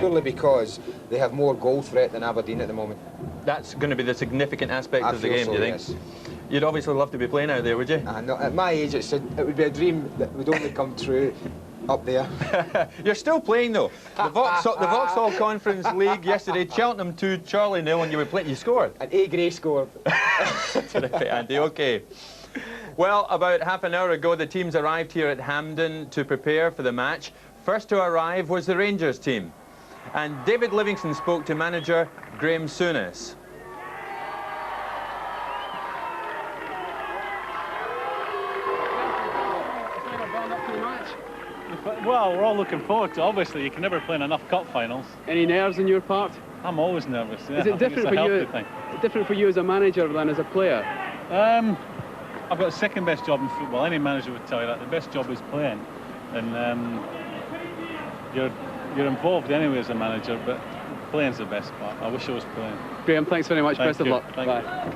Purely because they have more goal threat than Aberdeen at the moment. That's going to be the significant aspect of the game, so, do you think? Yes. You'd obviously love to be playing out there, would you? No, at my age, it would be a dream that would only come true up there. You're still playing, though. The Vauxhall Conference League yesterday, Cheltenham 2, Charlie 0, and you were playing. You scored. And A. Gray scored. Terrific, Andy. OK. Well, about half an hour ago, the teams arrived here at Hampden to prepare for the match. First to arrive was the Rangers team. And David Livingston spoke to manager Graham Souness. Well, we're all looking forward to it. Obviously, you can never play in enough cup finals. Any nerves on your part? I'm always nervous. Yeah. Is it different for you? Different for you as a manager than as a player? I've got the second best job in football. Any manager would tell you that. The best job is playing, and you're involved anyway as a manager, but playing's the best part. I wish I was playing. Graham, thanks very much. Best of luck. Bye.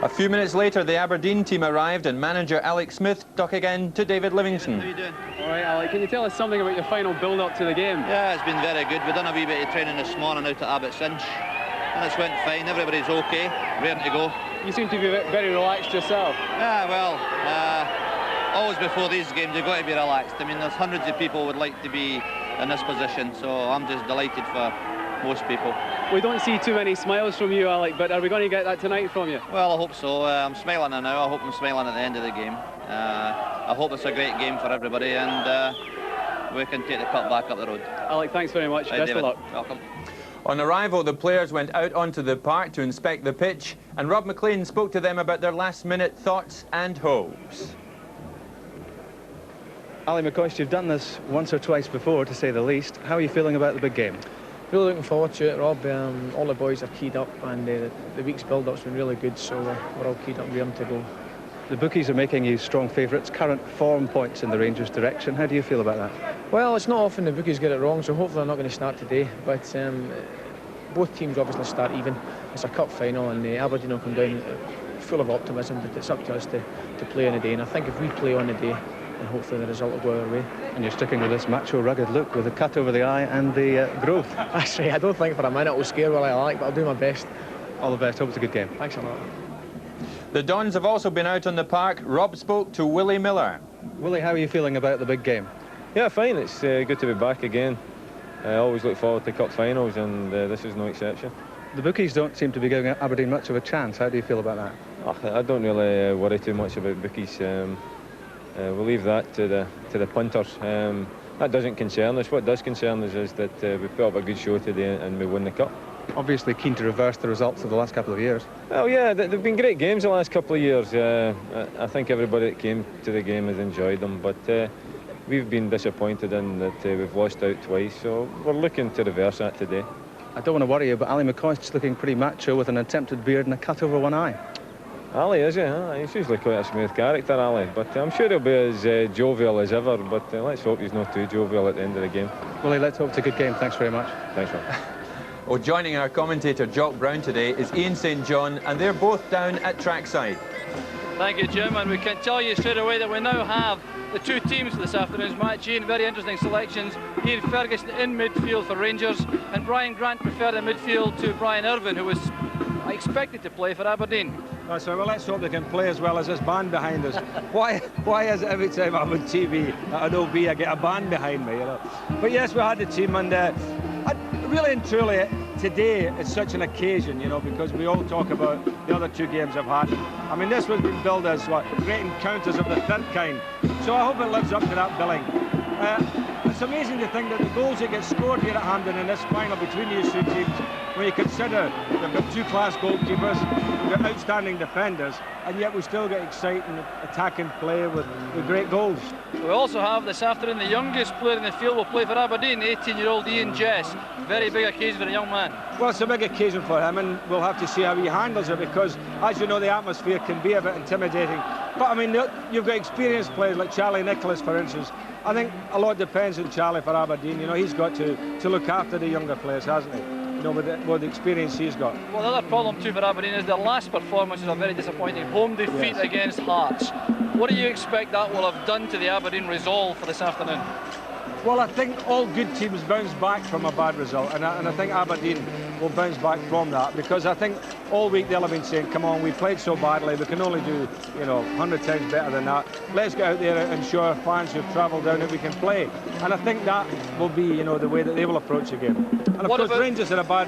A few minutes later, the Aberdeen team arrived, and manager Alex Smith talked again to David Livingston. How are you doing? All right, Alec, can you tell us something about your final build-up to the game? Yeah, it's been very good. We've done a wee bit of training this morning out at Aberdeen, and it's went fine. Everybody's okay, ready to go. You seem to be very relaxed yourself. Yeah, well, always before these games, you've got to be relaxed. I mean, there's hundreds of people who would like to be in this position, so I'm just delighted for most people. We don't see too many smiles from you, Alec, but are we going to get that tonight from you? Well, I hope so. I'm smiling now. I hope I'm smiling at the end of the game. I hope it's a great game for everybody, and we can take the cup back up the road. Alec, thanks very much. Best of luck. Welcome. On arrival, the players went out onto the park to inspect the pitch, and Rob McLean spoke to them about their last-minute thoughts and hopes. Ali McCoist, you've done this once or twice before, to say the least. How are you feeling about the big game? Really looking forward to it, Rob. All the boys are keyed up, and the week's build-up's been really good, so we're all keyed up and ready to go. The bookies are making you strong favourites. Current form points in the Rangers' direction. How do you feel about that? Well, it's not often the bookies get it wrong, so hopefully they're not going to start today. But both teams obviously start even. It's a cup final, and Aberdeen will come down full of optimism, but it's up to us to play on the day. And I think if we play on the day, and hopefully the result will go our way. And you're sticking with this macho, rugged look with the cut over the eye and the growth. That's right. I don't think for a minute it'll scare what I like, but I'll do my best. All the best. Hope it's a good game. Thanks a lot. The Dons have also been out on the park. Rob spoke to Willie Miller. Willie, how are you feeling about the big game? Yeah, fine. It's good to be back again. I always look forward to cup finals, and this is no exception. The bookies don't seem to be giving Aberdeen much of a chance. How do you feel about that? I don't really worry too much about bookies. We'll leave that to the punters. That doesn't concern us. What does concern us is that we put up a good show today and we win the cup. Obviously keen to reverse the results of the last couple of years. Well, yeah, they've been great games the last couple of years. I think everybody that came to the game has enjoyed them, but we've been disappointed in that we've lost out twice, so we're looking to reverse that today. I don't want to worry you, but Ali McCoist's looking pretty macho with an attempted beard and a cut over one eye. Ali, is he? He's usually quite a smooth character, Ali, but I'm sure he'll be as jovial as ever, but let's hope he's not too jovial at the end of the game. Willie, let's hope it's a good game. Thanks very much. Thanks, Rob. Well, joining our commentator Jock Brown today is Ian St John, and they're both down at trackside. Thank you, Jim, and we can tell you straight away that we now have the two teams for this afternoon's match. Ian, very interesting selections. Ian Ferguson in midfield for Rangers, and Brian Grant preferred in midfield to Brian Irvine, who was expected to play for Aberdeen. That's right. Well, let's hope they can play as well as this band behind us. Why is it every time I'm on TV at OB I get a band behind me, you know? But yes, we had the team, and really and truly today is such an occasion, you know, because we all talk about the other two games I've had. I mean, this was been billed as what, great encounters of the third kind. So I hope it lives up to that billing. It's amazing to think that the goals that get scored here at Hampden in this final between these two teams, when you consider they've got two class goalkeepers, they've got outstanding defenders, and yet we still get exciting attacking play with great goals. We also have this afternoon the youngest player in the field will play for Aberdeen, 18-year-old Ian Jess. Very big occasion for a young man. Well, it's a big occasion for him, and we'll have to see how he handles it, because, as you know, the atmosphere can be a bit intimidating. But, I mean, you've got experienced players like Charlie Nicholas, for instance. I think a lot depends on Charlie for Aberdeen. You know, he's got to look after the younger players, hasn't he? You know, with the experience he's got. Well, the other problem too for Aberdeen is their last performance is a very disappointing home defeat against Hearts. What do you expect that will have done to the Aberdeen resolve for this afternoon? Well, I think all good teams bounce back from a bad result, and I think Aberdeen will bounce back from that, because I think all week they'll have been saying, come on, we played so badly, we can only do, 100 times better than that. Let's get out there and show our fans who've travelled down that we can play. And I think that will be, the way that they will approach the game. And of course, Rangers are a bad...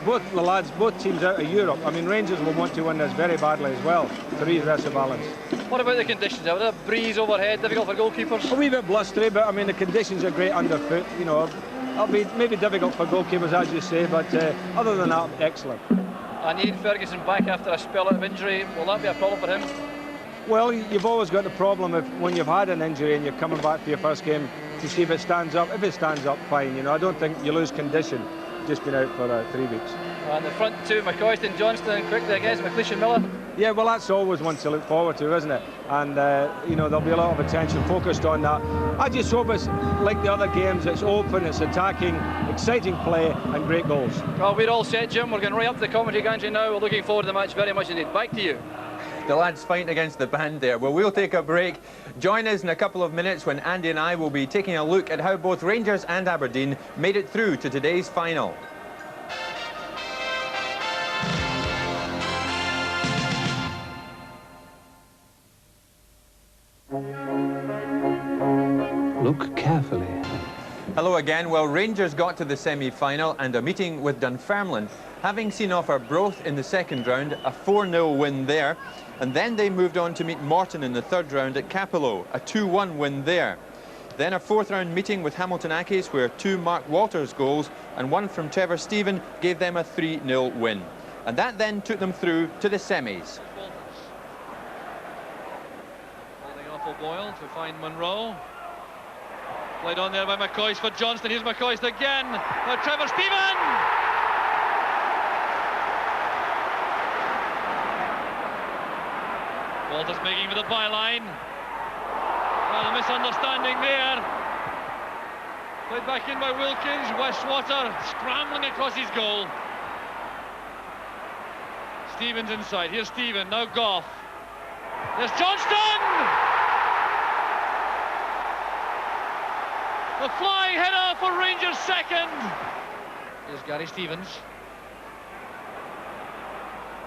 Both teams out of Europe. I mean, Rangers will want to win this very badly as well to redress the balance. What about the conditions? Are there a breeze overhead, difficult for goalkeepers? A wee bit blustery, but I mean, the conditions are great underfoot. It'll be maybe difficult for goalkeepers, as you say, but other than that, excellent. And Ian Ferguson back after a spell of injury. Will that be a problem for him? Well, you've always got the problem of when you've had an injury and you're coming back for your first game to see if it stands up. If it stands up, fine. I don't think you lose condition. Just been out for 3 weeks. And the front two, McCoist and Johnston, quickly against McLeish and Miller. Yeah, well, that's always one to look forward to, isn't it? And, there'll be a lot of attention focused on that. I just hope it's like the other games, it's open, it's attacking, exciting play and great goals. Well, we're all set, Jim. We're going right up to the commentary gantry now. We're looking forward to the match very much indeed. Back to you. The lads fighting against the band there. Well, we'll take a break. Join us in a couple of minutes when Andy and I will be taking a look at how both Rangers and Aberdeen made it through to today's final. Look carefully. Hello again. Well, Rangers got to the semi-final and a meeting with Dunfermline, having seen off Arbroath in the second round, a 4-0 win there, and then they moved on to meet Morton in the third round at Capello, a 2-1 win there. Then a fourth round meeting with Hamilton Accies, where 2 Mark Walters goals and 1 from Trevor Stephen gave them a 3-0 win. And that then took them through to the semis. Holding off O'Boyle to find Monroe. Played on there by McCoist for Johnston. Here's McCoist again. Now Trevor Stephen! Walters making for the byline. Well, a misunderstanding there. Played back in by Wilkins. Westwater scrambling across his goal. Stevens inside. Here's Stephen. Now Goff. There's Johnston! The flying header for Rangers second. Here's Gary Stevens.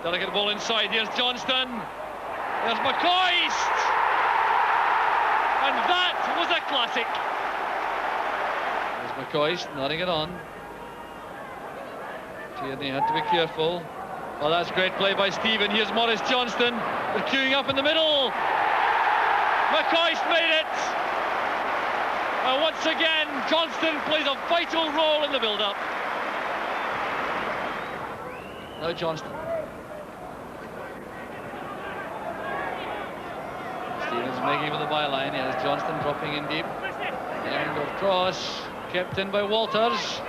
Delicate ball inside. Here's Johnston. There's McCoist. And that was a classic. There's McCoist nodding it on. Tierney had to be careful. Well, that's great play by Stephen. Here's Maurice Johnston. They're queuing up in the middle. McCoist made it. And once again, Johnston plays a vital role in the build-up. Now Johnston. Stevens making for the byline. Here's Johnston dropping in deep. End of cross. Kept in by Walters.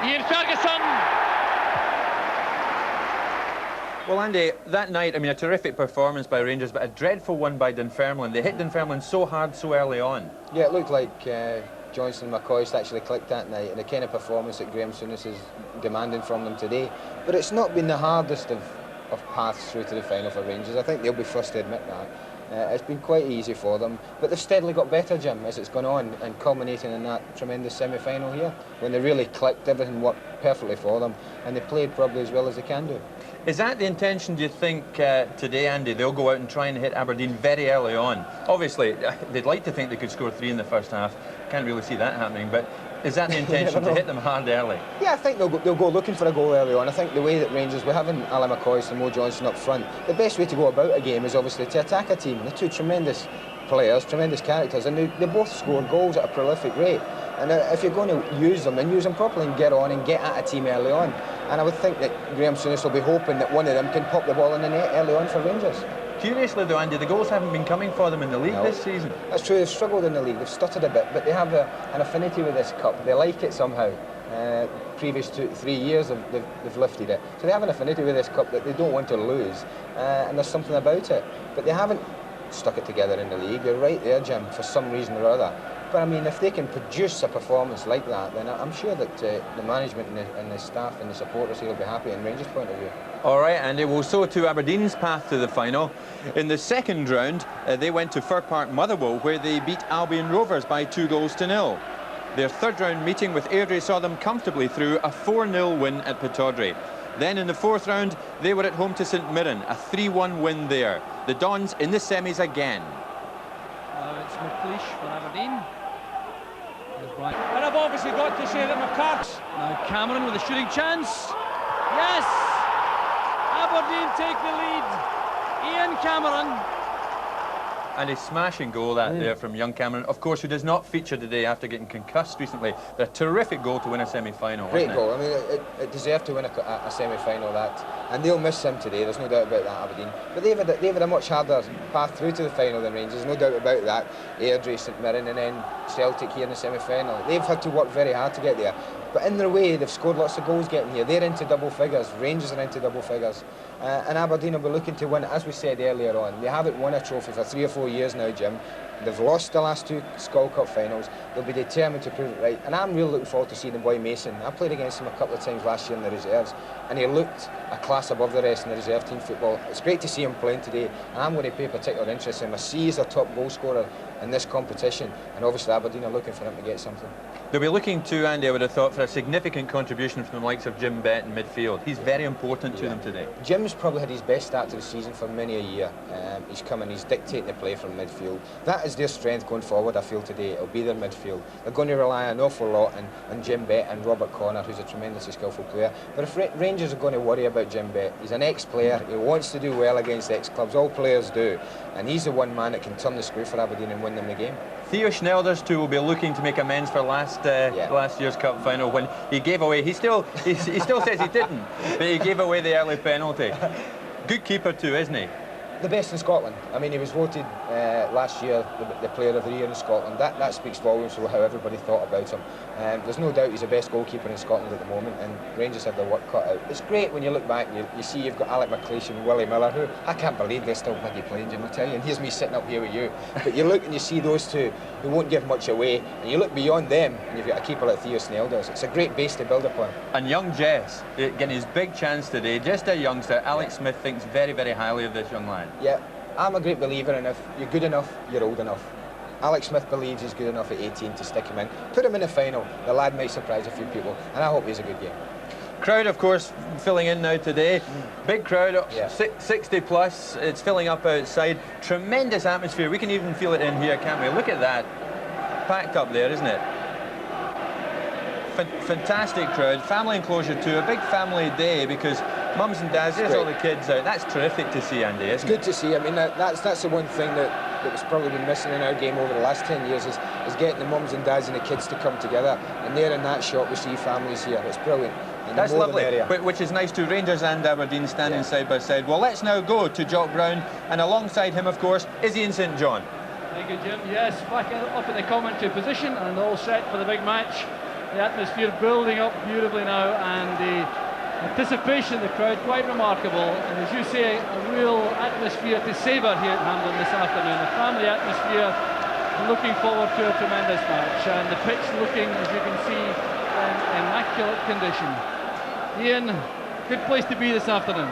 Ian Ferguson. Well, Andy, that night, a terrific performance by Rangers, but a dreadful one by Dunfermline. They hit Dunfermline so hard so early on. Yeah, it looked like Johnston and McCoist actually clicked that night, and the kind of performance that Graham Souness is demanding from them today. But it's not been the hardest of paths through to the final for Rangers. I think they'll be first to admit that. It's been quite easy for them, but they've steadily got better, Jim, as it's gone on, and culminating in that tremendous semi-final here, when they really clicked, everything worked perfectly for them, and they played probably as well as they can do. Is that the intention, do you think, today, Andy? They'll go out and try and hit Aberdeen very early on. Obviously, they'd like to think they could score 3 in the first half. Can't really see that happening, but is that the intention, to hit them hard early? Yeah, I think they'll go looking for a goal early on. I think the way that Rangers, we're having Alan McCoist and Mo Johnston up front, the best way to go about a game is obviously to attack a team. They're 2 tremendous players, tremendous characters, and they both score goals at a prolific rate. And if you're going to use them, then use them properly and get on and get at a team early on. And I would think that Graham Souness will be hoping that one of them can pop the ball in the net early on for Rangers. Curiously though, Andy, the goals haven't been coming for them in the league this season. That's true, they've struggled in the league, they've stuttered a bit, but they have an affinity with this cup. They like it somehow. Previous 3 years they've lifted it. So they have an affinity with this cup that they don't want to lose, and there's something about it. But they haven't stuck it together in the league. You're right there, Jim, for some reason or other. But I mean, if they can produce a performance like that, then I'm sure that the management and the staff and the supporters here will be happy in Rangers' point of view. All right, and it will so to Aberdeen's path to the final. In the second round, they went to Fir Park, Motherwell, where they beat Albion Rovers by 2-0. Their third round meeting with Airdrie saw them comfortably through a 4-0 win at Pittodrie. Then in the fourth round, they were at home to St Mirren, a 3-1 win there. The Dons in the semis again. Now it's McLeish for Aberdeen. And I've obviously got to say that McCart's. Now Cameron with a shooting chance. Yes! Aberdeen take the lead. Ian Cameron. And a smashing goal there from young Cameron, of course, who does not feature today after getting concussed recently. A terrific goal to win a semi-final. Great goal. I mean, it deserved to win a semi-final, that. And they'll miss him today, there's no doubt about that, Aberdeen. But they've had a much harder path through to the final than Rangers, no doubt about that. Airdrie, St Mirren, and then Celtic here in the semi-final. They've had to work very hard to get there. But in their way, they've scored lots of goals getting here. They're into double figures. Rangers are into double figures. And Aberdeen will be looking to win, as we said earlier on. They haven't won a trophy for 3 or 4 years now, Jim. They've lost the last 2 Skull Cup finals. They'll be determined to prove it right. And I'm really looking forward to seeing the boy Mason. I played against him a couple of times last year in the reserves, and he looked a class above the rest in the reserve team football. It's great to see him playing today, and I'm going to pay particular interest in him. I see he's a top goal scorer in this competition, and obviously Aberdeen are looking for him to get something. They'll be looking to, Andy, I would have thought, for a significant contribution from the likes of Jim Bett in midfield. He's very important to them today. Jim's probably had his best start to the season for many a year. He's coming, he's dictating the play from midfield. That is their strength going forward, I feel, today. It'll be their midfield. They're going to rely an awful lot on Jim Bett and Robert Connor, who's a tremendously skillful player. But if Rangers are going to worry about Jim Bett, he's an ex-player, he wants to do well against ex-clubs, all players do. And he's the one man that can turn the screw for Aberdeen and win them the game. Theo Schnelders too will be looking to make amends for last year's cup final when he gave away. He still says he didn't, but he gave away the early penalty. Good keeper too, isn't he? The best in Scotland. I mean, he was voted last year the player of the year in Scotland. That speaks volumes for how everybody thought about him. There's no doubt he's the best goalkeeper in Scotland at the moment, and Rangers have their work cut out. It's great when you look back and you see you've got Alec McLeish and Willie Miller, who I can't believe they're still bloody playing, Jim, I tell you. And here's me sitting up here with you. But you look and you see those two who won't give much away, and you look beyond them and you've got a keeper like Theo Schnelders. It's a great base to build upon. And young Jess getting his big chance today, just a youngster. Alex Smith thinks very, very highly of this young lad. Yeah. I'm a great believer in if you're good enough, you're old enough. Alex Smith believes he's good enough at 18 to stick him in. Put him in the final, the lad might surprise a few people, and I hope he's a good game. Crowd, of course, filling in now today. Big crowd, 60 plus, it's filling up outside. Tremendous atmosphere, we can even feel it in here, can't we? Look at that, packed up there, isn't it? Fantastic crowd, family enclosure too, a big family day because mums and dads, there's all the kids out. That's terrific to see, Andy, isn't it? It's good to see. I mean, that's the one thing that's probably been missing in our game over the last 10 years is getting the mums and dads and the kids to come together. And there in that shot we see families here. It's brilliant. That's lovely, which is nice too. Rangers and Aberdeen standing side by side. Well, let's now go to Jock Brown, and alongside him, of course, is Ian St John. Thank you, Jim. Yes, back up in the commentary position and all set for the big match. The atmosphere building up beautifully now, and the anticipation of the crowd quite remarkable. And as you say, a real atmosphere to savour here at Hampden this afternoon. A family atmosphere, looking forward to a tremendous match, and the pitch looking, as you can see, in immaculate condition. Ian, good place to be this afternoon.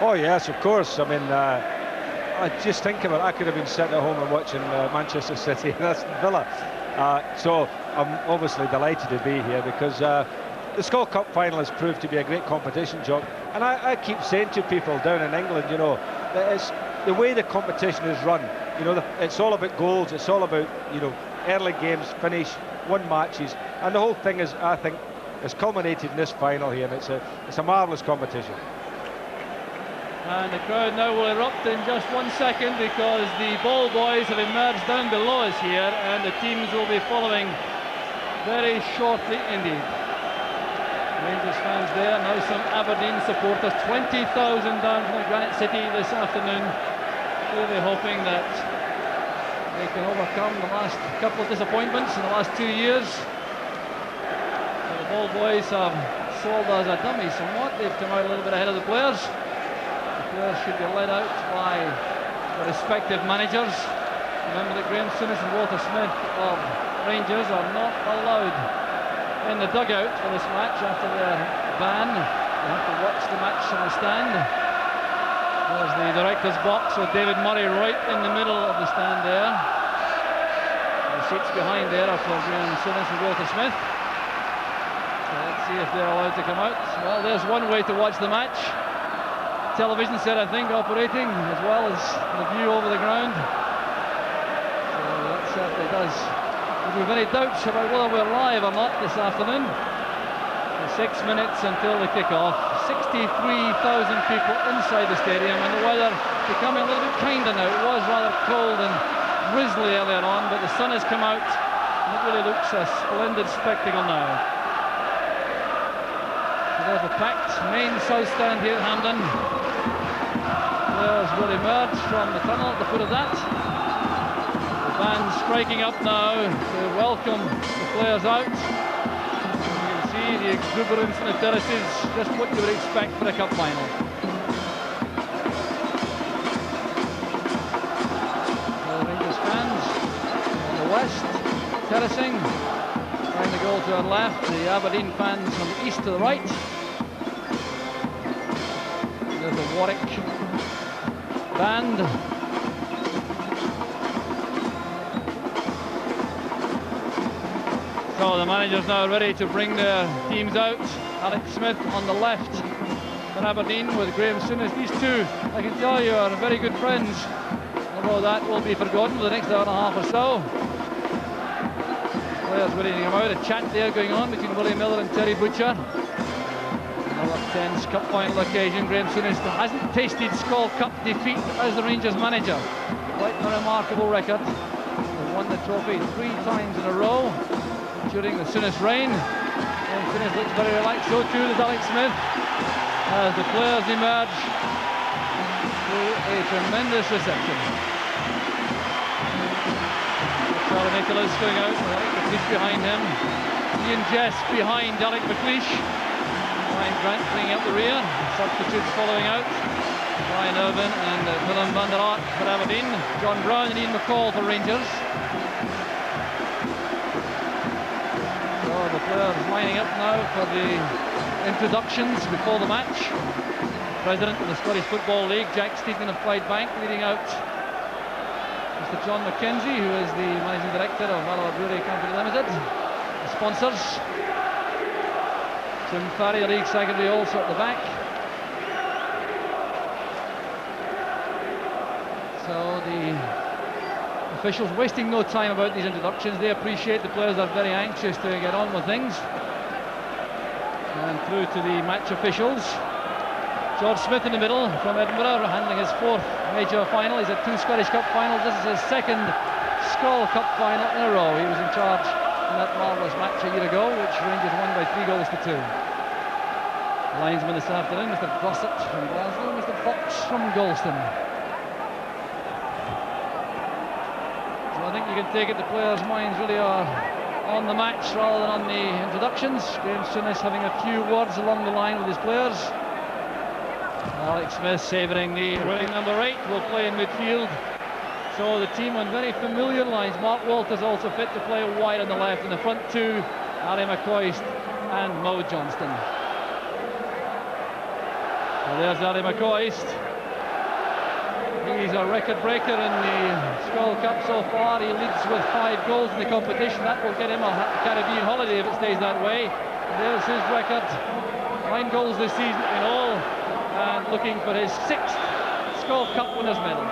Oh yes, of course. I mean, I just think about it. I could have been sitting at home and watching Manchester City. That's Villa. So I'm obviously delighted to be here because the Skull Cup final has proved to be a great competition, Jock. And I keep saying to people down in England, you know, that it's the way the competition is run. You know, it's all about goals. It's all about, you know, early games, finish, won matches, and the whole thing is, I think, has culminated in this final here, and it's a marvellous competition. And the crowd now will erupt in just 1 second because the ball boys have emerged down below us here, and the teams will be following very shortly indeed. Rangers fans there, now some Aberdeen supporters, 20,000 down from the Granite City this afternoon, really hoping that they can overcome the last couple of disappointments in the last 2 years. So the ball boys have sold as a dummy somewhat. They've come out a little bit ahead of the players. The players should be led out by the respective managers. Remember that Graham Souness and Walter Smith of Rangers are not allowed in the dugout for this match after their ban. They have to watch the match on the stand. There's the director's box with David Murray right in the middle of the stand there. The seats behind there are for Graham Souness and Walter Smith. So let's see if they're allowed to come out. Well, there's one way to watch the match. Television set, I think, operating, as well as the view over the ground. So that certainly does. If we've any doubts about whether we're live or not this afternoon, 6 minutes until the kick-off. 63,000 people inside the stadium, and the weather becoming a little bit kinder now. It was rather cold and drizzly earlier on, but the sun has come out, and it really looks a splendid spectacle now. So there's the packed main south stand here at Hampden. Players will emerge from the tunnel at the foot of that. The band striking up now to welcome the players out. The exuberance in the terraces, just what you would expect for a cup final. The Rangers fans on the west, terracing, trying to go to our left, the Aberdeen fans from the east to the right. There's the Warwick band. So the manager's now ready to bring their teams out. Alex Smith on the left for Aberdeen with Graham Souness. These two, I can tell you, are very good friends, although that will be forgotten for the next hour and a half or so. Players ready to come out. A chat there going on between Willie Miller and Terry Butcher. Another tense cup final occasion. Graham Souness hasn't tasted Skull Cup defeat as the Rangers manager. Quite a remarkable record. They won the trophy 3 times in a row during the Souness reign. And Souness looks very relaxed, so too does Alex Smith, as the players emerge to a tremendous reception. Charlie Nicholas going out with Alec McLeish behind him. Ian Jess behind Alec McLeish. Ryan Grant bringing up the rear. Substitutes following out. Brian Irvin and Willem van der Aert for Aberdeen. John Brown and Ian McCall for Rangers. The players lining up now for the introductions before the match. President of the Scottish Football League, Jack Steedman of Clydebank, leading out Mr. John McKenzie, who is the Managing Director of Mallow Brewery Company Limited. The sponsors, Tim Farry, League Secretary, also at the back. So the officials wasting no time about these introductions. They appreciate the players are very anxious to get on with things. And through to the match officials. George Smith in the middle from Edinburgh, handling his 4th major final. He's had 2 Scottish Cup finals. This is his 2nd Skull Cup final in a row. He was in charge in that marvellous match a year ago, which Rangers won by 3 goals to 2. Linesman this afternoon, Mr. Gossett from Glasgow, Mr. Fox from Galston. I think you can take it the players' minds really are on the match rather than on the introductions. Graham Souness having a few words along the line with his players. Alex Smith savouring the ring. Number 8 will play in midfield. So the team on very familiar lines. Mark Walters also fit to play wide on the left. In the front 2, Ally McCoist and Mo Johnston. Well, there's Ally McCoist. He's a record breaker in the Skull Cup so far. He leads with 5 goals in the competition. That will get him a Caribbean holiday if it stays that way. There's his record. 9 goals this season in all, and looking for his 6th Skull Cup winners medal.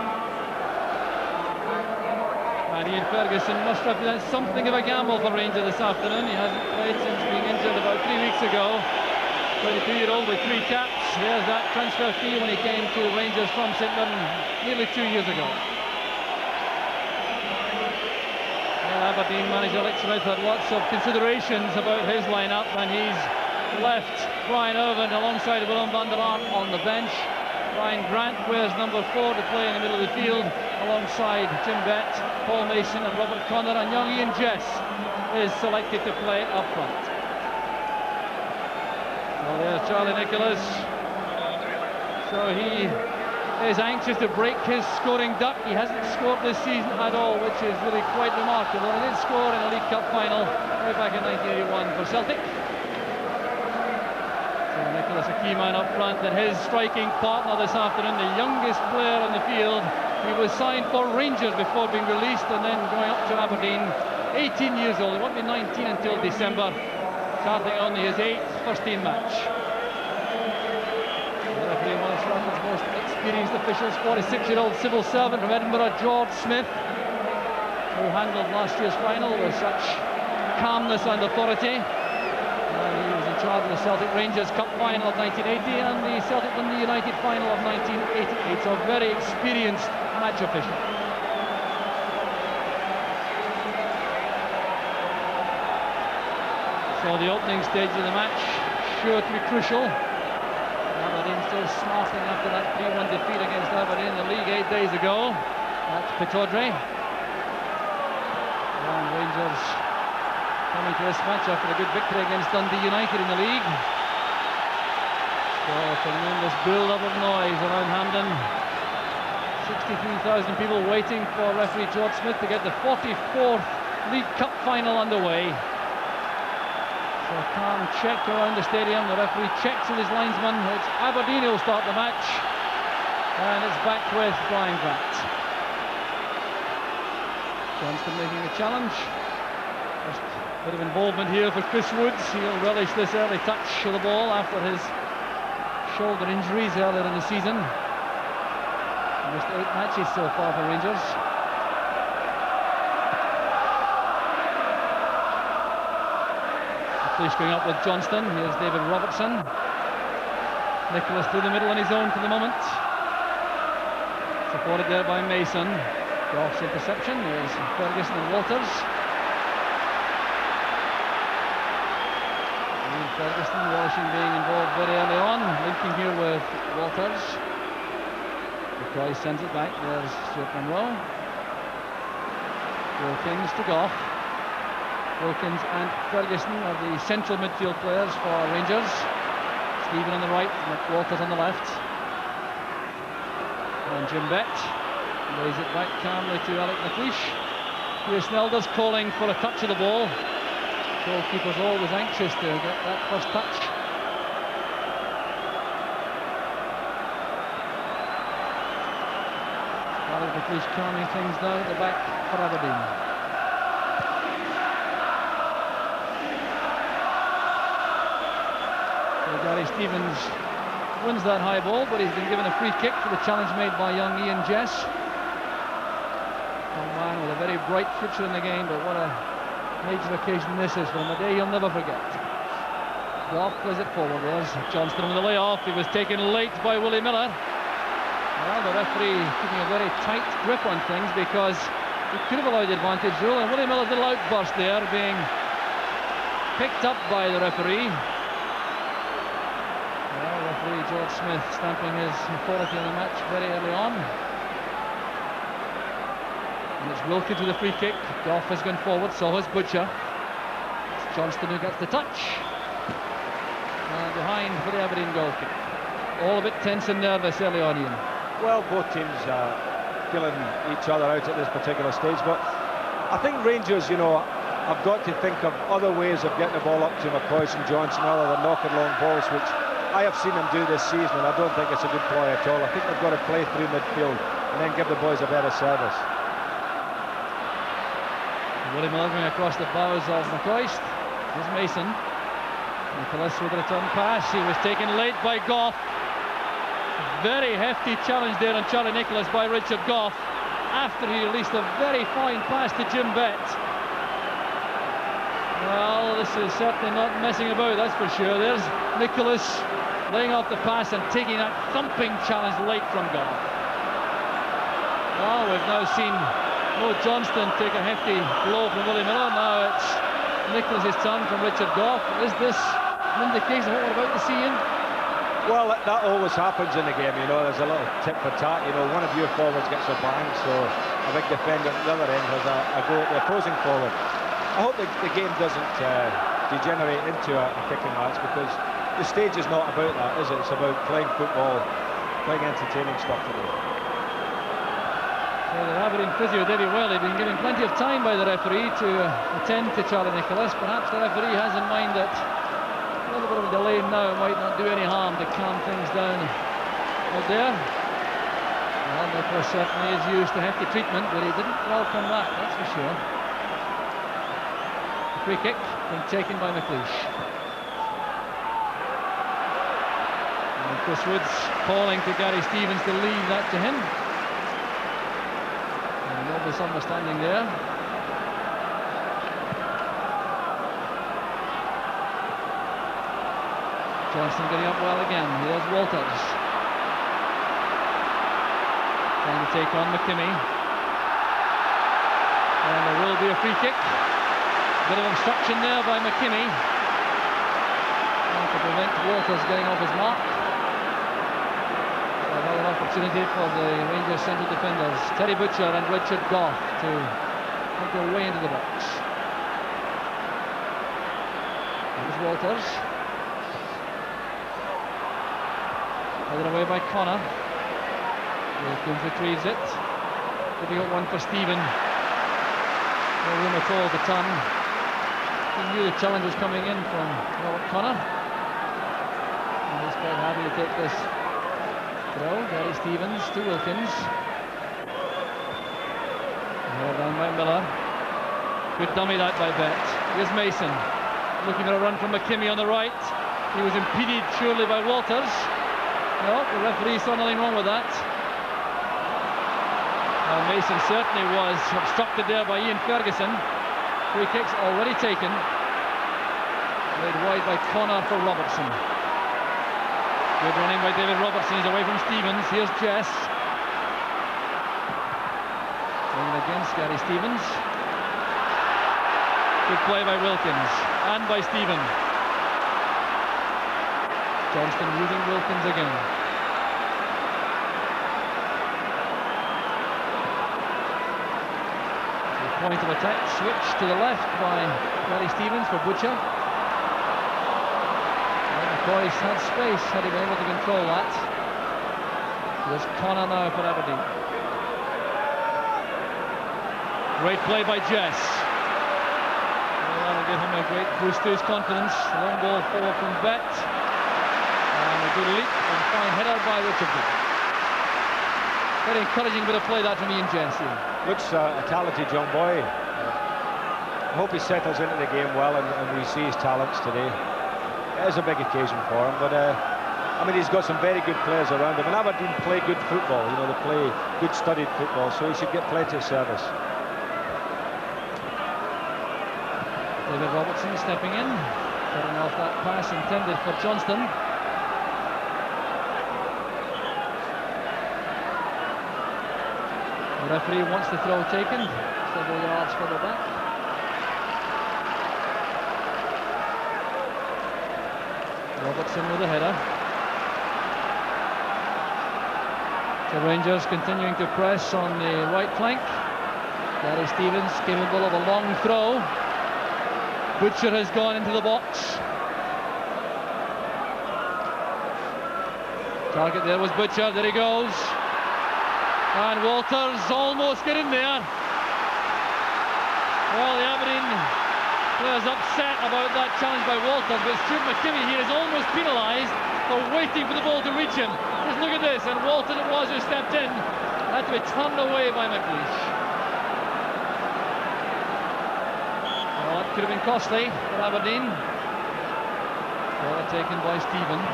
And Ian Ferguson must represent something of a gamble for Rangers this afternoon. He hasn't played since being injured about 3 weeks ago. 22-year-old with 3 caps. There's that transfer fee when he came to Rangers from St Mirren nearly 2 years ago. Well, Aberdeen manager Alex Smith had lots of considerations about his lineup, and he's left Brian Irvin alongside Willem van der Aert on the bench. Ryan Grant wears number 4 to play in the middle of the field alongside Jim Bett, Paul Mason and Robert Connor, and young Ian Jess is selected to play up front. Well, there's Charlie Nicholas. So he is anxious to break his scoring duck. He hasn't scored this season at all, which is really quite remarkable. He did score in a League Cup final way back in 1981 for Celtic. So Nicholas, a key man up front, and his striking partner this afternoon, the youngest player on the field. He was signed for Rangers before being released and then going up to Aberdeen. 18 years old, he won't be 19 until December. Starting only his 8th first-team match. The referee, one of Scotland's most experienced officials, 46-year-old civil servant from Edinburgh, George Smith, who handled last year's final with such calmness and authority. He was in charge of the Celtic Rangers Cup final of 1980 and the Celtic Dundee United final of 1988. So a very experienced match official. So the opening stage of the match sure to be crucial. Aberdeen still smarting after that 3-1 defeat against Aberdeen in the league 8 days ago. That's Pittodrie. And Rangers coming to this match after a good victory against Dundee United in the league. So a tremendous build-up of noise around Hampden. 63,000 people waiting for referee George Smith to get the 44th League Cup final underway. So a calm check around the stadium. The referee checks with his linesman. It's Aberdeen who'll start the match. And it's back with Brian Grant. Johnston making a challenge. Just a bit of involvement here for Chris Woods. He'll relish this early touch of the ball after his shoulder injuries earlier in the season. Missed 8 matches so far for Rangers. McLeish going up with Johnston. Here's David Robertson. Nicholas through the middle on his own for the moment. Supported there by Mason. Goff's interception. Here's Ferguson and Walters. And Ferguson, Washington being involved very early on. Linking here with Walters. McCoy sends it back. There's Stuart Monroe. Wilkins to Goff. Wilkins and Ferguson are the central midfield players for Rangers. Stephen on the right, Walters on the left. And Jim Bett lays it back calmly to Alec McLeish. Here's Snelders calling for a touch of the ball. Goalkeeper's always anxious to get that first touch. Alec McLeish calming things down at the back for Aberdeen. Gary Stevens wins that high ball, but he's been given a free kick for the challenge made by young Ian Jess. Young man with a very bright future in the game, but what a major occasion this is for him, a day he'll never forget. Goff plays it forward. There's Johnston with the layoff. He was taken late by Willie Miller. Well, the referee keeping a very tight grip on things because he could have allowed the advantage rule, and Willie Miller's little outburst there being picked up by the referee. Referee George Smith stamping his authority on the match very early on. And it's Wilkins with a free kick. Goff has gone forward, so has Butcher. It's Johnston who gets the touch. And behind for the Aberdeen goal kick. All a bit tense and nervous early on, Ian. Well, both teams are feeling each other out at this particular stage, but I think Rangers, you know, have got to think of other ways of getting the ball up to McCoy and Johnson other than knocking long balls, which I have seen them do this season, and I don't think it's a good ploy at all. I think they've got to play through midfield and then give the boys a better service. Willie Miller going across the bows of McCoist. Here's Mason. Nicholas with a return pass. He was taken late by Goff. Very hefty challenge there on Charlie Nicholas by Richard Goff after he released a very fine pass to Jim Bett. Well, this is certainly not messing about, that's for sure. There's Nicholas laying off the pass and taking that thumping challenge late from Goff. Well, we've now seen Johnston take a hefty blow from Willie Miller. Now it's Nicholas' turn from Richard Goff. Is this an indication of what we're about to see in? Well, that always happens in the game, you know. There's a little tit for tat, you know. One of your forwards gets a bang, so a big defender at the other end has a go at the opposing forward. I hope the game doesn't degenerate into a kicking match, because the stage is not about that, is it? It's about playing football playing entertaining stuff today. Well, the Aberdeen physio did well. He'd been given plenty of time by the referee to attend to Charlie Nicholas. Perhaps the referee has in mind that a little bit of a delay now might not do any harm to calm things down out there. Well, Nicholas certainly is used to hefty treatment, but he didn't welcome that, that's for sure. The free kick being taken by McLeish. And Chris Woods calling to Gary Stevens to leave that to him. And no misunderstanding there. Johnston getting up well again. Here's Walters. Trying to take on McKimmie. And there will be a free kick. Bit of obstruction there by McKimmie. Trying to prevent Walters getting off his mark. So another opportunity for the Rangers central defenders, Terry Butcher and Richard Goff, to make their way into the box. There's Walters. Headed away by Connor. Wilkins retrieves it. Difficult one for Stephen. No room at all to turn. He knew the challenge was coming in from Robert Connor. And he's quite happy to take this throw. Gary Stevens to Wilkins. Held down by Miller. Good dummy that by Bet. Here's Mason. Looking for a run from McKimmie on the right. He was impeded surely by Walters. No, the referee saw nothing wrong with that. Mason certainly was obstructed there by Ian Ferguson. Free kicks already taken. Laid wide by Connor for Robertson. Good running by David Robertson. He's away from Stevens. Here's Jess. Going against Gary Stevens. Good play by Wilkins and by Stephen. Johnston using Wilkins again. Point of attack switch to the left by Gary Stevens for Butcher. McCoy's had space had he been able to control that. There's Connor now for Aberdeen. Great play by Jess. Well, that'll give him a great boost to his confidence. Long ball forward from Bet. And a good leap and fine header by Richard. Very encouraging bit of play that from Ian Jess here. Looks a talented young boy. I hope he settles into the game well and we see his talents today. It is a big occasion for him, but I mean, he's got some very good players around him, and Aberdeen play good football. You know, they play good studied football, so he should get plenty of service. David Robertson stepping in, cutting off that pass intended for Johnston. The referee wants the throw taken, several yards further back. Robertson with a header. The Rangers continuing to press on the right flank. Gary Stevens capable of a long throw. Butcher has gone into the box. Target there was Butcher, there he goes. And Walters almost get in there. Well, the Aberdeen players upset about that challenge by Walters, but Stuart McKimmie here is almost penalised for waiting for the ball to reach him. Just look at this, and Walters it was who stepped in. Had to be turned away by McLeish. Well, that could have been costly for Aberdeen. Ball taken by Stephen.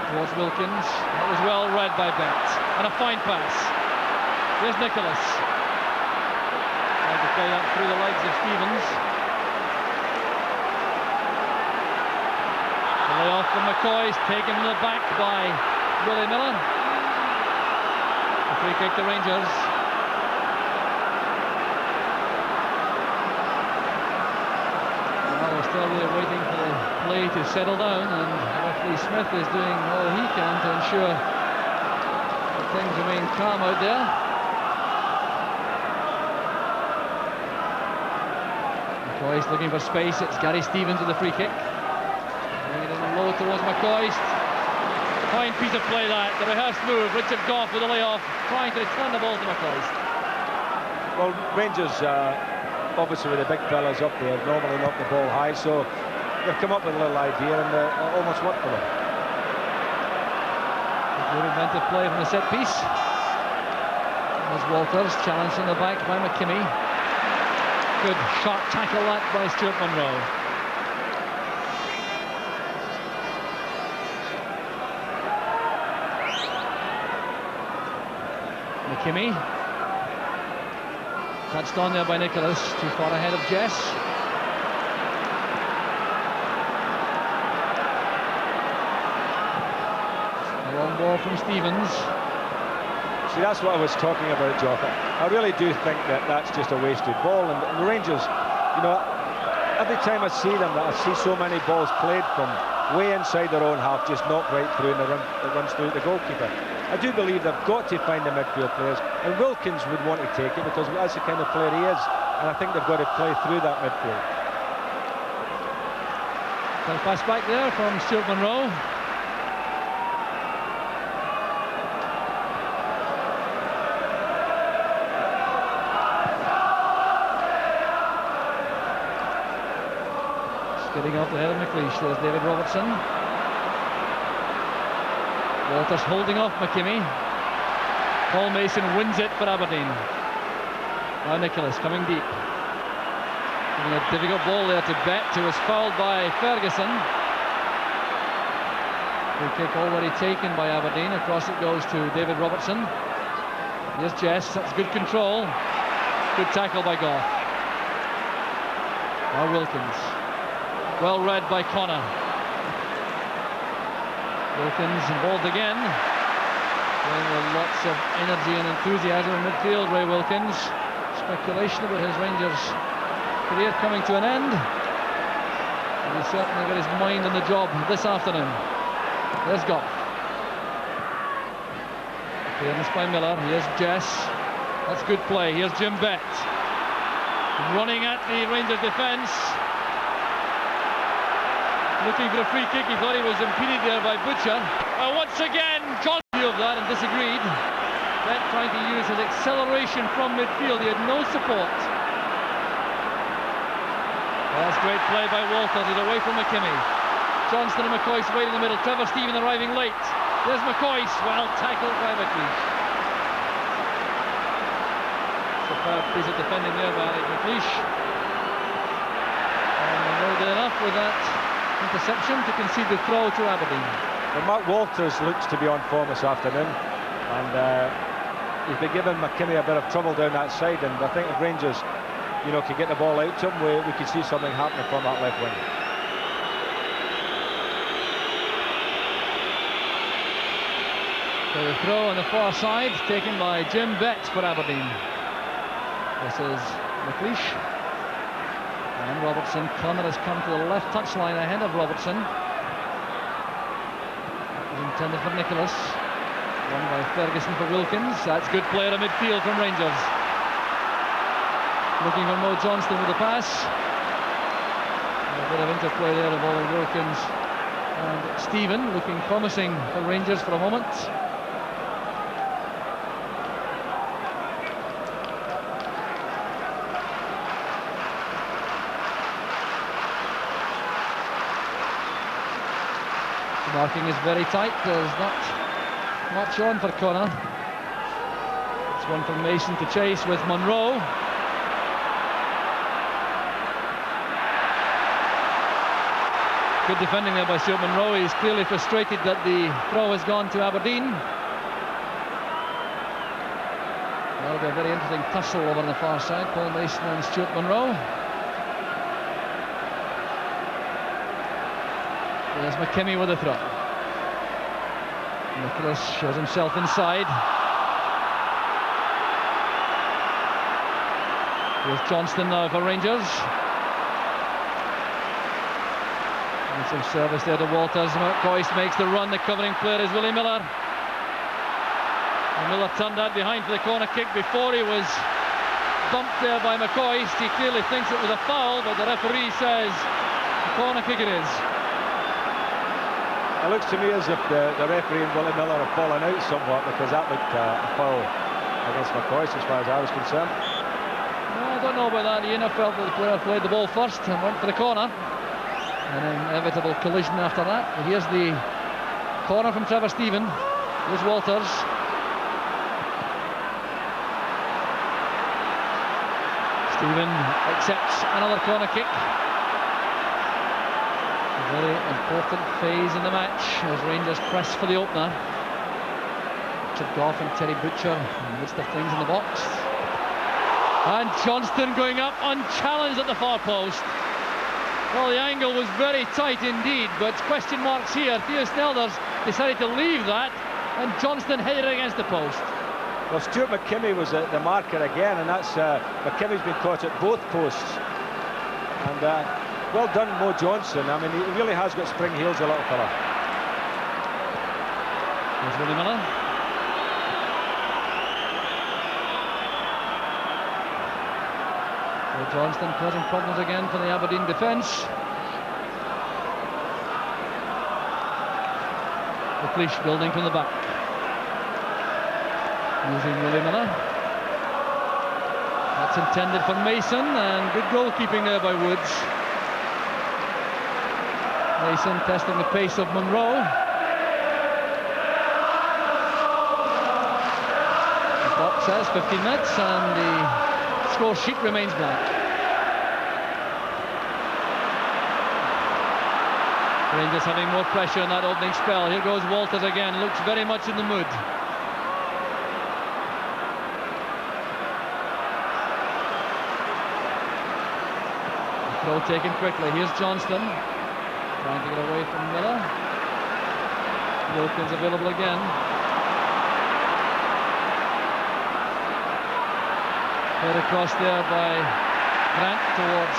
Towards Wilkins. That was well read by Bet. And a fine pass. Here's Nicholas. Trying to play that through the legs of Stevens. The layoff from McCoy is taken in the back by Willie Miller. A free kick to Rangers. Well, we're still really waiting for the play to settle down, and referee Smith is doing all he can to ensure that things remain calm out there. McCoy's looking for space. It's Gary Stevens with the free kick. Bringing it in low towards McCoy. Fine piece of play that, the rehearsed move. Richard Gough with a layoff, trying to return the ball to McCoist. Well, Rangers, obviously with the big fellas up there, normally knock the ball high, so they've come up with a little idea and it almost worked for them. Good inventive play from the set piece. There's Walters, challenged from the back by McKimmie. Good sharp tackle that by Stuart Munro. McKimmie. Touched on there by Nicholas, too far ahead of Jess. A long ball from Stevens. See, that's what I was talking about, Jock. I really do think that that's just a wasted ball. And the Rangers, you know, every time I see them, I see so many balls played from way inside their own half, just knocked right through, and it runs through the goalkeeper. I do believe they've got to find the midfield players, and Wilkins would want to take it because that's the kind of player he is, and I think they've got to play through that midfield. Well, pass back there from Stuart Munro. Getting off the head of McLeish, there's David Robertson. Walters holding off McKimmie. Paul Mason wins it for Aberdeen. Now Nicholas coming deep. Giving a difficult ball there to Bet, who was fouled by Ferguson. Free kick already taken by Aberdeen. Across it goes to David Robertson. Here's Jess, that's good control. Good tackle by Gough. Now Wilkins. Well read by Connor. Wilkins involved again. Playing with lots of energy and enthusiasm in midfield, Ray Wilkins. Speculation about his Rangers career coming to an end. And he's certainly got his mind on the job this afternoon. There's Gough. Clearance by Miller. Here's Jess. That's good play. Here's Jim Bett. Running at the Rangers defence. Looking for a free kick. He thought he was impeded there by Butcher. Once again, John knew of that and disagreed. Bett trying to use his acceleration from midfield. He had no support. Well, that's great play by Walters. He's away from McKimmie. Johnston and McCoist wait in the middle. Trevor Stephen arriving late. There's McCoist. Well tackled by McLeish. Superb piece of defending there by McLeish. And Monroe did enough with that interception to concede the throw to Aberdeen. Well, Mark Walters looks to be on form this afternoon, and he's been giving McKimmie a bit of trouble down that side, and I think if Rangers, you know, could get the ball out to him, we could see something happening from that left wing. So the throw on the far side taken by Jim Bett for Aberdeen. This is McLeish. And Robertson. Connor has come to the left touchline ahead of Robertson. It was intended for Nicholas. Won by Ferguson for Wilkins. That's good play at midfield from Rangers. Looking for Mo Johnston with the pass. And a bit of interplay there involving Wilkins and Stephen. Looking promising for Rangers for a moment. Marking is very tight. There's not much on for Connor. It's one from Mason to chase with Munro. Good defending there by Stuart Munro. He's clearly frustrated that the throw has gone to Aberdeen. That'll be a very interesting tussle over on the far side. Paul Mason and Stuart Munro. There's McKimmie with the throw. Nicholas shows himself inside. Here's Johnston now for Rangers. And some service there to Walters. McCoist makes the run. The covering player is Willie Miller. And Miller turned out behind for the corner kick before he was bumped there by McCoist. He clearly thinks it was a foul, but the referee says the corner kick it is. It looks to me as if the referee and Willie Miller are falling out somewhat, because that looked a foul against McCoy, as far as I was concerned. No, I don't know about that, Ian. I felt that the player played the ball first and went for the corner. An inevitable collision after that. But here's the corner from Trevor Stephen. Here's Walters. Stephen accepts another corner kick. A very important phase in the match as Rangers press for the opener. Richard Goff and Terry Butcher in the midst of things in the box. And Johnston going up unchallenged at the far post. Well, the angle was very tight indeed, but question marks here. Theo Snelders decided to leave that, and Johnston hit it against the post. Well, Stuart McKimmie was the marker again, and that's McKimmie's been caught at both posts. And well done, Mo Johnson. I mean, he really has got spring heels, a little fella. There's Willie Miller. Johnston causing problems again for the Aberdeen defence. McLeish building from the back. Using Willie Miller. That's intended for Mason, and good goalkeeping there by Woods. Mason testing the pace of Monroe. The clock says 15 minutes, and the score sheet remains blank. Rangers having more pressure in that opening spell. Here goes Walters again, looks very much in the mood. The throw taken quickly. Here's Johnston trying to get away from Miller. Wilkins available again. Played across there by Grant towards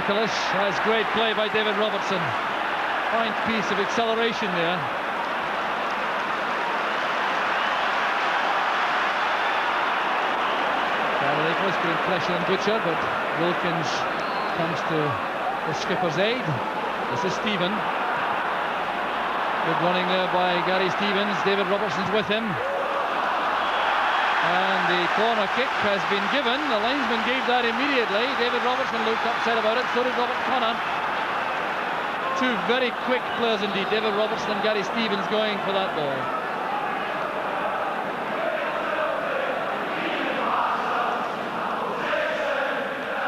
Nicholas. That's great play by David Robertson. Fine piece of acceleration there. Gary Nicholas putting pressure on Butcher, but Wilkins comes to the skipper's aid. This is Stephen. Good running there by Gary Stevens. David Robertson's with him. And the corner kick has been given. The linesman gave that immediately. David Robertson looked upset about it. So did Robert Connor. Two very quick players indeed. David Robertson and Gary Stevens going for that ball.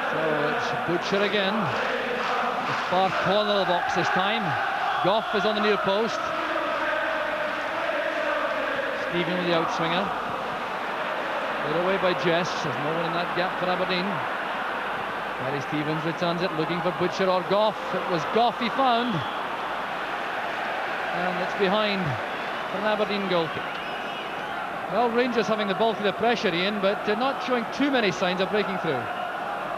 So it's Butcher again. The far corner of the box this time. Goff is on the near post. Stephen with the outswinger. Put away by Jess. There's no one in that gap for Aberdeen. Gary Stevens returns it, looking for Butcher or Goff. It was Goff he found. And it's behind for an Aberdeen goal kick. Well, Rangers having the bulk of the pressure, Ian, but they're not showing too many signs of breaking through.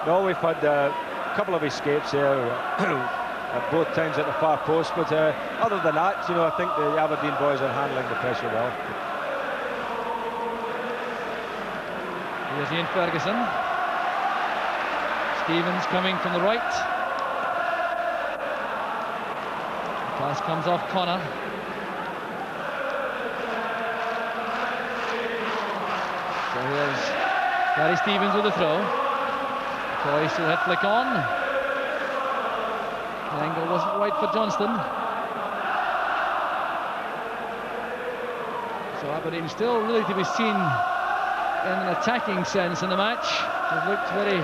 No, we've had a couple of escapes there at both times at the far post, but other than that, you know, I think the Aberdeen boys are handling the pressure well. Here's Ian Ferguson. Stevens coming from the right. The pass comes off Connor. So here's Gary Stevens with the throw. McCoy still had flick on. The angle wasn't right for Johnston. So Aberdeen still really to be seen in an attacking sense in the match. They've looked very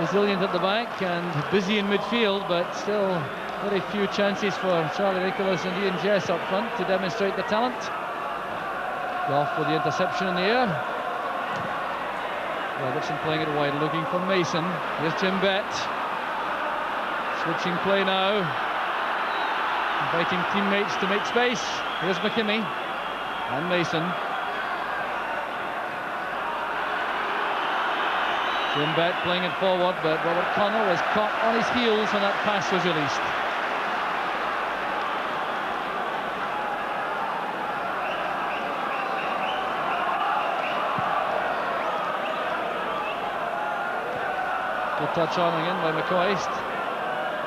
resilient at the back and busy in midfield, but still very few chances for Charlie Nicholas and Ian Jess up front to demonstrate the talent. Goff with the interception in the air. Robertson playing it wide, looking for Mason. Here's Jim Bett. Switching play now. Inviting teammates to make space. Here's McKimmie and Mason. Jim Bett playing it forward, but Robert Connor was caught on his heels when that pass was released. Good touch on again by McCoist.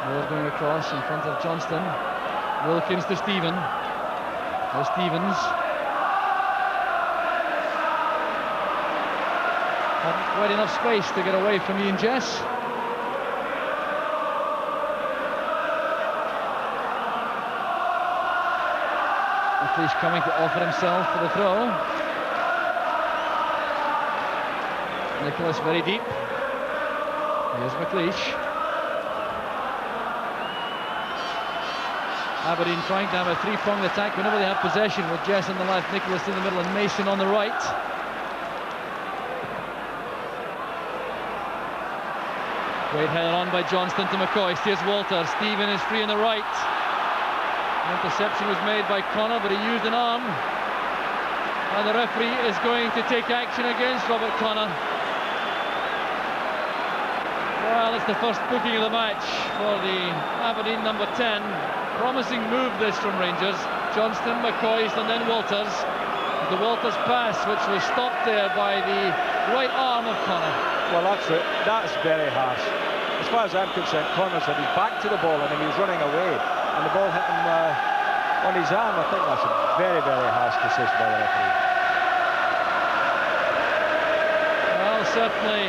Moore going across in front of Johnston. Wilkins to Stephen. Now Stevens. Hadn't quite enough space to get away from Ian Jess. McLeish coming to offer himself for the throw. Nicholas very deep. Here's McLeish. Aberdeen trying to have a three-pronged attack whenever they have possession, with Jess on the left, Nicholas in the middle and Mason on the right. Great header on by Johnston to McCoy. Here's Walter. Stephen is free on the right. The interception was made by Connor, but he used an arm. And the referee is going to take action against Robert Connor. Well, it's the first booking of the match for the Aberdeen number 10. Promising move this from Rangers. Johnston, McCoy, and then Walters. The Walters pass, which was stopped there by the right arm of Connor. Well, that's very harsh. As far as I'm concerned, Connor said he's back to the ball and he was running away, and the ball hit him on his arm. I think that's a very, very harsh decision by the referee. Well, certainly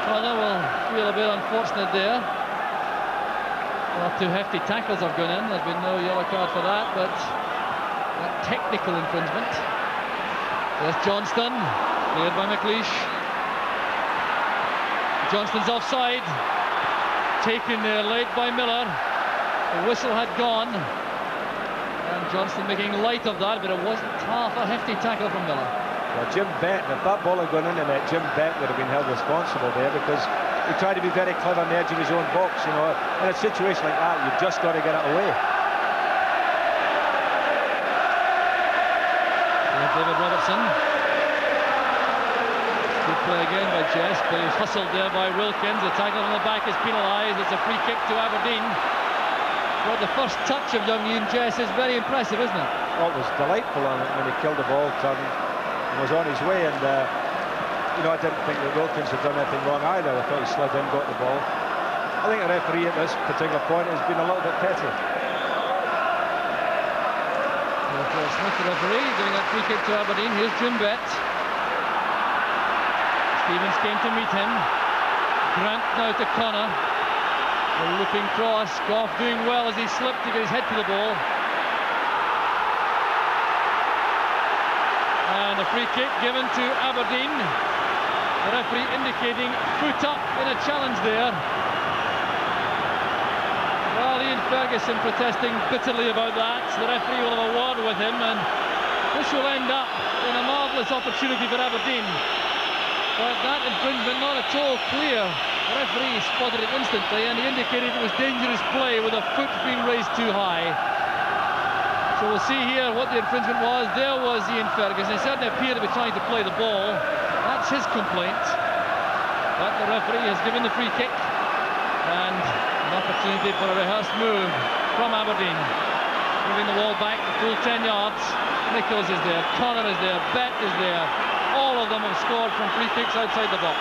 Connor will feel a bit unfortunate there. Well, 2 hefty tackles have gone in. There's been no yellow card for that, but a technical infringement. There's Johnston, cleared by McLeish. Johnston's offside, taken there late by Miller. The whistle had gone, and Johnston making light of that, but it wasn't half a hefty tackle from Miller. Well, Jim Bett, if that ball had gone in the net, Jim Bett would have been held responsible there, because he tried to be very clever on the edge of his own box. You know, in a situation like that, you've just got to get it away. David Robertson. Good play again by Jess, but he was hustled there by Wilkins. The tackle on the back is penalised. It's a free kick to Aberdeen. But the first touch of young Ian Jess is very impressive, isn't it? Oh, it was delightful on it when he killed the ball, turned and was on his way. And you know, I didn't think that Wilkins had done anything wrong either. I thought he slid in, got the ball. I think the referee at this particular point has been a little bit petty. Smith, the referee, giving that free kick to Aberdeen. Here's Jim Bett. Stevens came to meet him. Grant now to Connor. The looping cross. Goff doing well as he slipped to get his head to the ball. And a free kick given to Aberdeen. The referee indicating foot up in a challenge there. Well, Ian Ferguson protesting bitterly about that. The referee will have a word with him, and this will end up in a marvellous opportunity for Aberdeen. But that infringement not at all clear. The referee spotted it instantly, and he indicated it was dangerous play with a foot being raised too high. So we'll see here what the infringement was. There was Ian Ferguson. He certainly appeared to be trying to play the ball. That's his complaint. But the referee has given the free kick, and an opportunity for a rehearsed move from Aberdeen. Moving the wall back the full 10 yards. Nichols is there, Connor is there, Bett is there. All of them have scored from free kicks outside the box.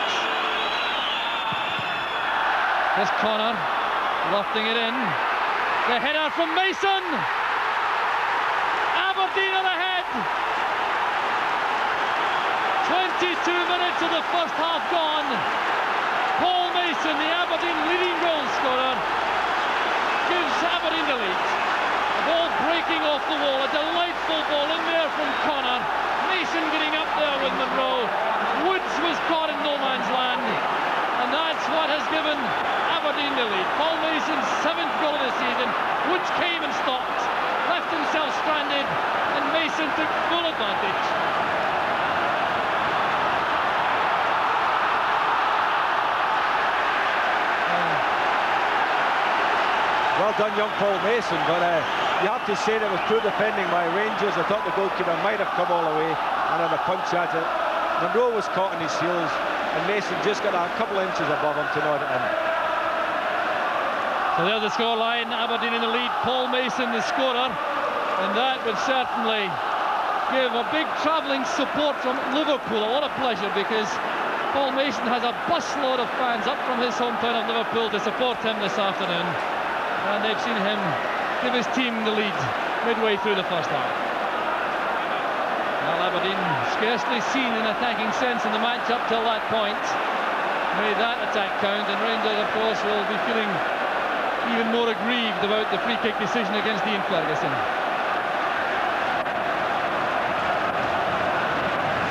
Here's Connor, lofting it in. The header from Mason. Aberdeen are ahead. 22 minutes of the first half gone. Paul Mason, the Aberdeen leading goal scorer, gives Aberdeen the lead. The ball breaking off the wall, a delightful ball in there from Connor. Mason getting up there with Monroe. Woods was caught in no man's land, and that's what has given Aberdeen the lead. Paul Mason's 7th goal of the season. Woods came and stopped, left himself stranded, and Mason took full advantage. Well done, young Paul Mason, but you have to say that was poor defending by Rangers. I thought the goalkeeper might have come all the way and had a punch at it. Monroe was caught on his heels, and Mason just got a couple of inches above him to nod it in. So there's the scoreline. Aberdeen in the lead. Paul Mason, the scorer, and that would certainly give a big travelling support from Liverpool a lot of pleasure, because Paul Mason has a busload of fans up from his hometown of Liverpool to support him this afternoon. And they've seen him give his team the lead midway through the first half. Well, Aberdeen scarcely seen in attacking sense in the match up till that point. Made that attack count, and Rangers, of course, will be feeling even more aggrieved about the free kick decision against Ian Ferguson.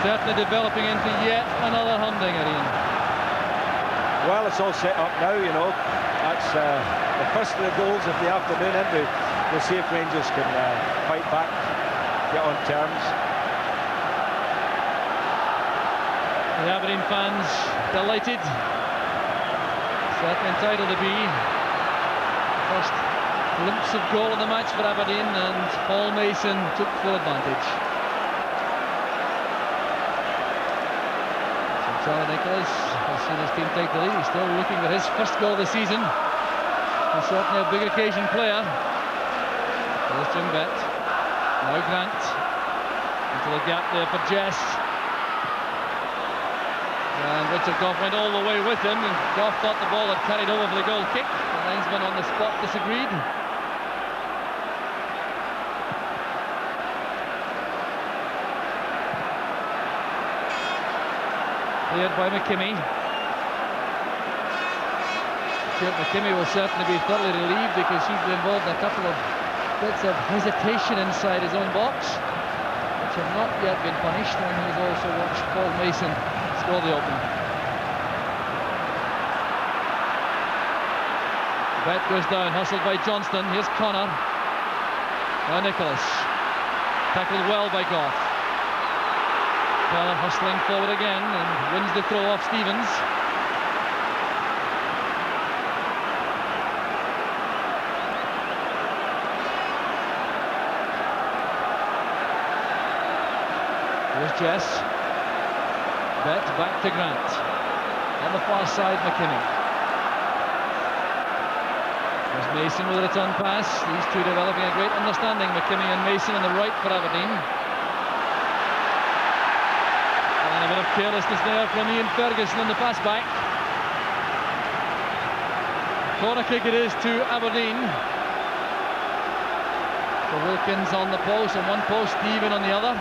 Certainly developing into yet another humdinger, Ian. Well, it's all set up now, you know. That's the first of the goals of the afternoon, and we'll see if Rangers can fight back, get on terms. The Aberdeen fans delighted. Certainly entitled to be. First glimpse of goal in the match for Aberdeen, and Paul Mason took full advantage. So Charlie Nicholas has seen his team take the lead. He's still looking for his first goal of the season. He's certainly a big occasion player. There's Jim Bett. Now Grant. Into the gap there for Jess. And Richard Goff went all the way with him, and Goff thought the ball had carried over for the goal kick. The linesman on the spot disagreed. Cleared by McKimmie. Stuart McKimmie will certainly be thoroughly relieved, because he's been involved in a couple of bits of hesitation inside his own box, which have not yet been punished, and he's also watched Paul Mason score the opener. Bet goes down, hustled by Johnston. Here's Connor. Now Nicholas. Tackled well by Goff. Connor hustling forward again and wins the throw off Stevens. Here's Jess. Bet back to Grant. On the far side, McKimmie. There's Mason with a return pass. These two developing a great understanding, McKimmie and Mason, on the right for Aberdeen. And a bit of carelessness there from Ian Ferguson on the pass back. Corner kick it is to Aberdeen. So Wilkins on the post, on one post, Stephen on the other.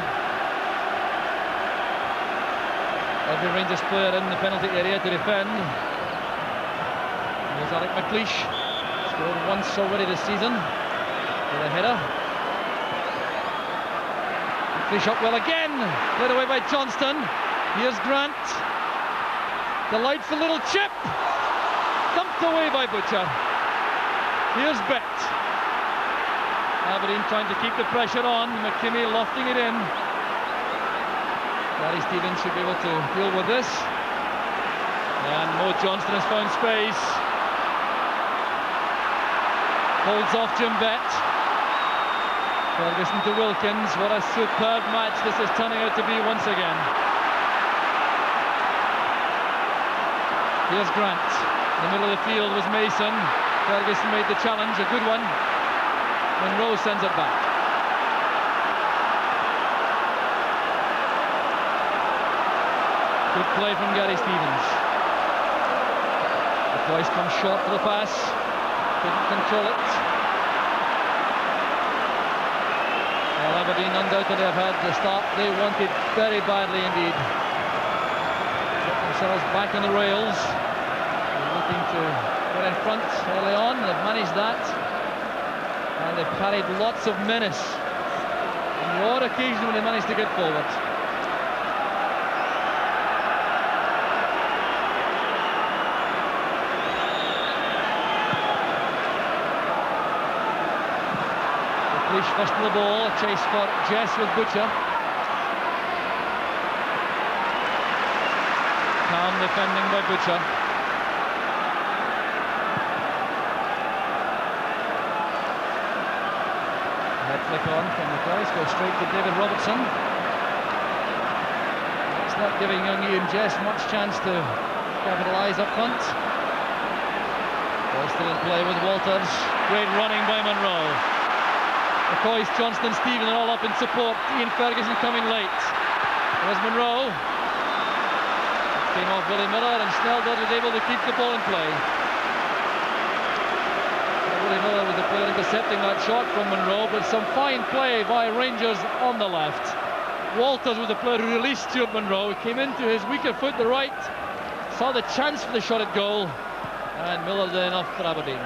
Every Rangers player in the penalty area to defend. There's Alec McLeish. Scored once already this season with a header. McLeish up well again. Played away by Johnston. Here's Grant. Delightful little chip. Dumped away by Butcher. Here's Bet. Aberdeen trying to keep the pressure on. McKimmie lofting it in. Gary Stevens should be able to deal with this. And Mo Johnston has found space. Holds off Jim Bett. Ferguson to Wilkins. What a superb match this is turning out to be once again. Here's Grant. In the middle of the field was Mason. Ferguson made the challenge, a good one. Monroe sends it back. Good play from Gary Stevens. The voice comes short for the pass. Couldn't control it. Well, Aberdeen undoubtedly have had the start they wanted very badly indeed. Get themselves back on the rails. They're looking to get in front early on. They've managed that. And they've carried lots of menace. On the odd occasion when they managed to get forward. First to the ball, a chase for Jess with Butcher. Calm defending by Butcher. Head flick on from the place, goes straight to David Robertson. It's not giving young Ian Jess much chance to capitalise up front. Ball still in play with Walters. Great running by Monroe. McCoy, Johnston, Stephen are all up in support. Ian Ferguson coming late. There's Monroe. Came off Willie Miller, and Snelldon was able to keep the ball in play. Willie Miller was the player who got intercepting that shot from Monroe, but some fine play by Rangers on the left. Walters was the player who released Stuart Monroe. He came into his weaker foot, the right, saw the chance for the shot at goal, and Miller did enough for Aberdeen.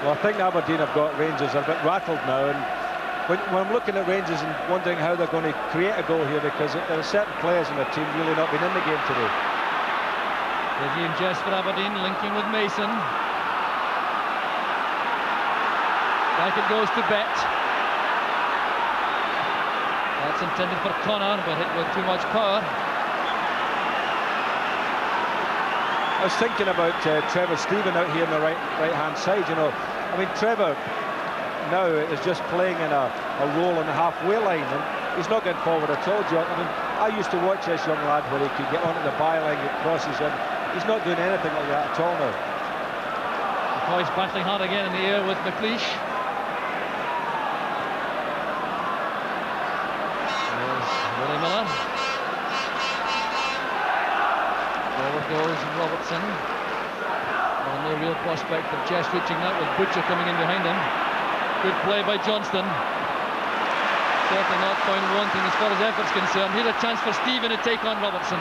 Well, I think Aberdeen have got Rangers a bit rattled now, and when I'm looking at Rangers and wondering how they're going to create a goal here, because there are certain players in the team really not been in the game today. Busy and Jess for Aberdeen, linking with Mason. Back it goes to Bet. That's intended for Connor, but hit with too much power. I was thinking about Trevor Stephen out here on the right-hand side, you know. I mean, Trevor now is just playing in a role on the halfway line, and he's not getting forward at all, John. I mean, I used to watch this young lad where he could get onto the byline, get crosses in. He's not doing anything like that at all now. McCoy's battling hard again in the air with McLeish. There's Willie Miller. Forward goes Robertson. Well, no real prospect of Jess reaching that, with Butcher coming in behind him. Good play by Johnston. Certainly not found wanting as far as effort's concerned. Here's a chance for Stephen to take on Robertson.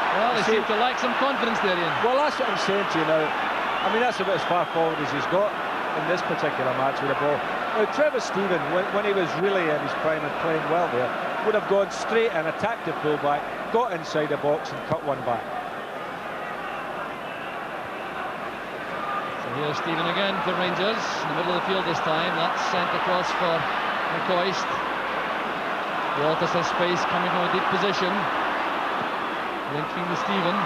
Well, they seem to lack some confidence there, Ian. Well, that's what I'm saying to you now. I mean, that's about as far forward as he's got in this particular match with the ball. Now, Trevor Stephen, when he was really in his prime and playing well there, would have gone straight and attacked the fullback, got inside the box and cut one back. So here's Stephen again for Rangers, in the middle of the field this time. That's sent across for McCoist. Walters has space coming from a deep position. Linking to Stephen.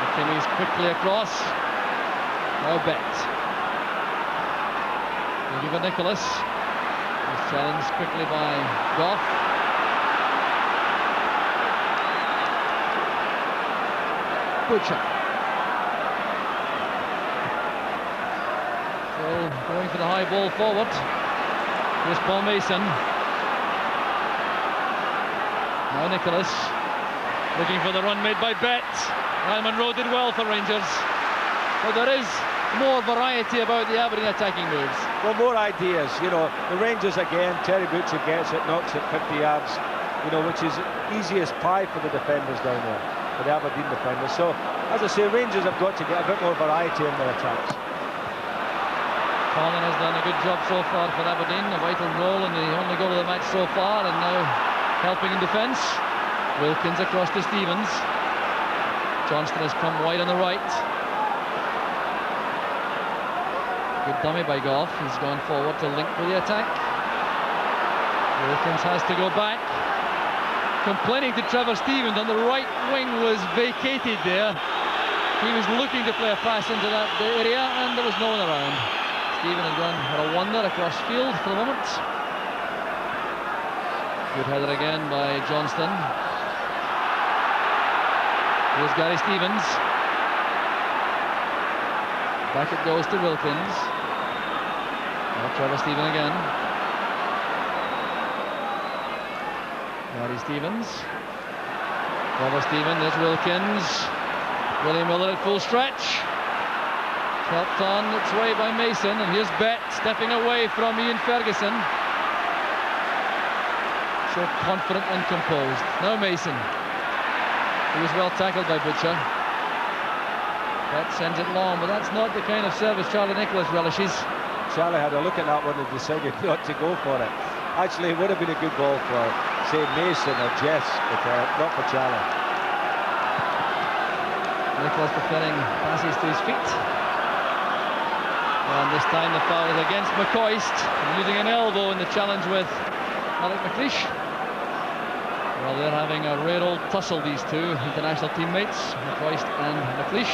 McKimmy's quickly across. Now Bet. Maybe for Nicholas. He's challenged quickly by Goff. Butcher. So going for the high ball forward. Here's Paul Mason. Now Nicholas. Looking for the run made by Bet. And Monroe did well for Rangers. But there is more variety about the Aberdeen attacking moves. Well, more ideas, you know. The Rangers again, Terry Butcher gets it, knocks it 50 yards, you know, which is easiest pie for the defenders down there, for the Aberdeen defenders. So, as I say, Rangers have got to get a bit more variety in their attacks. Collin has done a good job so far for Aberdeen, a vital role in the only goal of the match so far, and now helping in defence. Wilkins across to Stevens. Johnston has come wide on the right. Good dummy by Goff. He's gone forward to link with the attack. Wilkins has to go back. Complaining to Trevor Stevens, and the right wing was vacated there. He was looking to play a pass into that area, and there was no one around. Stephen had gone for a wonder across field for the moment. Good header again by Johnston. Here's Gary Stevens. Back it goes to Wilkins. Now Trevor Stephen again. Gary Stevens. Trevor Stephen, there's Wilkins. William Miller at full stretch. Helped on its way by Mason, and here's Bet stepping away from Ian Ferguson. So confident and composed. Now Mason. He was well tackled by Butcher. That sends it long, but that's not the kind of service Charlie Nicholas relishes. Charlie had a look at that one and decided not to go for it. Actually, it would have been a good ball for, say, Mason or Jess, but not for Charlie. Nicholas preferring passes to his feet. And this time the foul is against McCoist, using an elbow in the challenge with Alec McLeish. Well, they're having a rare old tussle, these two international teammates, McCoist and McLeish.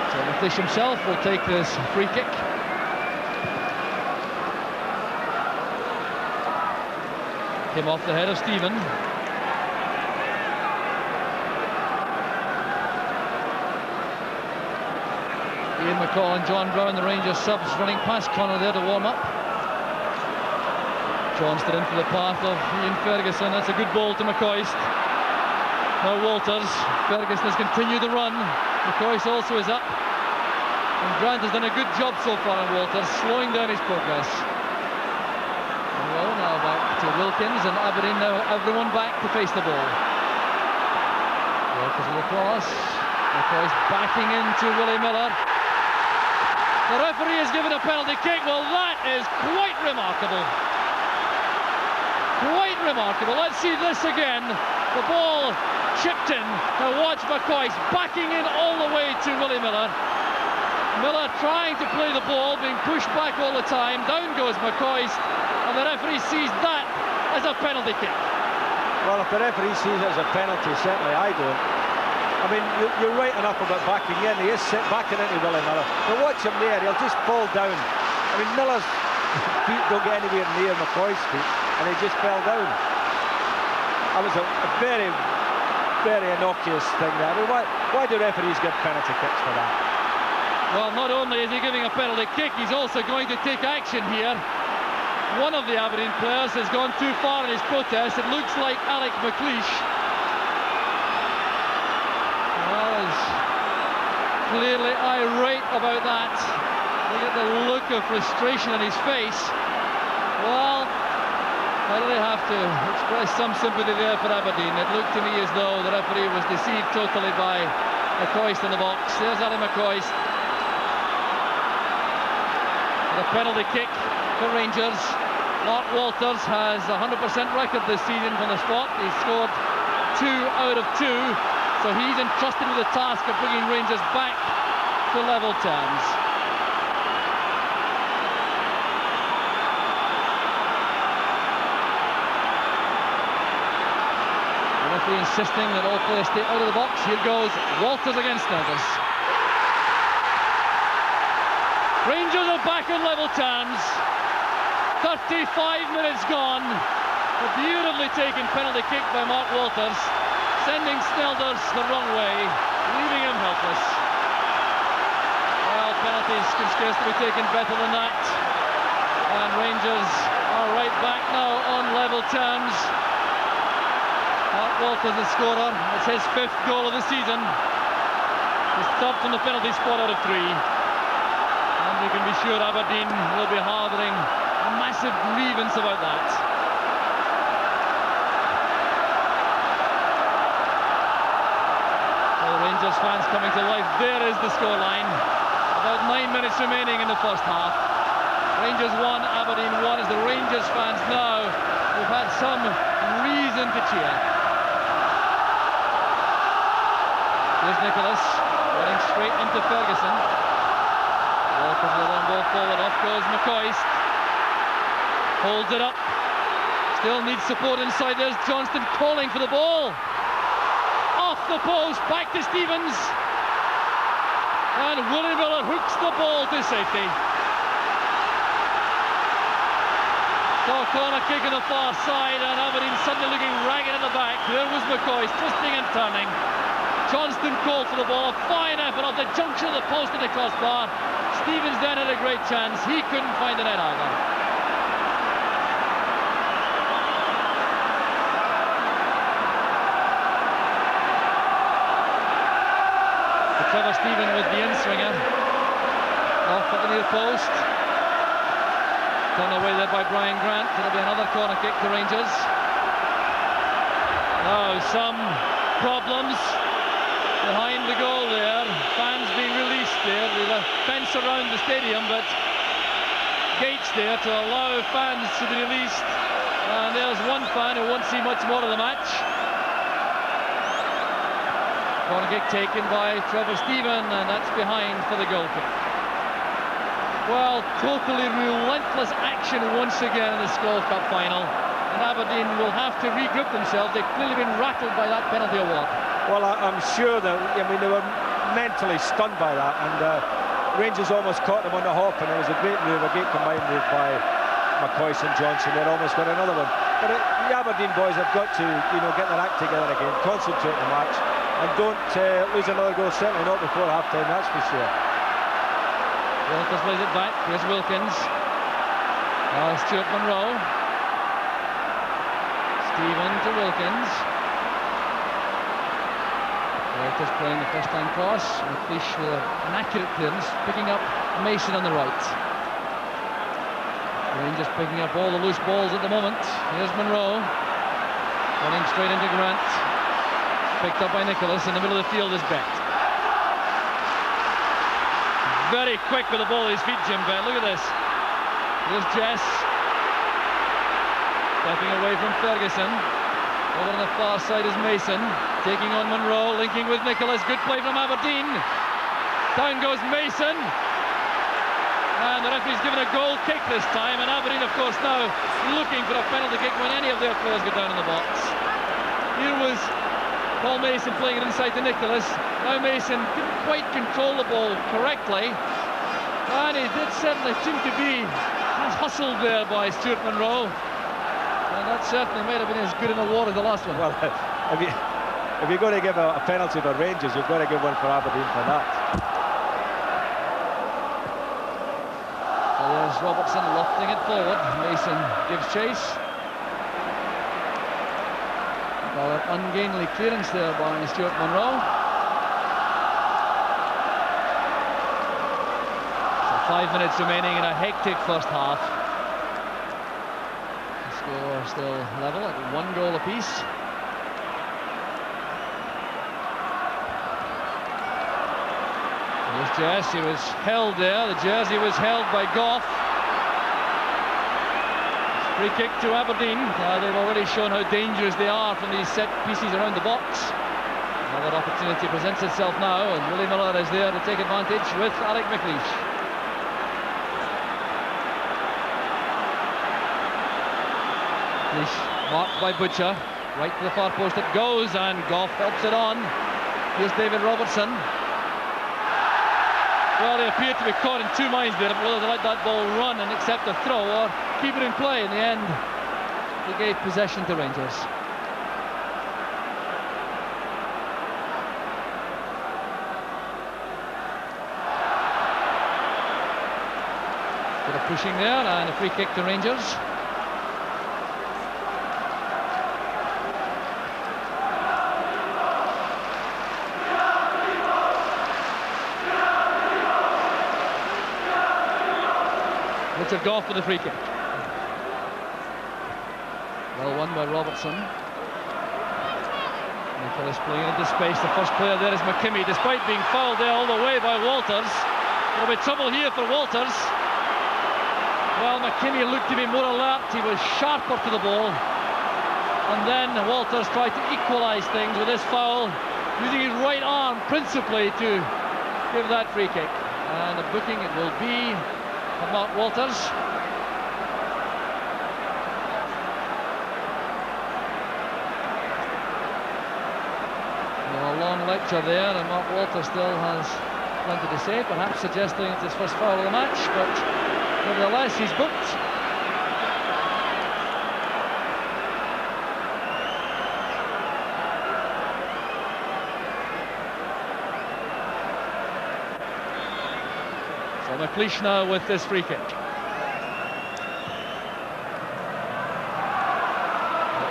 So McLeish himself will take this free kick. Came off the head of Stephen. Ian McCall and John Brown, the Rangers subs, running past Connor there to warm up. Johnston into the path of Ian Ferguson. That's a good ball to McCoist. Now Walters. Ferguson has continued the run. McCoist also is up. And Grant has done a good job so far on Walters, slowing down his progress. Well, now back to Wilkins, and Aberdeen now everyone back to face the ball. Walters with a cross. McCoist backing into Willie Miller. The referee has given a penalty kick. Well, that is quite remarkable. Quite remarkable. Let's see this again. The ball chipped in. Now watch McCoist backing in all the way to Willie Miller. Miller trying to play the ball, being pushed back all the time. Down goes McCoist, and the referee sees that as a penalty kick. Well, if the referee sees it as a penalty, certainly I don't. I mean, you're right enough about backing in. He is backing into Willie Miller. But watch him there, he'll just fall down. I mean, Miller's feet don't get anywhere near McCoist's feet, and he just fell down. That was a very, very innocuous thing there. I mean, why do referees give penalty kicks for that? Well, not only is he giving a penalty kick, he's also going to take action here. One of the Aberdeen players has gone too far in his protest. It looks like Alec McLeish. Well, he's clearly irate about that. Look at the look of frustration on his face. Well, I really have to express some sympathy there for Aberdeen. It looked to me as though the referee was deceived totally by McCoist in the box. There's Ali McCoist. The penalty kick for Rangers. Mark Walters has a 100% record this season from the spot. He's scored 2 out of 2, so he's entrusted with the task of bringing Rangers back to level terms. The referee insisting that all players stay out of the box. Here goes Walters against Snelders. Rangers are back on level terms. 35 minutes gone. A beautifully taken penalty kick by Mark Walters, sending Snelders the wrong way, leaving him helpless. Well, penalties can scarcely be taken better than that. And Rangers are right back now on level terms. Mark Walters, the scorer. It's his 5th goal of the season. His 3rd from the penalty spot out of 3. You can be sure Aberdeen will be harbouring a massive grievance about that. Well, the Rangers fans coming to life. There is the scoreline. About 9 minutes remaining in the first half. Rangers 1, Aberdeen 1, as the Rangers fans now have had some reason to cheer. Here's Nicholas running straight into Ferguson. Walters with a long ball forward, off goes McCoist. Holds it up. Still needs support inside. There's Johnston calling for the ball. Off the post, back to Stevens. And Willie Miller hooks the ball to safety. So corner kick on the far side, and Aberdeen suddenly looking ragged at the back. There was McCoist twisting and turning. Johnston called for the ball. Fine effort off the junction of the post and the crossbar. Stevens then had a great chance. He couldn't find the net either. Trevor Stephen was the in-swinger. Off at the near post. Turned away there by Brian Grant. It'll be another corner kick to Rangers. Now some problems behind the goal there. Fans being released there. There's a fence around the stadium, but gates there to allow fans to be released. And there's one fan who won't see much more of the match. Corner kick taken by Trevor Stephen, and that's behind for the goal kick. Well, totally relentless action once again in the Skol Cup final. And Aberdeen will have to regroup themselves. They've clearly been rattled by that penalty award. Well, I'm sure that, I mean, they were mentally stunned by that, and Rangers almost caught them on the hop, and it was a great move, a great combined move by McCoist and Johnson. They'd almost win another one. But the Aberdeen boys have got to, get their act together again, concentrate the match, and don't lose another goal, certainly not before half-time, that's for sure. Walters lays it back. Here's Wilkins. Stuart Monroe. Stephen to Wilkins. Walters playing the first time cross. McLeish with an accurate clearance, picking up Mason on the right. Rangers picking up all the loose balls at the moment. Here's Monroe. Running straight into Grant. Picked up by Nicholas. In the middle of the field is Bett. Very quick with the ball at his feet, Jim Bett. Look at this. Here's Jess. Stepping away from Ferguson. Over on the far side is Mason. Taking on Monroe, linking with Nicholas. Good play from Aberdeen. Down goes Mason. And the referee's given a goal kick this time. And Aberdeen, of course, now looking for a penalty kick when any of their players go down in the box. Here was Paul Mason playing it inside to Nicholas. Now Mason didn't quite control the ball correctly. And he did certainly seem to be hustled there by Stuart Monroe. And that certainly might have been as good in a war as the last one. Well, if you're going to give a penalty for Rangers, you've got to give one for Aberdeen for that. So there's Robertson lofting it forward. Mason gives chase. Well, an ungainly clearance there by Stuart Monroe. So 5 minutes remaining in a hectic first half. The score still level at 1 goal apiece. There's Jess, he was held there. The jersey was held by Goff. Free kick to Aberdeen. They've already shown how dangerous they are from these set pieces around the box. Another opportunity presents itself now, and Willie Miller is there to take advantage with Alec McLeish. McLeish marked by Butcher. Right to the far post it goes, and Goff helps it on. Here's David Robertson. Well, they appear to be caught in two minds there, whether they let that ball run and accept a throw or keep it in play. In the end, they gave possession to Rangers. Bit of pushing there, and a free kick to Rangers. Richard Goff with the free kick. Well won by Robertson. Nicholas playing into space. The first player there is McKimmie, despite being fouled there all the way by Walters. There'll be trouble here for Walters. Well, McKimmie looked to be more alert. He was sharper to the ball. And then Walters tried to equalise things with this foul, using his right arm principally to give that free kick. And a booking it will be from Mark Walters. Well, a long lecture there, and Mark Walters still has plenty to say, perhaps suggesting it's his first foul of the match, but nevertheless he's booked. McLeish now with this free kick. That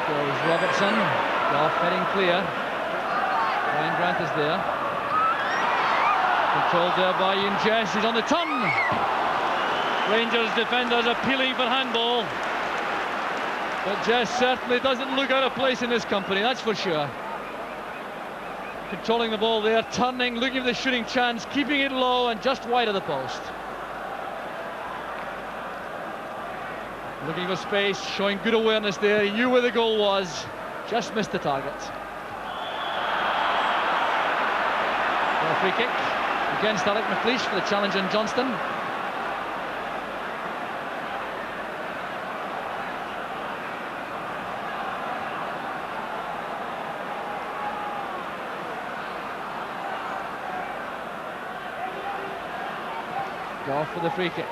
goes Robertson. Goff heading clear. Ryan Grant is there. Controlled there by Ian Jess. He's on the turn. Rangers defenders appealing for handball. But Jess certainly doesn't look out of place in this company, that's for sure. Controlling the ball there, turning, looking for the shooting chance, keeping it low and just wide of the post. Looking for space, showing good awareness there. He knew where the goal was, just missed the target. A free kick against Alec McLeish for the challenge on Johnston. Goff for the free kick.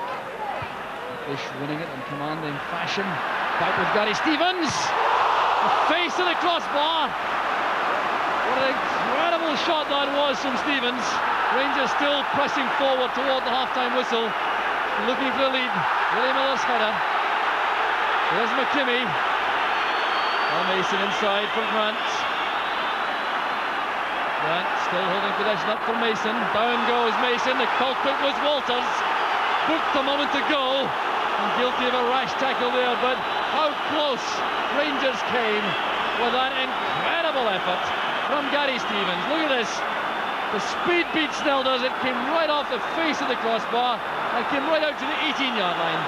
Fish winning it in commanding fashion. Back with Gary Stevens. The face of the crossbar. What an incredible shot that was from Stevens. Rangers still pressing forward toward the half-time whistle, looking for the lead. Willie Miller's header. There's McKimmie. Mason inside for Grant. Grant still holding possession up for Mason. Down goes Mason. The culprit was Walters. Booked a moment ago and guilty of a rash tackle there, but how close Rangers came with that incredible effort from Gary Stevens. Look at this. The speed beat Snelders. It came right off the face of the crossbar and came right out to the 18-yard line.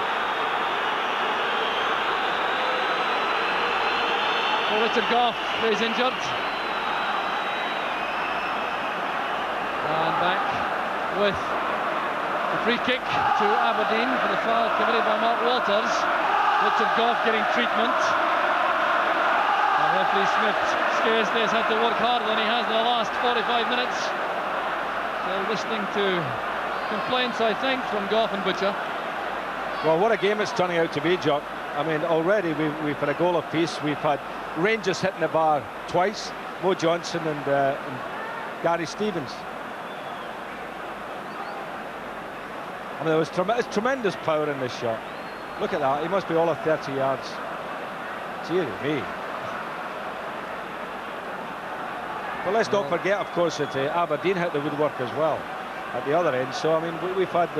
Well, Richard Goff is injured. And back with the free kick to Aberdeen for the foul committed by Mark Walters. Richard Goff getting treatment. And referee Smith scarcely has had to work harder than he has in the last 45 minutes. So listening to complaints, I think, from Goff and Butcher. Well, what a game it's turning out to be, Jock. I mean, already we've had a goal apiece. We've had Rangers hitting the bar twice, Mo Johnson and Gary Stevens. I mean, there was tremendous power in this shot. Look at that, he must be all of 30 yards. Dear me. But let's not forget, of course, that Aberdeen hit the woodwork as well at the other end. So, I mean, we've had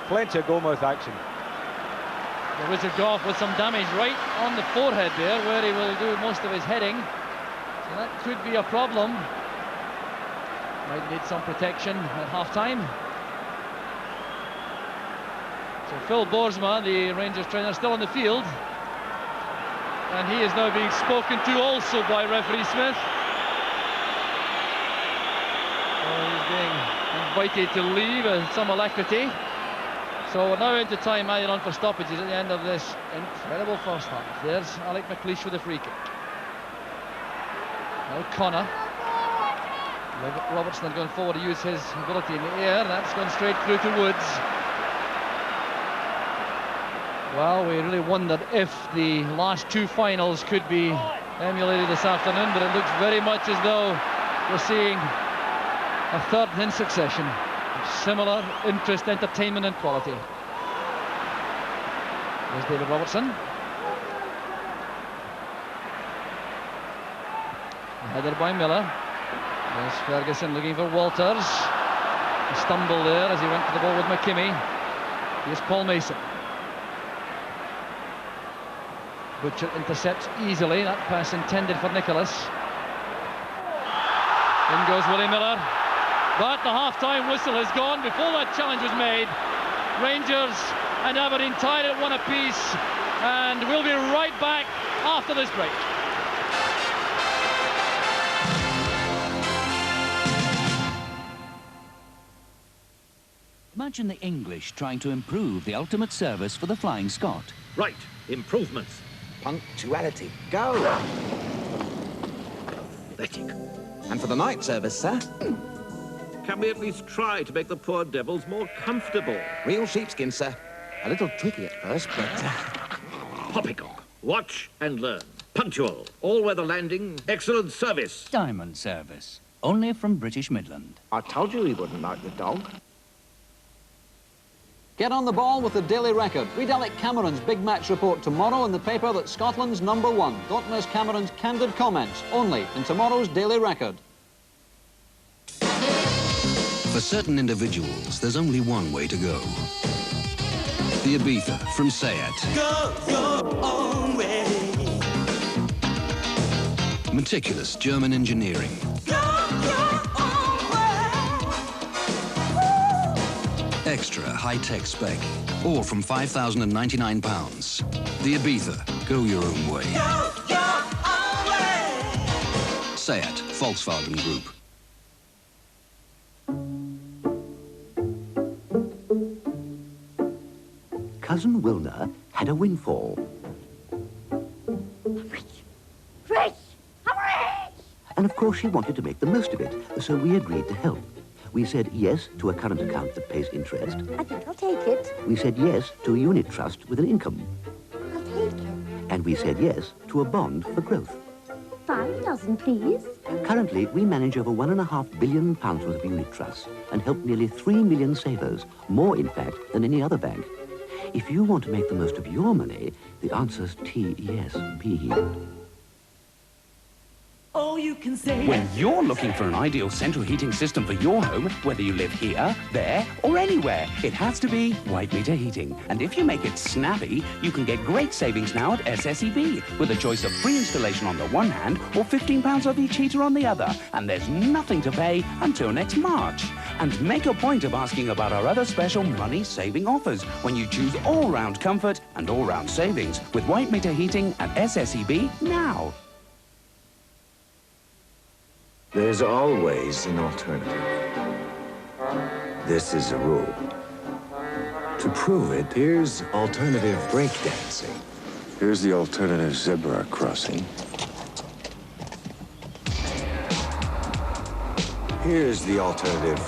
plenty of goalmouth action. Well, Richard Goff with some damage right on the forehead there, where he will do most of his heading. So that could be a problem. Might need some protection at half-time. So Phil Boersma, the Rangers trainer, still on the field. And he is now being spoken to also by referee Smith. So he's being invited to leave with some alacrity. So we're now into time added on for stoppages at the end of this incredible first half. There's Alec McLeish with a free kick. Now Connor. Robertson had gone forward to use his ability in the air. That's gone straight through to Woods. Well, we really wondered if the last two finals could be emulated this afternoon, but it looks very much as though we're seeing a third in succession. Similar interest, entertainment and quality. There's David Robertson. Headed by Miller. There's Ferguson looking for Walters. A stumble there as he went to the ball with McKimmie. Here's Paul Mason. Butcher intercepts easily. That pass intended for Nicholas. In goes Willie Miller. But the half-time whistle has gone before that challenge was made. Rangers and Aberdeen tied at one apiece, and we'll be right back after this break. Imagine the English trying to improve the ultimate service for the Flying Scot. Right, improvements. Punctuality. Go! Pathetic. And for the night service, sir? Can we at least try to make the poor devils more comfortable? Real sheepskin, sir. A little tricky at first, but... Poppycock. Watch and learn. Punctual. All-weather landing. Excellent service. Diamond service. Only from British Midland. I told you he wouldn't like the dog. Get on the ball with the Daily Record. Read Alec Cameron's big match report tomorrow in the paper that's Scotland's #1. Don't miss Cameron's candid comments, only in tomorrow's Daily Record. For certain individuals, there's only one way to go. The Ibiza from Seat. Go your own way. Meticulous German engineering. Go your own way. Extra high-tech spec. All from £5,099. The Ibiza. Go your own way. Go your own way. Seat. Volkswagen Group. Cousin Wilner had a windfall. Rich! And of course she wanted to make the most of it, so we agreed to help. We said yes to a current account that pays interest. I think I'll take it. We said yes to a unit trust with an income. I'll take it. And we said yes to a bond for growth. 5 dozen, please. Currently, we manage over £1.5 billion worth of unit trusts and help nearly 3 million savers, more, in fact, than any other bank. If you want to make the most of your money, the answer's T-E-S-B. All you can say. When you're looking for an ideal central heating system for your home, whether you live here, there, or anywhere, it has to be White Meter Heating. And if you make it snappy, you can get great savings now at SSEB, with a choice of free installation on the one hand, or £15 off each heater on the other. And there's nothing to pay until next March. And make a point of asking about our other special money-saving offers when you choose all-round comfort and all-round savings with White Meter Heating at SSEB now. There's always an alternative. This is a rule. To prove it, here's alternative breakdancing. Here's the alternative zebra crossing. Here's the alternative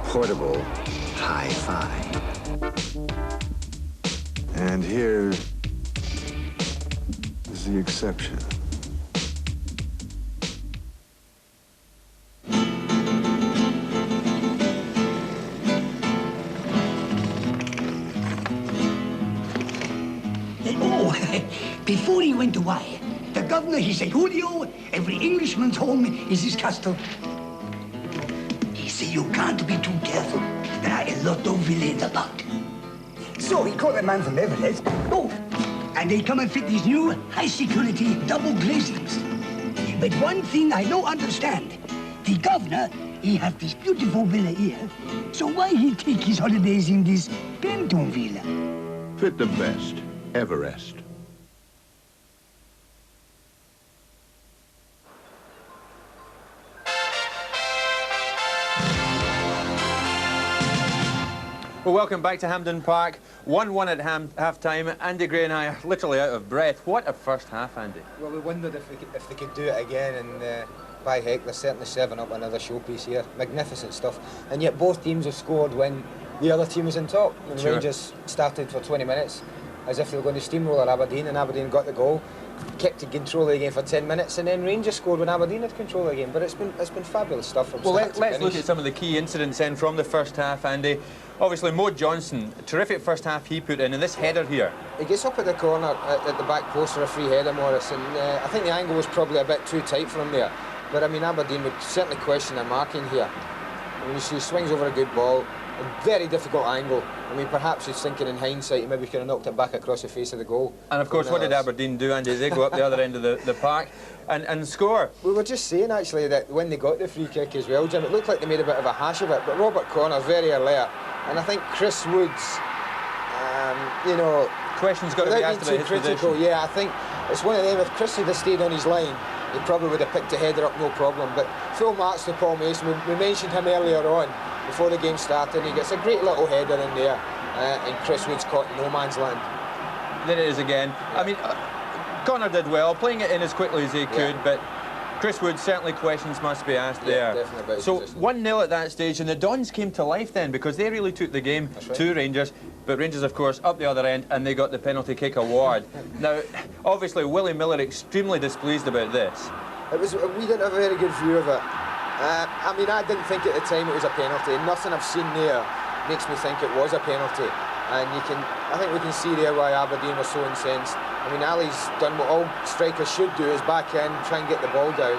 portable hi-fi. And here is the exception. Before he went away, the governor, he said, Julio, every Englishman's home is his castle. He said, you can't be too careful. There are a lot of villains about. So he called a man from Everest. Oh, and they come and fit these new high-security double glazings. But one thing I don't understand. The governor, he has this beautiful villa here. So why he take his holidays in this Benton villa? Fit the best. Everest. Well, welcome back to Hampden Park. 1-1 at half-time. Andy Gray and I are literally out of breath. What a first half, Andy. Well, we wondered if they could do it again, and by heck, they're certainly serving up another showpiece here. Magnificent stuff. And yet both teams have scored when the other team was in top. And Sure. Rangers started for 20 minutes as if they were going to steamroller Aberdeen, and Aberdeen got the goal, kept in control of the game for 10 minutes, and then Rangers scored when Aberdeen had control of the game. But it's been fabulous stuff from Well, start to let's look finish. at some of the key incidents then from the first half, Andy. Obviously, Mo Johnson, terrific first half he put in, and this header here. He gets up at the corner at the back post for a free header, Morris, and I think the angle was probably a bit too tight for him there. But I mean, Aberdeen would certainly question their marking here. I mean, you see, he swings over a good ball, a very difficult angle. I mean, perhaps he's thinking in hindsight he maybe could have knocked it back across the face of the goal. And of course, what did Aberdeen do, Andy? They go up the other end of the park and score. We were just saying, actually, that when they got the free kick as well, Jim, it looked like they made a bit of a hash of it, but Robert Connor, very alert. And I think Chris Woods, you know... Questions got to be asked about his position. Yeah, I think it's one of them. If Chris had stayed on his line, he probably would have picked a header up, no problem. But full marks to Paul Mason. We mentioned him earlier on, before the game started. He gets a great little header in there, and Chris Woods caught in no man's land. Then it is again. I mean, Connor did well, playing it in as quickly as he could, but Chris Woods, certainly questions must be asked there. Definitely about his so position. 1-0 at that stage, and the Dons came to life then, because they really took the game to Rangers. But Rangers, of course, up the other end, and they got the penalty kick award. Now, obviously, Willie Miller extremely displeased about this. We didn't have a very good view of it. I mean, I didn't think at the time it was a penalty. Nothing I've seen there makes me think it was a penalty. And I think we can see there why Aberdeen was so incensed. I mean, Ali's done what all strikers should do, is back in, try and get the ball down.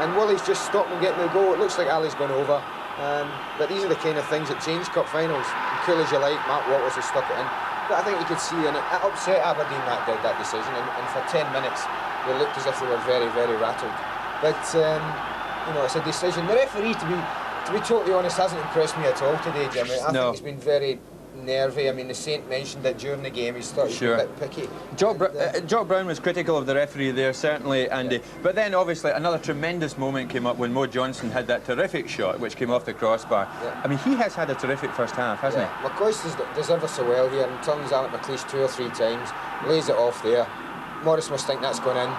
And Willie's just stopped him getting the goal. It looks like Ali's gone over. But these are the kind of things that change cup finals. And cool as you like, Mark Waters has stuck it in. But I think you could see, and it upset Aberdeen that decision. And for 10 minutes, they looked as if they were very, very rattled. But you know, it's a decision. The referee, to be totally honest, hasn't impressed me at all today, Jim. I think he's been very nervy. I mean, the Saint mentioned that during the game he's thought he was a bit picky. Jock Brown was critical of the referee there, certainly, Andy. But then, obviously, another tremendous moment came up when Mo Johnson had that terrific shot, which came off the crossbar. I mean, he has had a terrific first half, hasn't he? McCoist does ever so well here and turns Alec McLeish 2 or 3 times, lays it off there. Morris must think that's gone in.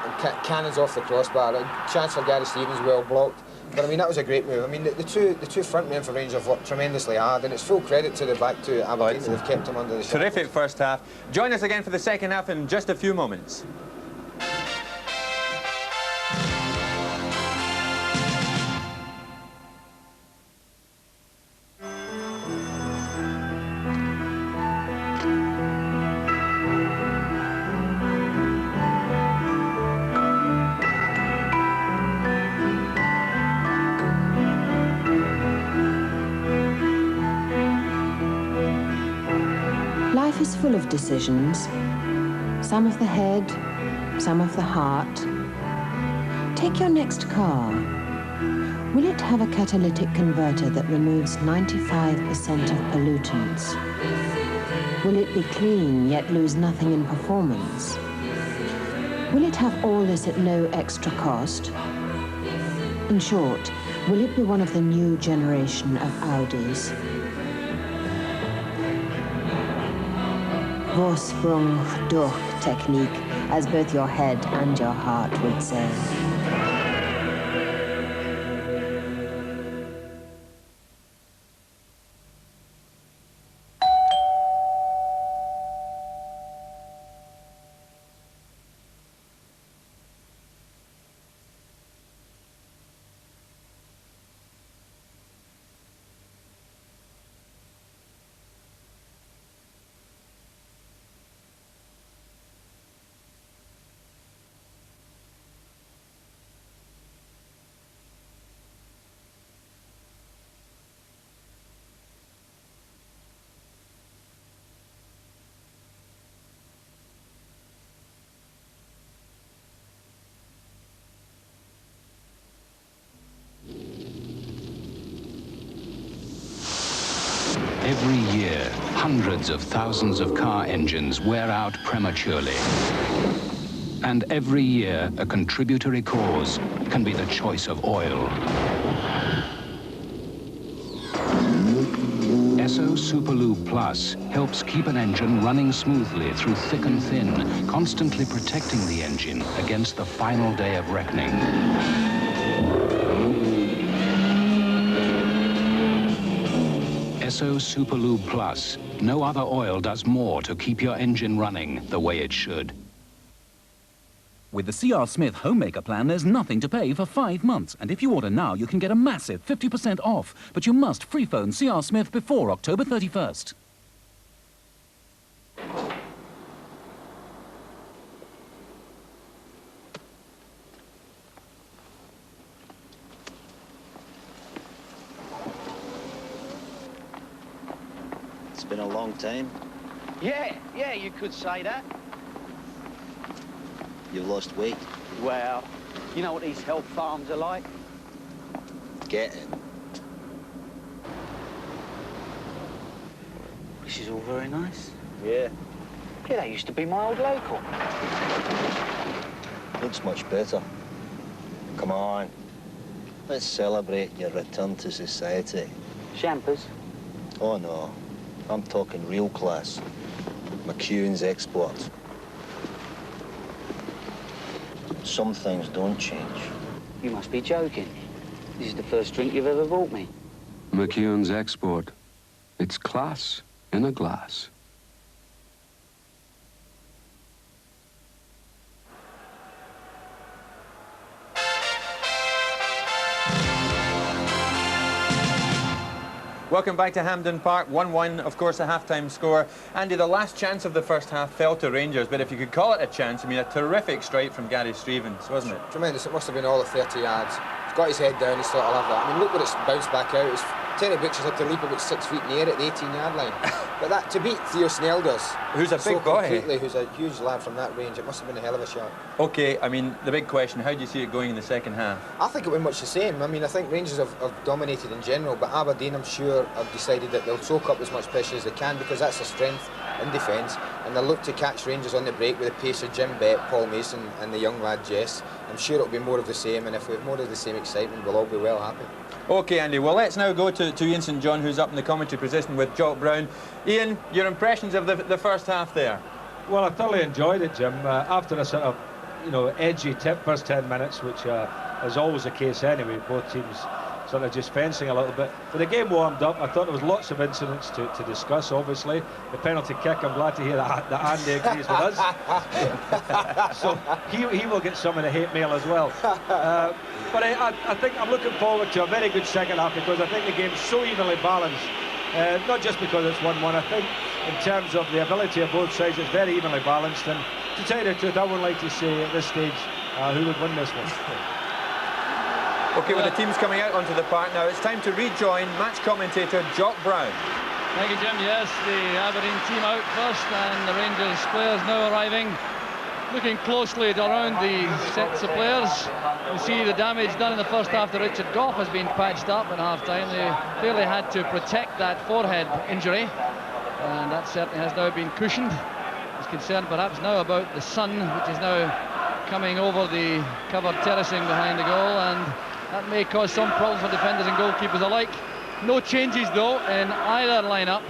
And cannons off the crossbar. A chance for Gary Stevens, well blocked. But I mean, that was a great move. I mean, the two front men for Rangers have worked tremendously hard, and it's full credit to the back to Aberdeen that they've kept him under the shadow. Terrific first half. Join us again for the second half in just a few moments. Life is full of decisions, some of the head, some of the heart. Take your next car. Will it have a catalytic converter that removes 95% of pollutants? Will it be clean yet lose nothing in performance? Will it have all this at no extra cost? In short, will it be one of the new generation of Audis? Vorsprung durch Technik, as both your head and your heart would say. Every year, hundreds of thousands of car engines wear out prematurely. And every year, a contributory cause can be the choice of oil. Esso Superlube Plus helps keep an engine running smoothly through thick and thin, constantly protecting the engine against the final day of reckoning. Esso Superlube Plus. No other oil does more to keep your engine running the way it should. With the C.R. Smith Homemaker plan, there's nothing to pay for 5 months. And if you order now, you can get a massive 50% off. But you must free phone C.R. Smith before October 31st. It's been a long time. Yeah, you could say that. You've lost weight. Well, you know what these health farms are like? Get it. This is all very nice. Yeah. Yeah, that used to be my old local. Looks much better. Come on. Let's celebrate your return to society. Champers? Oh, no. I'm talking real class. McEwen's export. Some things don't change. You must be joking. This is the first drink you've ever bought me. McEwen's export. It's class in a glass. Welcome back to Hampden Park. 1-1, of course, a half-time score. Andy, the last chance of the first half fell to Rangers, but if you could call it a chance, I mean, a terrific strike from Gary Strevens, wasn't it? Tremendous. It must have been all of 30 yards. He's got his head down, he's thought, I'll have that. I mean, look what it's bounced back out. Terry Butcher's had to leap about 6 feet in the air at the 18-yard line. But that, to beat Theo Snelders, who's a big boy, who's a huge lad from that range, it must have been a hell of a shot. OK, I mean, the big question, how do you see it going in the second half? I think it went much the same. I mean, I think Rangers have dominated in general, but Aberdeen, I'm sure, have decided that they'll soak up as much pressure as they can because that's their strength in defence, and they'll look to catch Rangers on the break with the pace of Jim Bett, Paul Mason and the young lad Jess. I'm sure it'll be more of the same, and if we have more of the same excitement, we'll all be well happy. OK, Andy, well, let's now go to Ian St John, who's up in the commentary position with Jock Brown. Ian, your impressions of the first half there? Well, I thoroughly enjoyed it, Jim. After a sort of, edgy first 10 minutes, which is always the case anyway, both teams sort of just fencing a little bit. But the game warmed up. I thought there was lots of incidents to discuss, obviously. The penalty kick, I'm glad to hear that Andy agrees with us. So he will get some of the hate mail as well. But I think I'm looking forward to a very good second half because I think the game's so evenly balanced. Not just because it's 1-1, I think in terms of the ability of both sides, it's very evenly balanced. And to tell you the truth, I wouldn't like to say at this stage who would win this one. OK, well, the team's coming out onto the park now. It's time to rejoin match commentator Jock Brown. Thank you, Jim. Yes, the Aberdeen team out first, and the Rangers players now arriving. Looking closely around the sets of players. You see the damage done in the first half to Richard Gough has been patched up at half-time. They clearly had to protect that forehead injury, and that certainly has now been cushioned. He's concerned perhaps now about the sun, which is now coming over the covered terracing behind the goal, and that may cause some problems for defenders and goalkeepers alike. No changes, though, in either lineup.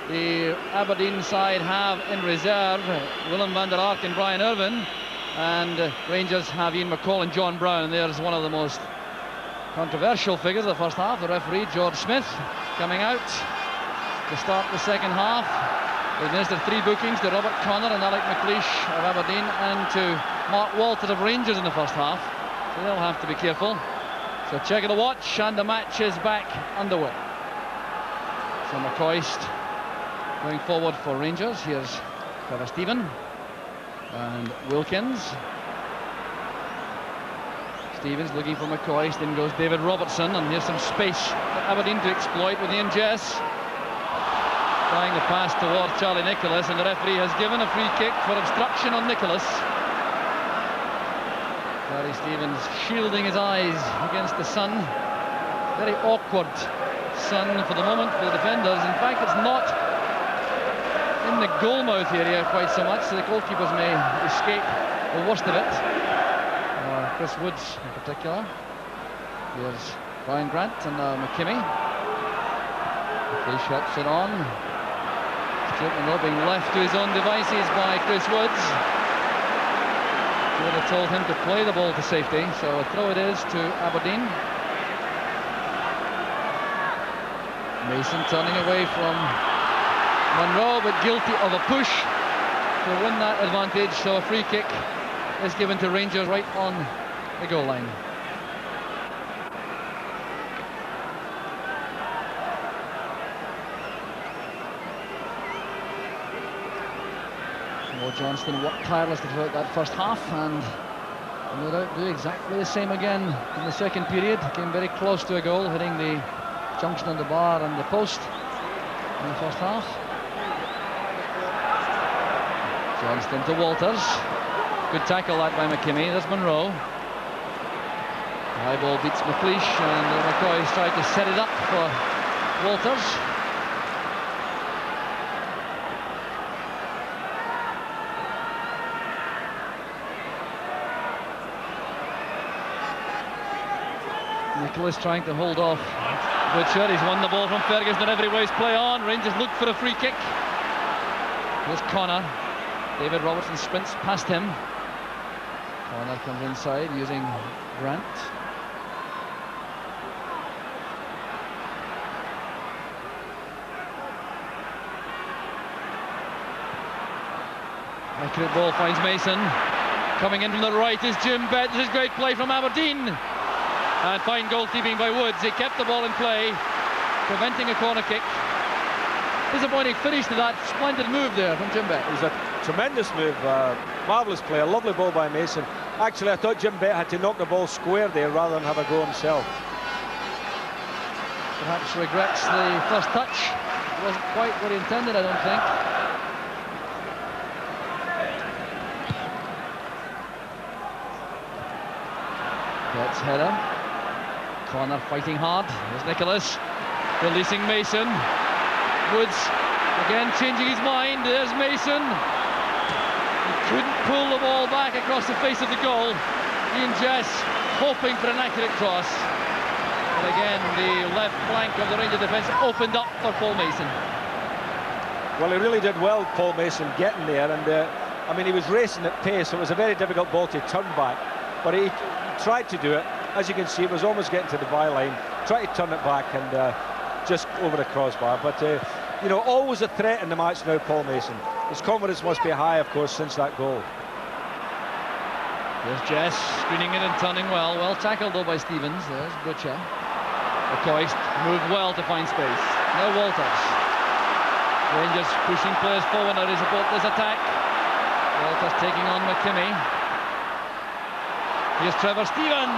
The Aberdeen side have in reserve Willem van der Ark and Brian Irvin, and Rangers have Ian McCall and John Brown. There's one of the most controversial figures of the first half, the referee George Smith, coming out to start the second half. They administered 3 bookings to Robert Connor and Alec McLeish of Aberdeen and to Mark Walters of Rangers in the first half, so they'll have to be careful. So check of the watch, and the match is back underway. So McCoist going forward for Rangers. Here's Trevor Stephen and Wilkins. Stevens looking for McCoist, in goes David Robertson, and here's some space for Aberdeen to exploit with Ian Jess trying the pass towards Charlie Nicholas, and the referee has given a free kick for obstruction on Nicholas. Gary Stevens shielding his eyes against the sun. Very awkward sun for the moment for the defenders. In fact, it's not in the goalmouth area quite so much, so the goalkeepers may escape the worst of it. Or Chris Woods in particular. Here's Brian Grant and McKimmie. McLeish helps it on. Stuart Munro being left to his own devices by Chris Woods. He would have told him to play the ball to safety, so a throw it is to Aberdeen. Mason turning away from Munro, but guilty of a push to win that advantage, so a free kick is given to Rangers right on the goal line. Mo Johnston worked tirelessly throughout that first half, and no doubt do exactly the same again in the second period. Came very close to a goal, hitting the junction of the bar and the post in the first half. Johnston to Walters. Good tackle that by McKimmie. There's Munro. The high ball beats McLeish, and McCoy's tried to set it up for Walters. Nicholas trying to hold off Butcher. He's won the ball from Ferguson, and every way's play on. Rangers look for a free kick. Here's Connor. David Robertson sprints past him. Connor comes inside using Grant. Accurate ball finds Mason. Coming in from the right is Jim Bett. This is great play from Aberdeen. And fine goalkeeping by Woods. He kept the ball in play, preventing a corner kick. Disappointing finish to that splendid move there from Jim Bett. It was a tremendous move, marvellous play, a lovely ball by Mason. Actually, I thought Jim Bett had to knock the ball square there rather than have a go himself. Perhaps regrets the first touch. It wasn't quite what he intended, I don't think. Bett's header. Connor fighting hard. There's Nicholas releasing Mason. Woods again changing his mind. There's Mason. He couldn't pull the ball back across the face of the goal. Ian Jess hoping for an accurate cross. But again, the left flank of the Rangers defence opened up for Paul Mason. Well, he really did well, Paul Mason, getting there. And I mean, he was racing at pace, so it was a very difficult ball to turn back. But he tried to do it. As you can see, it was almost getting to the byline. Tried to turn it back and just over the crossbar. But, you know, always a threat in the match now, Paul Mason. His confidence must be high, of course, since that goal. There's Jess screening it and turning well. Well tackled, though, by Stevens. There's Butcher. McCoist moved well to find space. Now Walters. Rangers pushing players forward now to support this attack. Walters taking on McKimmie. Here's Trevor Stephen.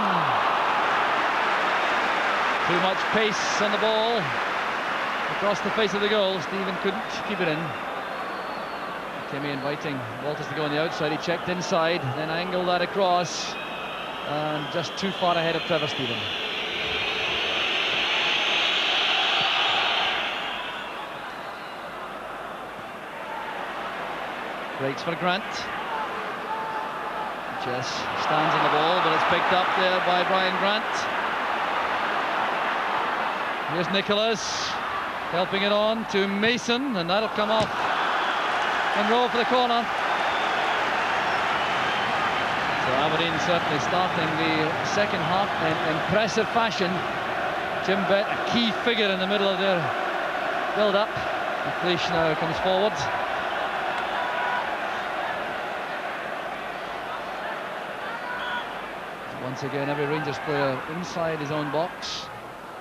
Too much pace on the ball. Across the face of the goal, Stephen couldn't keep it in. Kimmy inviting Walters to go on the outside. He checked inside, then angled that across, and just too far ahead of Trevor Stephen. Breaks for Grant. Jess stands on the ball, but it's picked up there by Brian Grant. Here's Nicholas helping it on to Mason, and that'll come off. Monroe for the corner. So Aberdeen certainly starting the second half in impressive fashion. Jim Bett, a key figure in the middle of their build-up. McLeish now comes forward. Once again, every Rangers player inside his own box.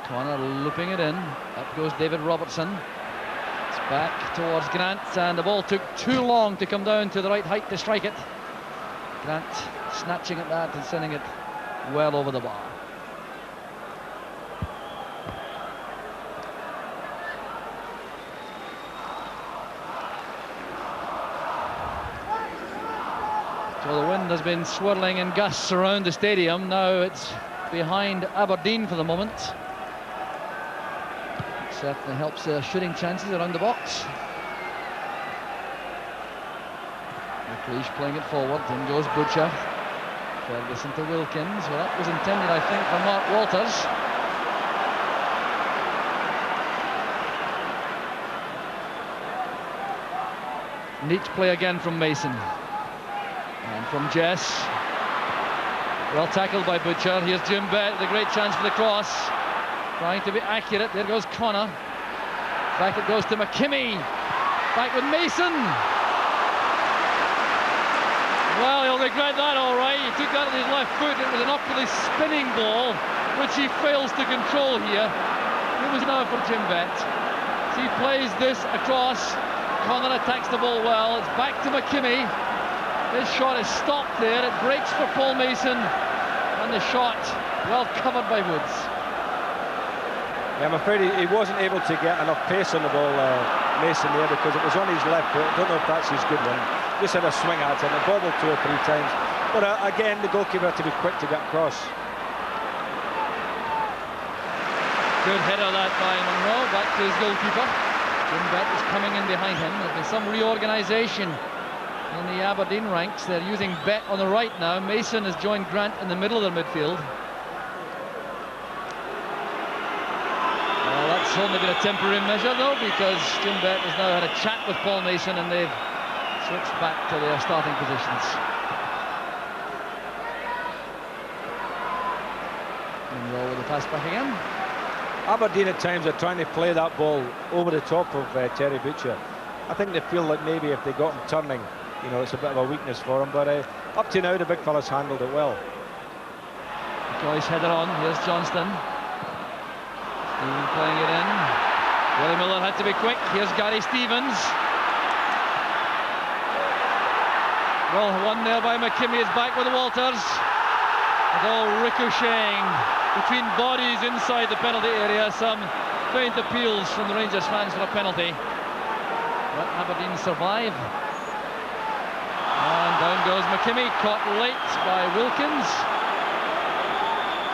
Connor looping it in. Up goes David Robertson. It's back towards Grant, and the ball took too long to come down to the right height to strike it. Grant snatching at that and sending it well over the bar. So the wind has been swirling in gusts around the stadium. Now it's behind Aberdeen for the moment. It certainly helps their shooting chances around the box. McLeish playing it forward. In goes Butcher. Ferguson to Wilkins. Well, that was intended, I think, for Mark Walters. Neat play again from Mason. And from Jess. Well tackled by Butcher. Here's Jim Bett, the great chance for the cross. Trying to be accurate. There goes Connor. Back it goes to McKimmie. Back with Mason. Well, he'll regret that, all right. He took that with his left foot. It was an upwardly spinning ball, which he fails to control here. It was now for Jim Bett. So he plays this across. Connor attacks the ball well. It's back to McKimmie. His shot is stopped there. It breaks for Paul Mason, and the shot well covered by Woods. Yeah, I'm afraid he wasn't able to get enough pace on the ball, Mason, there, because it was on his left foot. I don't know if that's his good one. Just had a swing at it and it bobbled 2 or 3 times. But again, the goalkeeper had to be quick to get across. Good header that by Monroe. Back to his goalkeeper. Jim Bett is coming in behind him. There's been some reorganisation in the Aberdeen ranks. They're using Bett on the right now. Mason has joined Grant in the middle of their midfield. Well, that's only been a temporary measure though, because Jim Bett has now had a chat with Paul Mason and they've switched back to their starting positions. Monroe with the pass back again. Aberdeen at times are trying to play that ball over the top of Terry Butcher. I think they feel like maybe if they got him turning, you know, it's a bit of a weakness for him, but up to now the big fella's handled it well. Joyce header on. Here's Johnston. Stephen playing it in. Willie Miller had to be quick. Here's Gary Stevens. Well, one there by McKimmie. Is back with Walters. It's all ricocheting between bodies inside the penalty area. Some faint appeals from the Rangers fans for a penalty. But Aberdeen survive. And down goes McKimmie, caught late by Wilkins.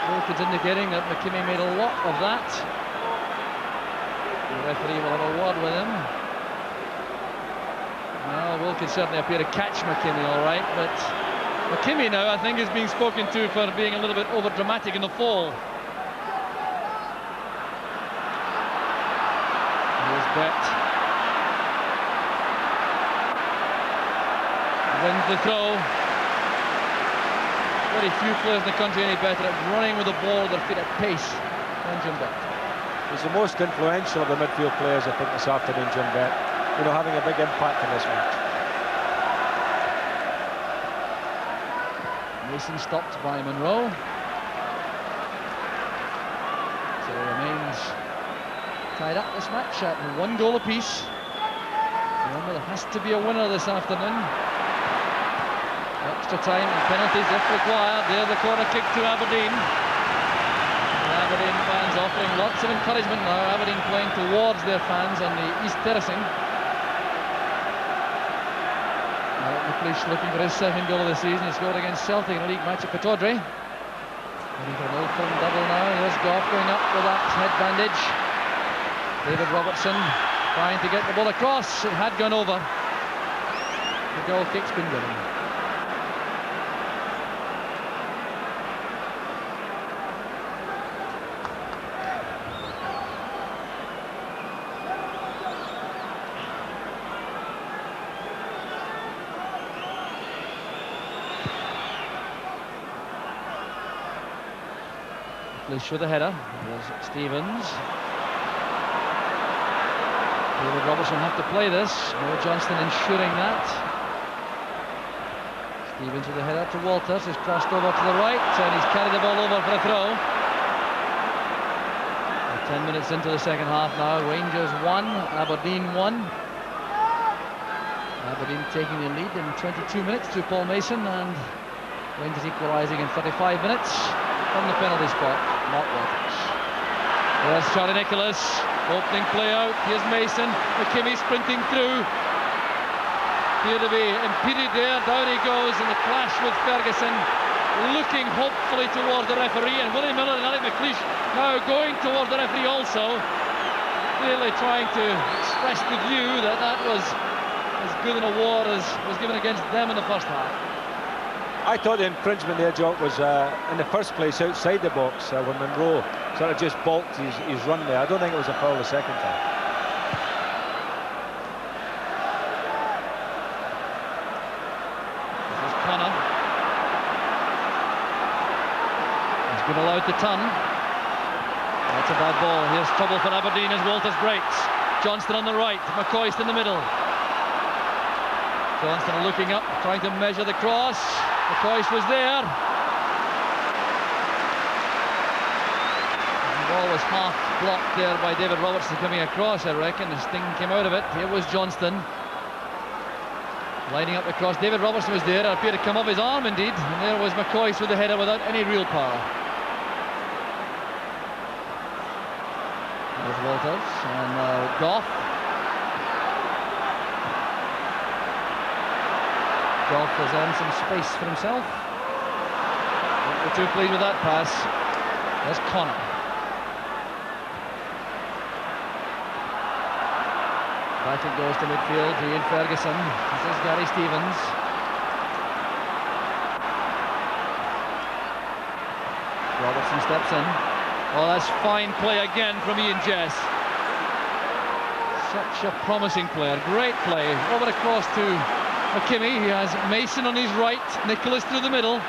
Wilkins indicating that McKimmie made a lot of that. The referee will have a word with him. Well, Wilkins certainly appeared to catch McKimmie all right, but McKimmie now, I think, is being spoken to for being a little bit over-dramatic in the fall. Here's Bett. Wins the throw. Very few players in the country any better at running with the ball at their feet at pace than Jim Bett. He's the most influential of the midfield players, I think, this afternoon, Jim Bett. You know, having a big impact in this match. Mason stopped by Monroe. So it remains tied up this match at 1 goal apiece. Remember, there has to be a winner this afternoon. Extra time and penalties if required. There's the corner kick to Aberdeen. The Aberdeen fans offering lots shouts of encouragement now. Aberdeen playing towards their fans on the East Terracing. McLeish looking for his second goal of the season. He scored against Celtic in a league match at Pittodrie. Looking for an Old Firm double now. Here's Goff going up with that head bandage. David Robertson trying to get the ball across. It had gone over. The goal kick's been given. Lish with the header. There's Stevens. David Robertson will have to play this. Mo Johnston ensuring that. Stevens with the header to Walters. He's crossed over to the right and he's carried the ball over for a throw. 10 minutes into the second half now. Rangers 1, Aberdeen 1. Aberdeen taking the lead in 22 minutes through Paul Mason, and Rangers equalising in 35 minutes from the penalty spot. Not Walters. There's Charlie Nicholas, opening play out. Here's Mason, McKimmie sprinting through. Here to be impeded there, down he goes in the clash with Ferguson, looking hopefully towards the referee, and Willie Miller and Alec McLeish now going towards the referee also, clearly trying to express the view that that was as good an award as was given against them in the first half. I thought the infringement there, Jock, was in the first place outside the box when Monroe sort of just balked his run there. I don't think it was a foul the second time. This is Connor. He's been allowed to turn. That's a bad ball. Here's trouble for Aberdeen as Walters breaks. Johnston on the right, McCoist in the middle. Johnston looking up, trying to measure the cross. McCoist was there. The ball was half blocked there by David Robertson coming across, I reckon. The sting came out of it. Here was Johnston lining up the cross. David Robertson was there. It appeared to come off his arm indeed. And there was McCoist with the header without any real power. There's Walters and Goff. Goff has earned some space for himself. Not too pleased with that pass. There's Connor. Back it goes to midfield to Ian Ferguson. This is Gary Stevens. Robertson steps in. Oh, that's fine play again from Ian Jess. Such a promising player. Great play. Over across to McKimmie. He has Mason on his right, Nicholas through the middle,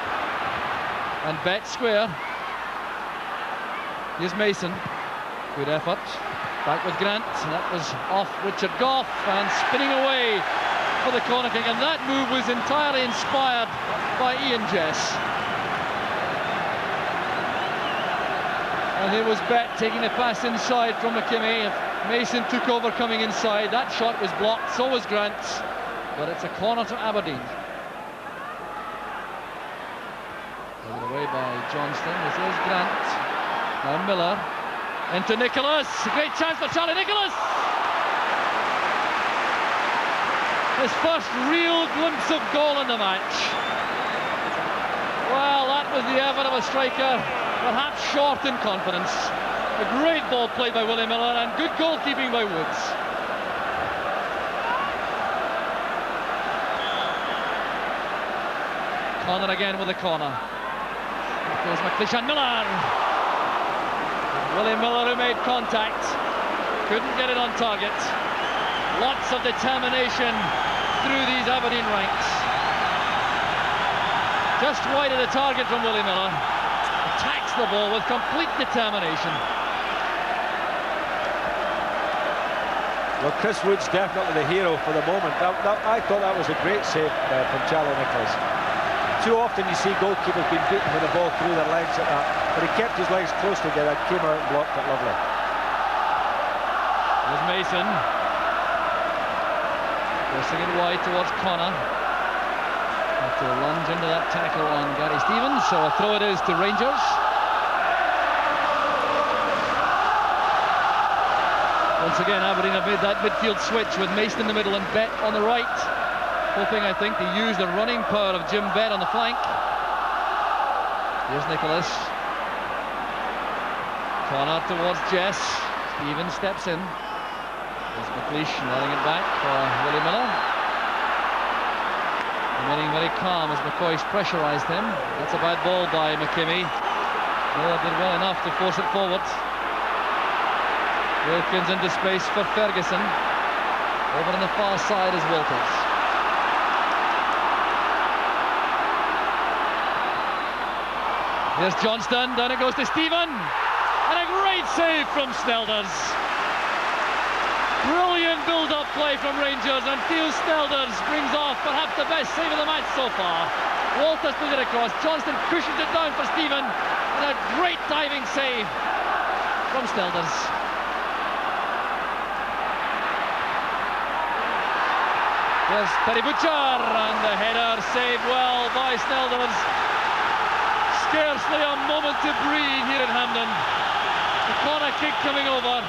and Bet square. Here's Mason. Good effort. Back with Grant, and that was off Richard Goff, and spinning away for the corner kick, and that move was entirely inspired by Ian Jess. And here was Bet taking the pass inside from McKimmie. Mason took over coming inside. That shot was blocked, so was Grant's. But it's a corner to Aberdeen. Taken away by Johnston. This is Grant. Now Miller. Into Nicholas. A great chance for Charlie Nicholas. His first real glimpse of goal in the match. Well, that was the effort of a striker, perhaps short in confidence. A great ball played by Willie Miller and good goalkeeping by Woods. Connor again with the corner. There goes McLeish and Miller. Willie Miller, who made contact, couldn't get it on target. Lots of determination through these Aberdeen ranks. Just wide of the target from Willie Miller. Attacks the ball with complete determination. Well, Chris Wood's definitely the hero for the moment. I thought that was a great save from Charlie Nicholas. Too often you see goalkeepers being beaten with the ball through their legs like that, but he kept his legs close together, came out and blocked it lovely. There's Mason. Pressing it wide towards Connor. Have to lunge into that tackle on Gary Stevens, so a throw it is to Rangers. Once again, Aberdeen have made that midfield switch with Mason in the middle and Bet on the right. Hoping, I think, to use the running power of Jim Bet on the flank. Here's Nicholas. Connor towards Jess. Stephen steps in. There's McLeish nodding it back for Willie Miller. Remaining very calm as McCoy's pressurised him. That's a bad ball by McKimmie. Miller did well enough to force it forward. Wilkins into space for Ferguson. Over on the far side is Walters. Here's Johnston, down it goes to Stephen. And a great save from Snelders. Brilliant build-up play from Rangers, and Theo Snelders brings off perhaps the best save of the match so far. Walters put it across, Johnston cushions it down for Stephen, and a great diving save from Snelders. There's Terry Butcher, and the header saved well by Snelders. Scarcely a moment to breathe here at Hampden. The corner kick coming over.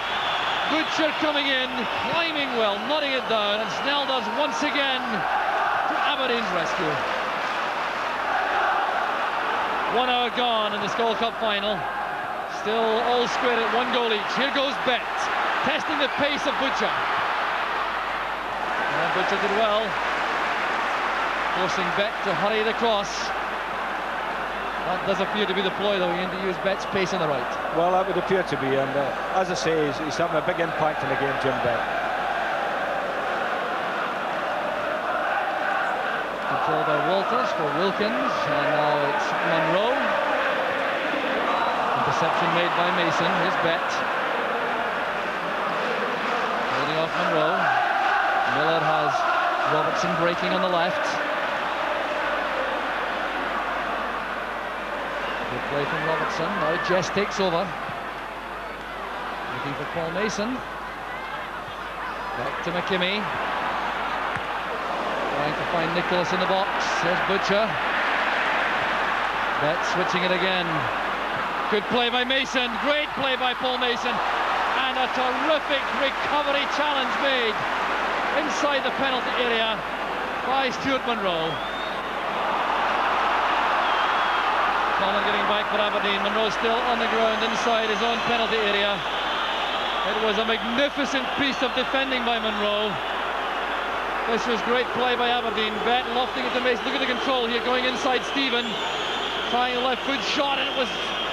Butcher coming in, climbing well, nodding it down, and Snelders once again to Aberdeen's rescue. 1 hour gone in the Skull Cup final. Still all square at 1 goal each. Here goes Bet, testing the pace of Butcher. And Butcher did well, forcing Bet to hurry the cross. That does appear to be the ploy, though. You need to use Bet's pace on the right. Well, that would appear to be, and as I say, he's having a big impact in the game, Jim Bet. Controlled by Walters for Wilkins, and now it's Monroe. Interception made by Mason. Here's Bet. Holding off Monroe. Miller has Robertson breaking on the left. Good play from Robertson. Now Jess takes over. Looking for Paul Mason. Back to McKimmie. Trying to find Nicholas in the box. There's Butcher. Bet switching it again. Good play by Mason. Great play by Paul Mason. And a terrific recovery challenge made inside the penalty area by Stuart Monroe. Colin getting back for Aberdeen. Monroe still on the ground inside his own penalty area. It was a magnificent piece of defending by Monroe. This was great play by Aberdeen. Bet lofting it to Mason. Look at the control here, going inside Stephen. Trying a left foot shot, and it was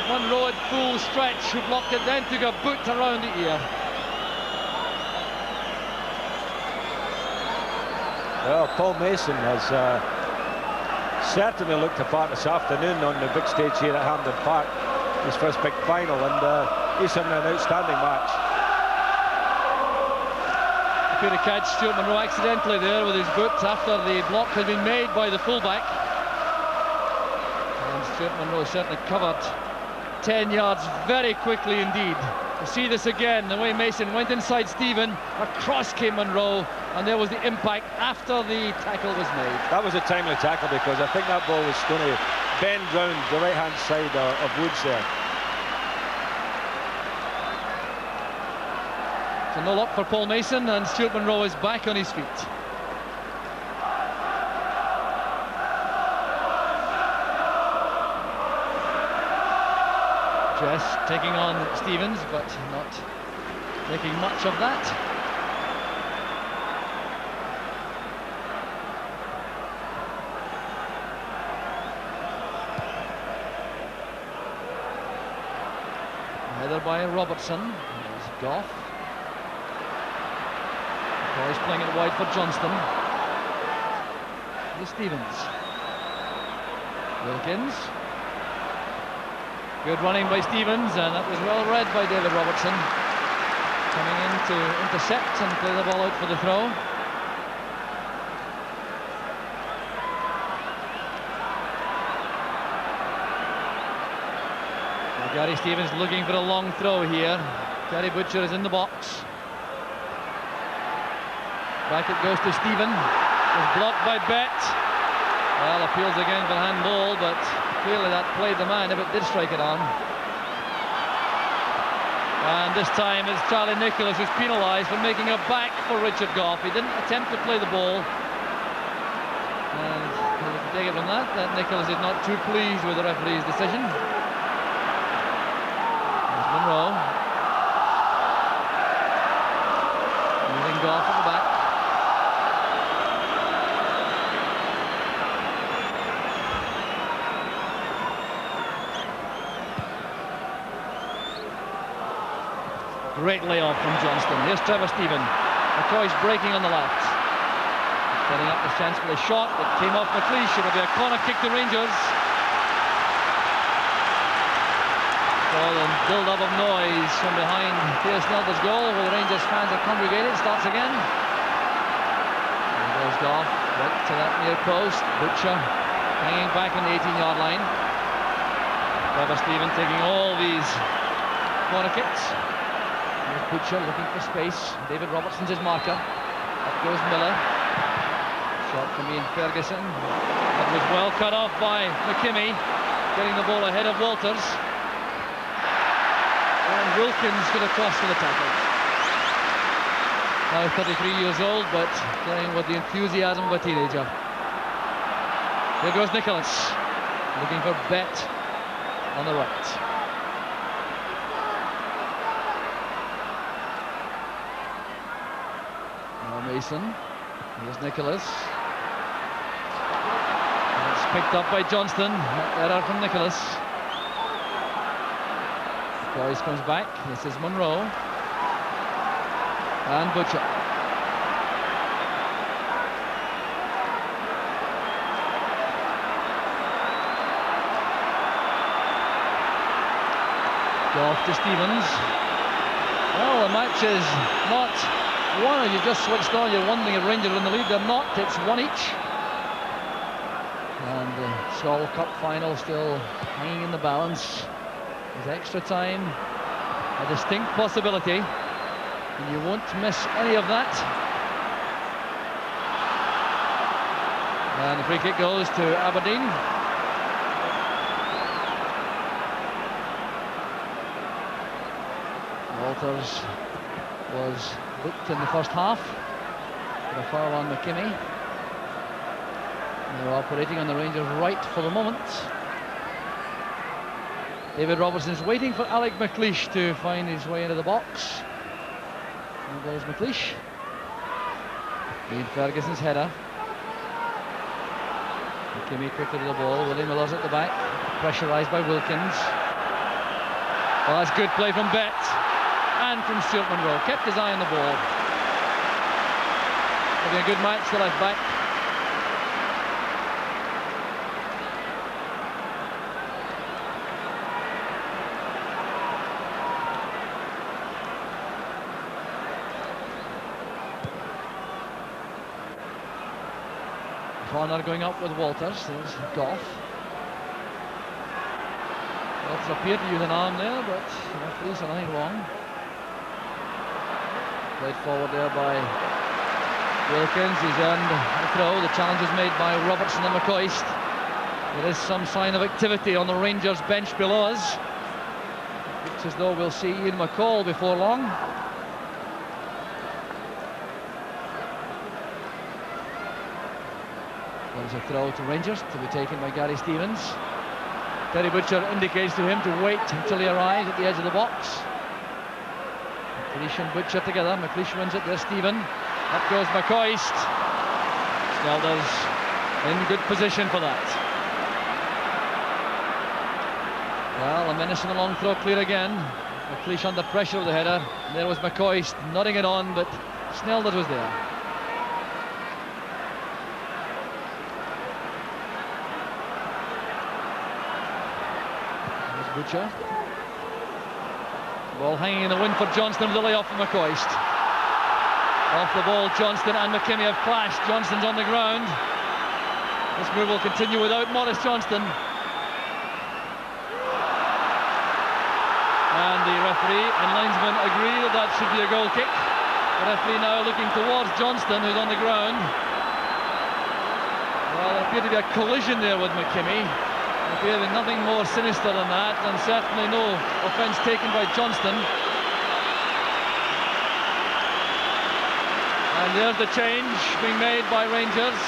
Monroe at full stretch who blocked it, then took a boot around the ear. Well, Paul Mason has certainly looked apart this afternoon on the big stage here at Hampden Park, his first big final, and he's having an outstanding match. Appeared to catch Stuart Monroe accidentally there with his boot after the block had been made by the fullback. And Stuart Monroe certainly covered 10 yards very quickly indeed. To see this again, the way Mason went inside Stephen, across came Monroe, and there was the impact after the tackle was made. That was a timely tackle, because I think that ball was going to bend round the right-hand side of Woods there. So no luck for Paul Mason, and Stuart Monroe is back on his feet. Jess taking on Stevens, but not making much of that. Header by Robertson. There's Goff. He's playing it wide for Johnston. Here's Stevens. Wilkins. Good running by Stevens, and that was well read by David Robertson. Coming in to intercept and play the ball out for the throw. So Gary Stevens looking for a long throw here. Gary Butcher is in the box. Back it goes to Stephen. It's blocked by Bet. Well, appeals again for handball, but clearly that played the man if it did strike it on. And this time it's Charlie Nicholas who's penalised for making a back for Richard Gough. He didn't attempt to play the ball. And you can take it from that Nicholas is not too pleased with the referee's decision. There's Monroe. Moving Gough at the back. Great layoff from Johnston. Here's Trevor Stephen. McCoy's breaking on the left. Setting up the chance for the shot. It came off McLeish. It'll be a corner kick to Rangers. All a build-up of noise from behind Pierce Nelder's goal, where the Rangers fans are congregated. Starts again. And goes Gough right to that near post. Butcher hanging back on the 18-yard line. Trevor Stephen taking all these corner kicks. Here's Butcher looking for space. David Robertson's his marker. Up goes Miller. Shot from Ian Ferguson. That was well cut off by McKimmie, getting the ball ahead of Walters. And Wilkins for the cross for the tackle. Now 33 years old, but playing with the enthusiasm of a teenager. Here goes Nicholas, looking for Bet on the right. Mason. Here's Nicholas. And it's picked up by Johnston. Error from Nicholas. Boyce comes back. This is Monroe. And Butcher. Gough to Stevens. Well, the match is not one. You just switched on. You're wondering if Rangers are in the lead. They're not. It's one each. And the Sol Cup final still hanging in the balance. With extra time, a distinct possibility. And you won't miss any of that. And the free kick goes to Aberdeen. Walters was booked in the first half with a foul on McKimmie. They're operating on the Rangers' right for the moment. David Robertson's waiting for Alec McLeish to find his way into the box. There goes McLeish. Ian Ferguson's header. McKimmie quickly to the ball. Willie Miller's at the back, pressurised by Wilkins. Well, that's good play from Bet. And from Stuart Monroe, kept his eye on the ball. Having a good match, the left back. Connor going up with Walters. There's Gough. Walters appeared to use an arm there, but the referee said nothing wrong. Played forward there by Wilkins. He's earned a throw. The challenge is made by Robertson and McCoist. There is some sign of activity on the Rangers bench below us. It looks as though we'll see Ian McCall before long. There's a throw to Rangers to be taken by Gary Stevens. Terry Butcher indicates to him to wait until he arrives at the edge of the box. McLeish and Butcher together. McLeish wins it. There's Stephen. Up goes McCoist. Snelders in good position for that. Well, a menace in the long throw, clear again. McLeish under pressure of the header. And there was McCoist nodding it on, but Snelders was there. There's Butcher. Ball hanging in the wind for Johnston with a layoff from McCoist. Off the ball, Johnston and McKimmie have clashed. Johnston's on the ground. This move will continue without Maurice Johnston. And the referee and linesman agree that that should be a goal kick. The referee now looking towards Johnston, who's on the ground. Well, there appeared to be a collision there with McKimmie. There appeared to be nothing more sinister than that, and certainly no offence taken by Johnston. And there's the change being made by Rangers.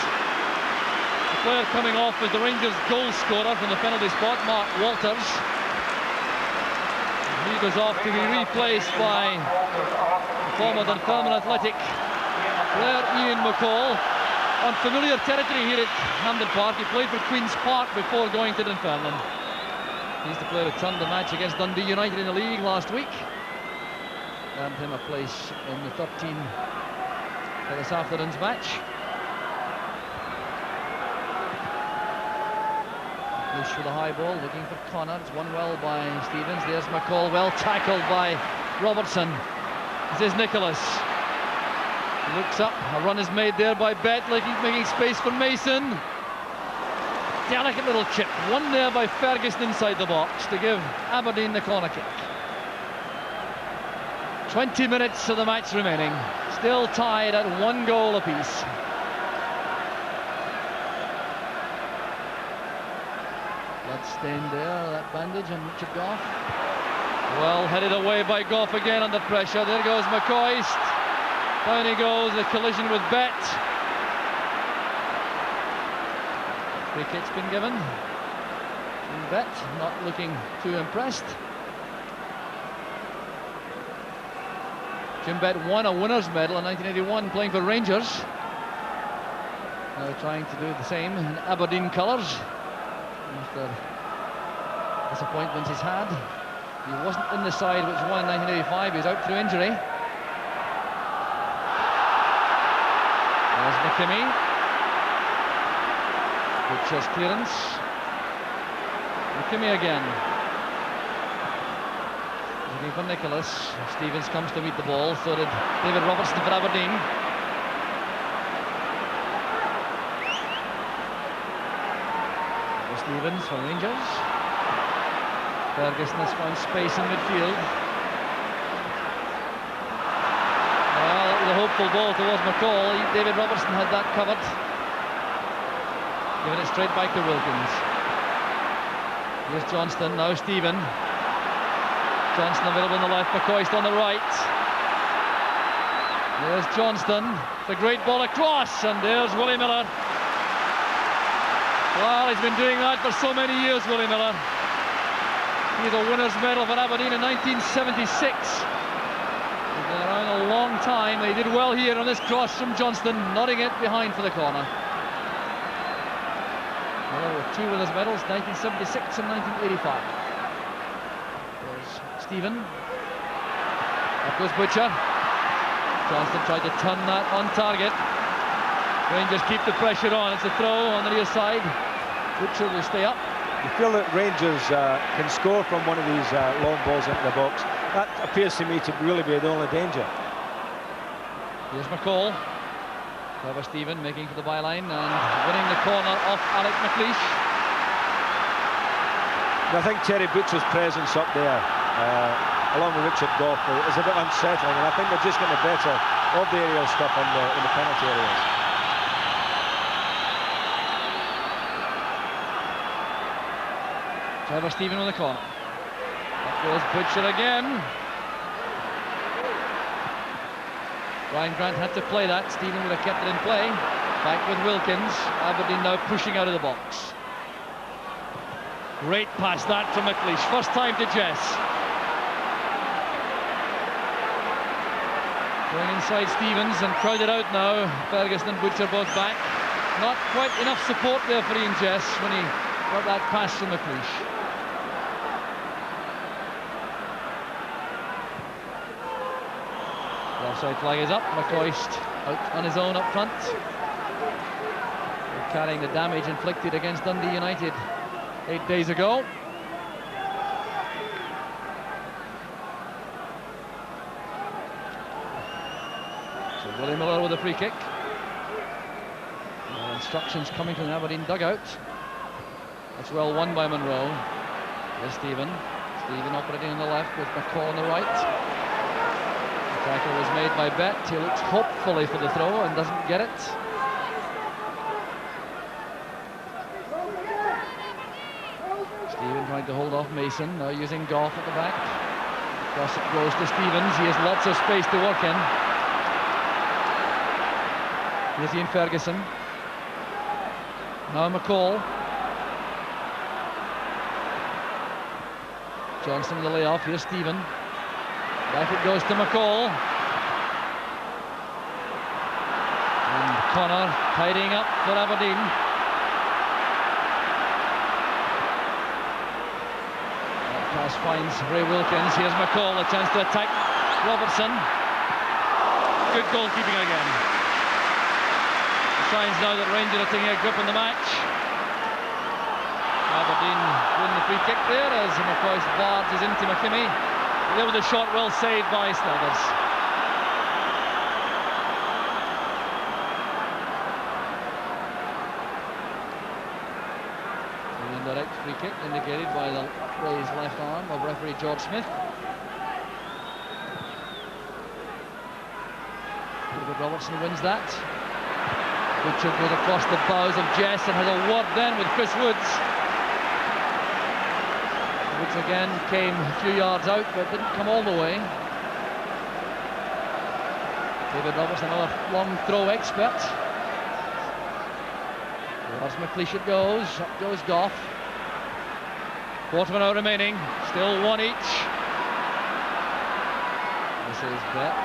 The player coming off is the Rangers goal scorer from the penalty spot, Mark Walters. He goes off to be replaced by former Dunfermline Athletic player Ian McCall. On familiar territory here at Hampden Park. He played for Queen's Park before going to Dunfermline. He's the player who turned the match against Dundee United in the league last week. Earned him a place in the 13 for this afternoon's match. Bush with a high ball, looking for Connor. It's won well by Stevens. There's McCall, well tackled by Robertson. This is Nicholas. Looks up, a run is made there by Bett, making space for Mason. Delicate little chip, one there by Ferguson inside the box to give Aberdeen the corner kick. 20 minutes of the match remaining, still tied at 1 goal apiece. Blood stained there, that bandage on Richard Goff. Well headed away by Goff again under pressure. There goes McCoist. Down he goes, a collision with Bett. Free kick's been given. And Bett not looking too impressed. Jim Bett won a winner's medal in 1981 playing for Rangers. Now trying to do the same in Aberdeen colours. After disappointments he's had. He wasn't in the side which won in 1985, he was out through injury. There's McKimmie. Butcher's clearance. McKimmie again. Looking for Nicholas. Stevens comes to meet the ball. So did David Robertson for Aberdeen. Stevens for Rangers. Ferguson has found space in midfield. Well, that was a hopeful ball towards McCall. David Robertson had that covered. Giving it straight back to Wilkins. Here's Johnston, now Stephen. Johnston available on the left, McCoist on the right. There's Johnston. It's a great ball across, and there's Willie Miller. Well, he's been doing that for so many years, Willie Miller. He's a winner's medal for Aberdeen in 1976. He's been around a long time. He did well here on this cross from Johnston, nodding it behind for the corner. Miller with 2 winners' medals, 1976 and 1985. There's Stephen. Up goes Butcher. Johnston tried to turn that on target. Rangers keep the pressure on. It's a throw on the near side. Butcher will stay up. You feel that Rangers can score from one of these long balls into the box. That appears to me to really be the only danger. Here's McCall. Clever Stephen making for the byline and winning the corner off Alec McLeish. I think Terry Butcher's presence up there, along with Richard Goff, is a bit unsettling, and I think they're just getting the better of the aerial stuff in the penalty areas. Clever Stephen on the corner. Up goes Butcher again. Ryan Grant had to play that. Stephen would have kept it in play. Back with Wilkins. Aberdeen now pushing out of the box. Great pass that from McLeish. First time to Jess. Going inside Stevens and crowded out now. Ferguson and Butcher both back. Not quite enough support there for Ian Jess when he got that pass from McLeish. The offside flag is up. McCoist out on his own up front. They're carrying the damage inflicted against Dundee United 8 days ago. So Willie Miller with a free kick. Instructions coming from the Aberdeen dugout. That's well won by Monroe. There's Stephen. Stephen operating on the left with McCall on the right. The tackle was made by Bett. He looks hopefully for the throw and doesn't get it. Stephen trying to hold off Mason, now using Goff at the back. Cross it goes to Stevens. He has lots of space to work in. Here's Ian Ferguson. Now McCall. Johnson the layoff. Here's Stephen. Back it goes to McCall. And Connor tidying up for Aberdeen. That pass finds Ray Wilkins. Here's McCall, a chance to attack Robertson. Good goalkeeping again. Signs now that Rangers are taking a grip on the match. Aberdeen win the free kick there as McCoist barges into McKimmie. There was a shot well saved by Snelders. An indirect free kick indicated by the raised left arm of referee George Smith. David Robertson wins that. Butcher goes across the bows of Jess and has a word then with Chris Woods. Woods again came a few yards out but didn't come all the way. David Robertson, another long throw expert. Towards McLeish it goes, up goes Goff. Quarter of an hour remaining, still one each. This is Bet,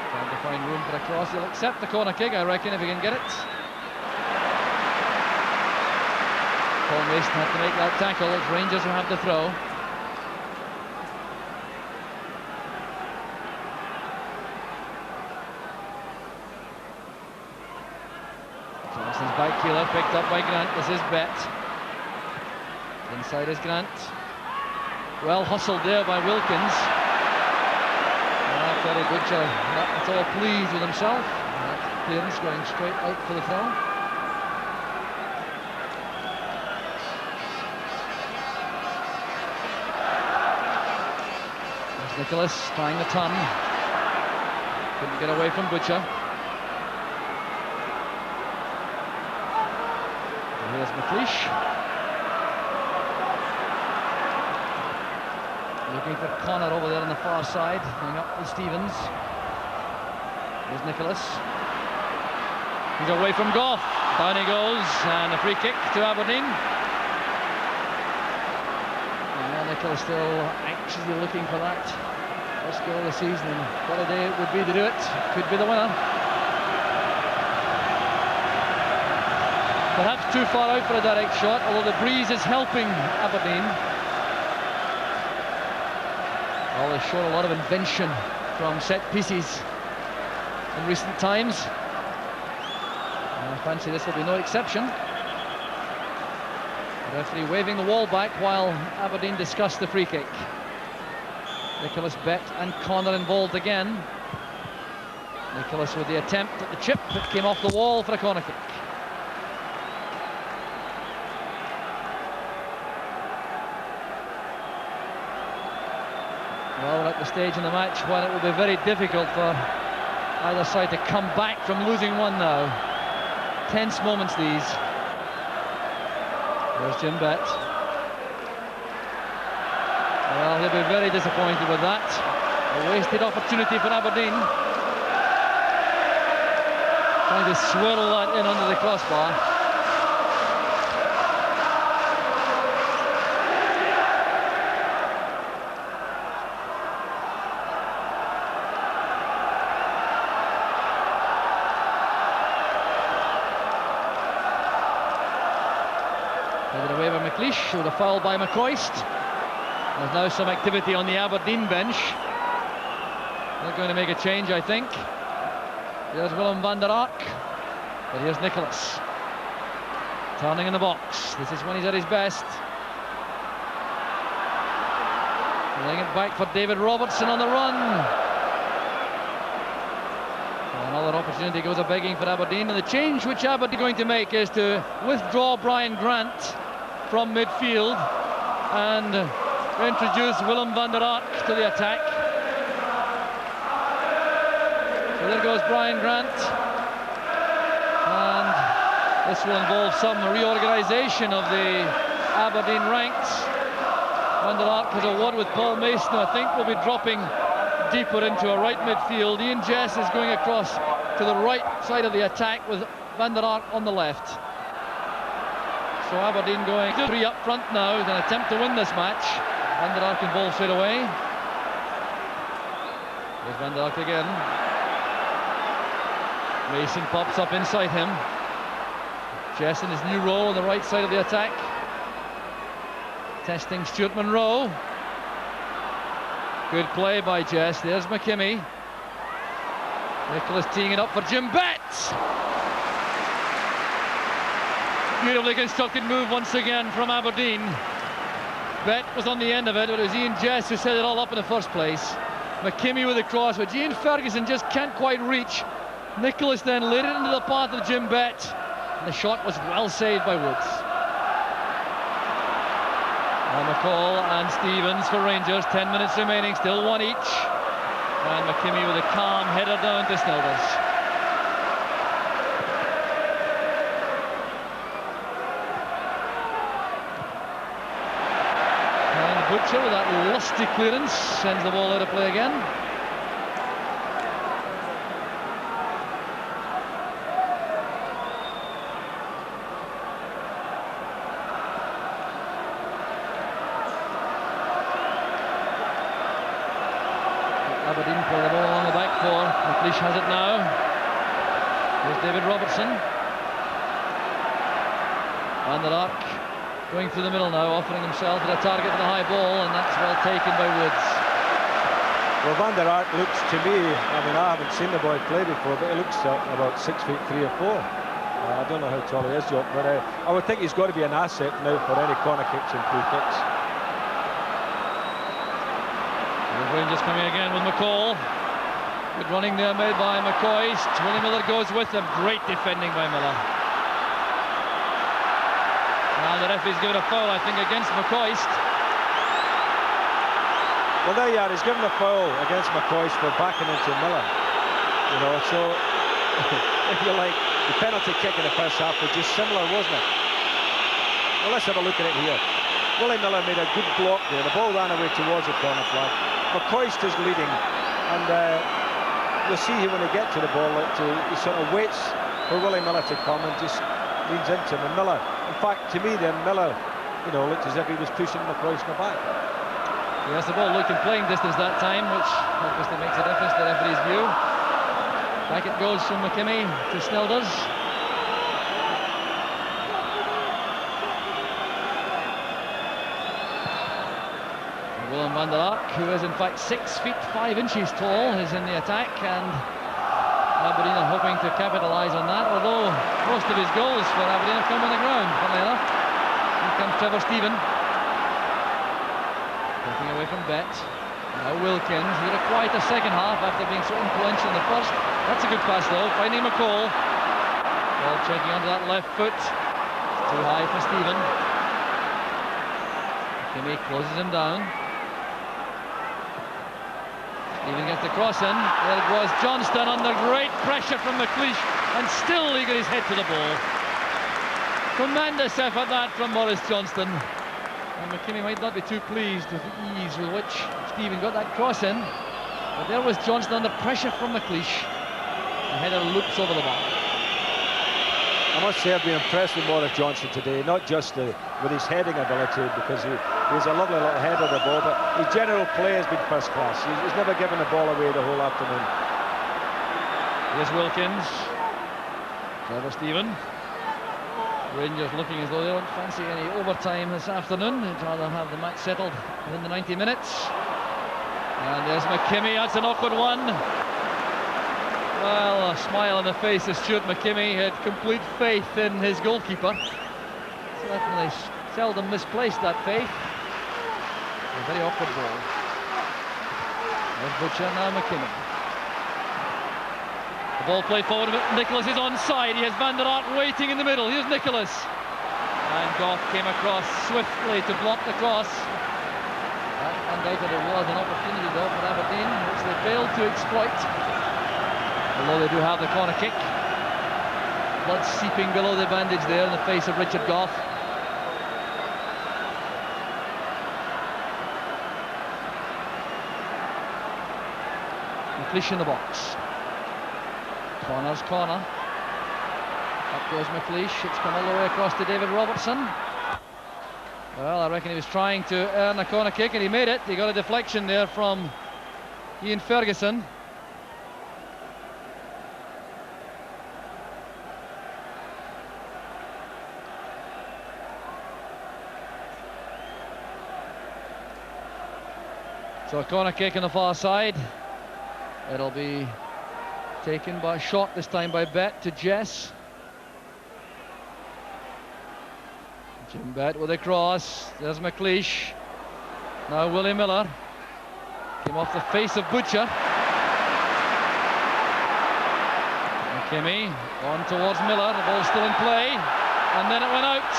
trying to find room for a cross. He'll accept the corner kick, I reckon, if he can get it. Paul Mason had to make that tackle. It's Rangers who have the throw. Johnson's back heeler picked up by Grant. This is Bet. Inside is Grant. Well hustled there by Wilkins. Terry Butcher not at all pleased with himself. That clearance going straight out for the throw. Nicholas trying the turn. Couldn't get away from Butcher. And here's McLeish. Looking for Connor over there on the far side. Going up with Stevens. Here's Nicholas. He's away from Goff. Down he goes. And a free kick to Aberdeen. Nicholas still anxiously looking for that first goal of the season, and what a day it would be to do it. Could be the winner. Perhaps too far out for a direct shot, although the breeze is helping Aberdeen. Well, they've shown a lot of invention from set pieces in recent times. And I fancy this will be no exception. The referee waving the wall back while Aberdeen discuss the free kick. Nicholas, Bet and Connor involved again. Nicholas with the attempt at the chip that came off the wall for a corner kick. Well, we're at the stage in the match when it will be very difficult for either side to come back from losing one now. Tense moments these. There's Jim Bet. Well, he'll be very disappointed with that. A wasted opportunity for Aberdeen. Trying to swirl that in under the crossbar. McLeish with a foul by McCoist. There's now some activity on the Aberdeen bench. They're going to make a change, I think. Here's Willem van der Ark, but here's Nicholas turning in the box. This is when he's at his best. Laying it back for David Robertson on the run. Another opportunity goes a-begging for Aberdeen, and the change which Aberdeen are going to make is to withdraw Brian Grant from midfield and introduce Willem van der Ark to the attack. So there goes Brian Grant, and this will involve some reorganisation of the Aberdeen ranks. Van der Ark has a word with Paul Mason, who I think will be dropping deeper into a right midfield. Ian Jess is going across to the right side of the attack with Van der Ark on the left. So Aberdeen going 3 up front now, with an attempt to win this match. Van der Ark involved straight away. There's Van der Ark again. Mason pops up inside him. Jess in his new role on the right side of the attack. Testing Stuart Monroe. Good play by Jess. There's McKimmie. Nicholas teeing it up for Jim Betts. Beautifully constructed move once again from Aberdeen. Bett was on the end of it, but it was Ian Jess who set it all up in the first place. McKimmie with the cross, but Ian Ferguson just can't quite reach. Nicholas then laid it into the path of Jim Bett, and the shot was well saved by Woods. Now McCall and Stevens for Rangers, 10 minutes remaining, still 1 each. And McKimmie with a calm header down to Snilders. Butcher with that lusty clearance sends the ball out of play again. Aberdeen play the ball along the back four. McLeish has it now. Here's David Robertson. Van der Ark going through the middle now, offering himself at a target with a high ball, and that's well taken by Woods. Well, Van der Ark looks to me, I mean, I haven't seen the boy play before, but he looks about 6 feet 3 or 4. I don't know how tall he is, Jock, but I would think he's got to be an asset now for any corner kicks and free kicks. The Rangers coming again with McCall. Good running there made by McCoist. Willie Miller goes with him. Great defending by Miller. Now the referee's given a foul, I think, against McCoist. Well, there you are. He's given a foul against McCoist for backing into Miller. You know, so if you like, the penalty kick in the first half was just similar, wasn't it? Well, let's have a look at it here. Willie Miller made a good block there. The ball ran away towards the corner flag. McCoist is leading, and you'll see here when they get to the ball that he sort of waits for Willie Miller to come and just leans into him. And Miller, in fact, to me then, Miller, you know, looked as if he was pushing McCoist in the back. Yes, the ball looked in playing distance that time, which obviously makes a difference to the referee's view. Back it goes from McKimmie to Snilders. Willem van der Ark, who is in fact 6 feet 5 inches tall, is in the attack, and Aberdeen are hoping to capitalise on that, although most of his goals for Aberdeen have come on the ground, funnily enough. Here comes Trevor Stephen. Taking away from Bett. Now Wilkins. He had a quieter second half after being so influential in the first. That's a good pass though, finding McCall. Ball checking under that left foot. Too high for Stephen. McKimmie closes him down. Stephen gets the cross in. There it was, Johnston under great pressure from McLeish, and still he got his head to the ball. Tremendous effort that from Maurice Johnston. And McKimmie might not be too pleased with the ease with which Stephen got that cross in. But there was Johnston under pressure from McLeish. The header loops over the bar. I must say I've been impressed with Maurice Johnston today, not just with his heading ability, because he's a lovely little header of the ball, but his general play has been first class. He's never given the ball away the whole afternoon. Here's Wilkins. Trevor Stephen. Rangers looking as though they don't fancy any overtime this afternoon. They'd rather have the match settled within the 90 minutes. And there's McKimmie. That's an awkward one. Well, a smile on the face of Stuart McKimmie. He had complete faith in his goalkeeper. Certainly seldom misplaced that faith. A very awkward ball. There's Butcher, now McKimmie. The ball played forward, but Nicholas is onside. He has Van der Ark waiting in the middle. Here's Nicholas. And Goff came across swiftly to block the cross. That undoubtedly was an opportunity though for Aberdeen, which they failed to exploit. Although they do have the corner kick. Blood seeping below the bandage there in the face of Richard Goff. McLeish in the box. Corner's corner. Up goes McLeish. It's come all the way across to David Robertson. Well, I reckon he was trying to earn a corner kick, and he made it. He got a deflection there from Ian Ferguson. So a corner kick on the far side. It'll be taken by a shot, this time by Bet to Jess. Jim Bet with a cross. There's McLeish. Now Willie Miller. Came off the face of Butcher. McKimmie on towards Miller. The ball's still in play. And then it went out.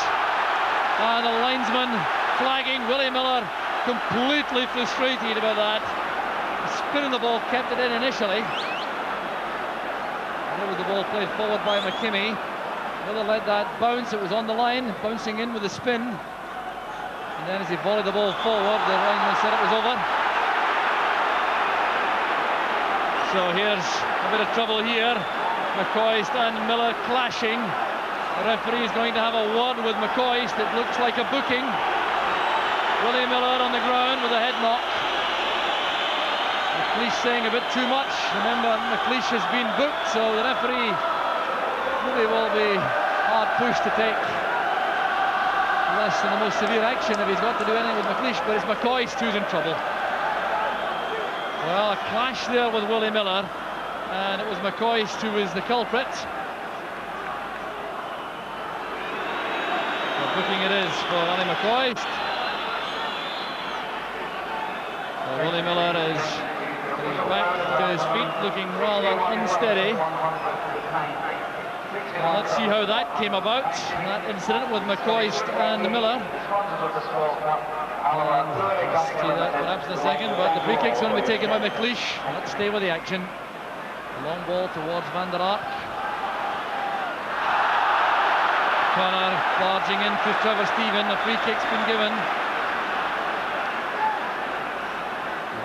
And the linesman flagging Willie Miller. Completely frustrated about that. Spinning the ball, kept it in initially. There was the ball played forward by McKimmie. Miller let that bounce. It was on the line, bouncing in with a spin. And then as he volleyed the ball forward, the lineman said it was over. So here's a bit of trouble here. McCoist and Miller clashing. The referee is going to have a word with McCoist. It looks like a booking. Willie Miller on the ground with a head knock. McLeish saying a bit too much. Remember, McLeish has been booked, so the referee really will be hard pushed to take less than the most severe action if he's got to do anything with McLeish, but it's McCoist who's in trouble. Well, a clash there with Willie Miller, and it was McCoist who was the culprit. So booking it is for Ali McCoist. Willie Miller is getting back to his feet, looking rather unsteady. Well, let's see how that came about, that incident with McCoist and Miller. And we'll see that perhaps in a second, but the free kick's going to be taken by McLeish. Let's stay with the action. A long ball towards Van der Ark. Connor barging into Trevor Stephen. The free kick's been given.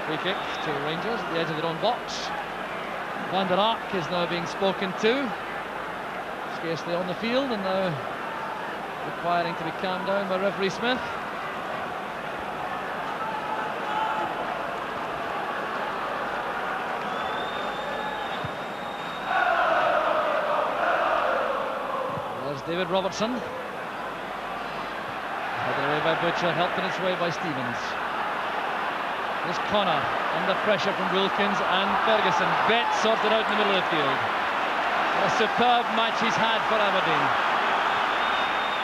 Free kick to Rangers at the edge of their own box. Van der Ark is now being spoken to. Scarcely on the field and now requiring to be calmed down by referee Smith. There's David Robertson. Headed away by Butcher, helped in its way by Stevens. There's Connor under pressure from Wilkins and Ferguson. Bet sorted out in the middle of the field. A superb match he's had for Aberdeen.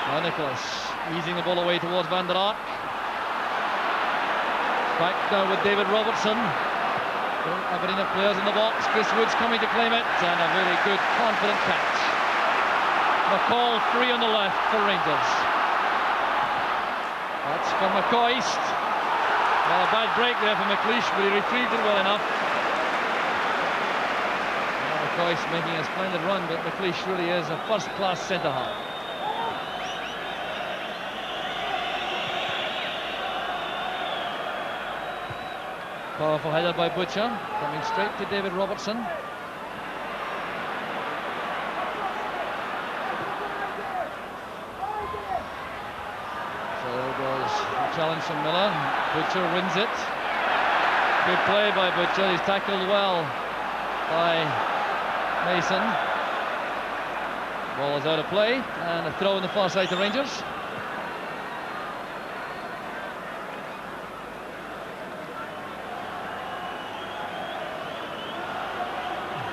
Now Nicholas easing the ball away towards Van der Ark. Back down with David Robertson. Aberdeen have players in the box. Chris Wood's coming to claim it, and a very good, confident catch. McCall free on the left for Rangers. That's for McCoist. Well, a bad break there for McLeish, but he retrieved it well enough. Well, McCoist making a splendid run, but McLeish really is a first-class centre-half. Powerful header by Butcher, coming straight to David Robertson. Challenge from Miller. Butcher wins it. Good play by Butcher. He's tackled well by Mason. Ball is out of play and a throw in the far side to Rangers.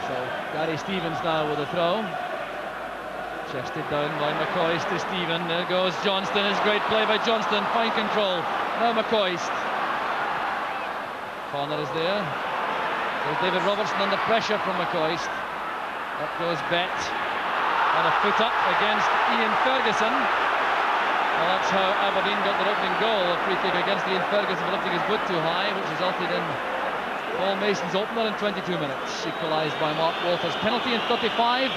So Gary Stevens now with a throw. Chested down by McCoist to Stephen. There goes Johnston. It's great play by Johnston. Fine control. Now McCoist. Connor is there. There's David Robertson under pressure from McCoist. Up goes Bet. And a foot up against Ian Ferguson. Well, that's how Aberdeen got their opening goal. A free kick against Ian Ferguson for lifting his boot too high, which resulted in Paul Mason's opener in 22 minutes. Equalised by Mark Walters. Penalty in 35.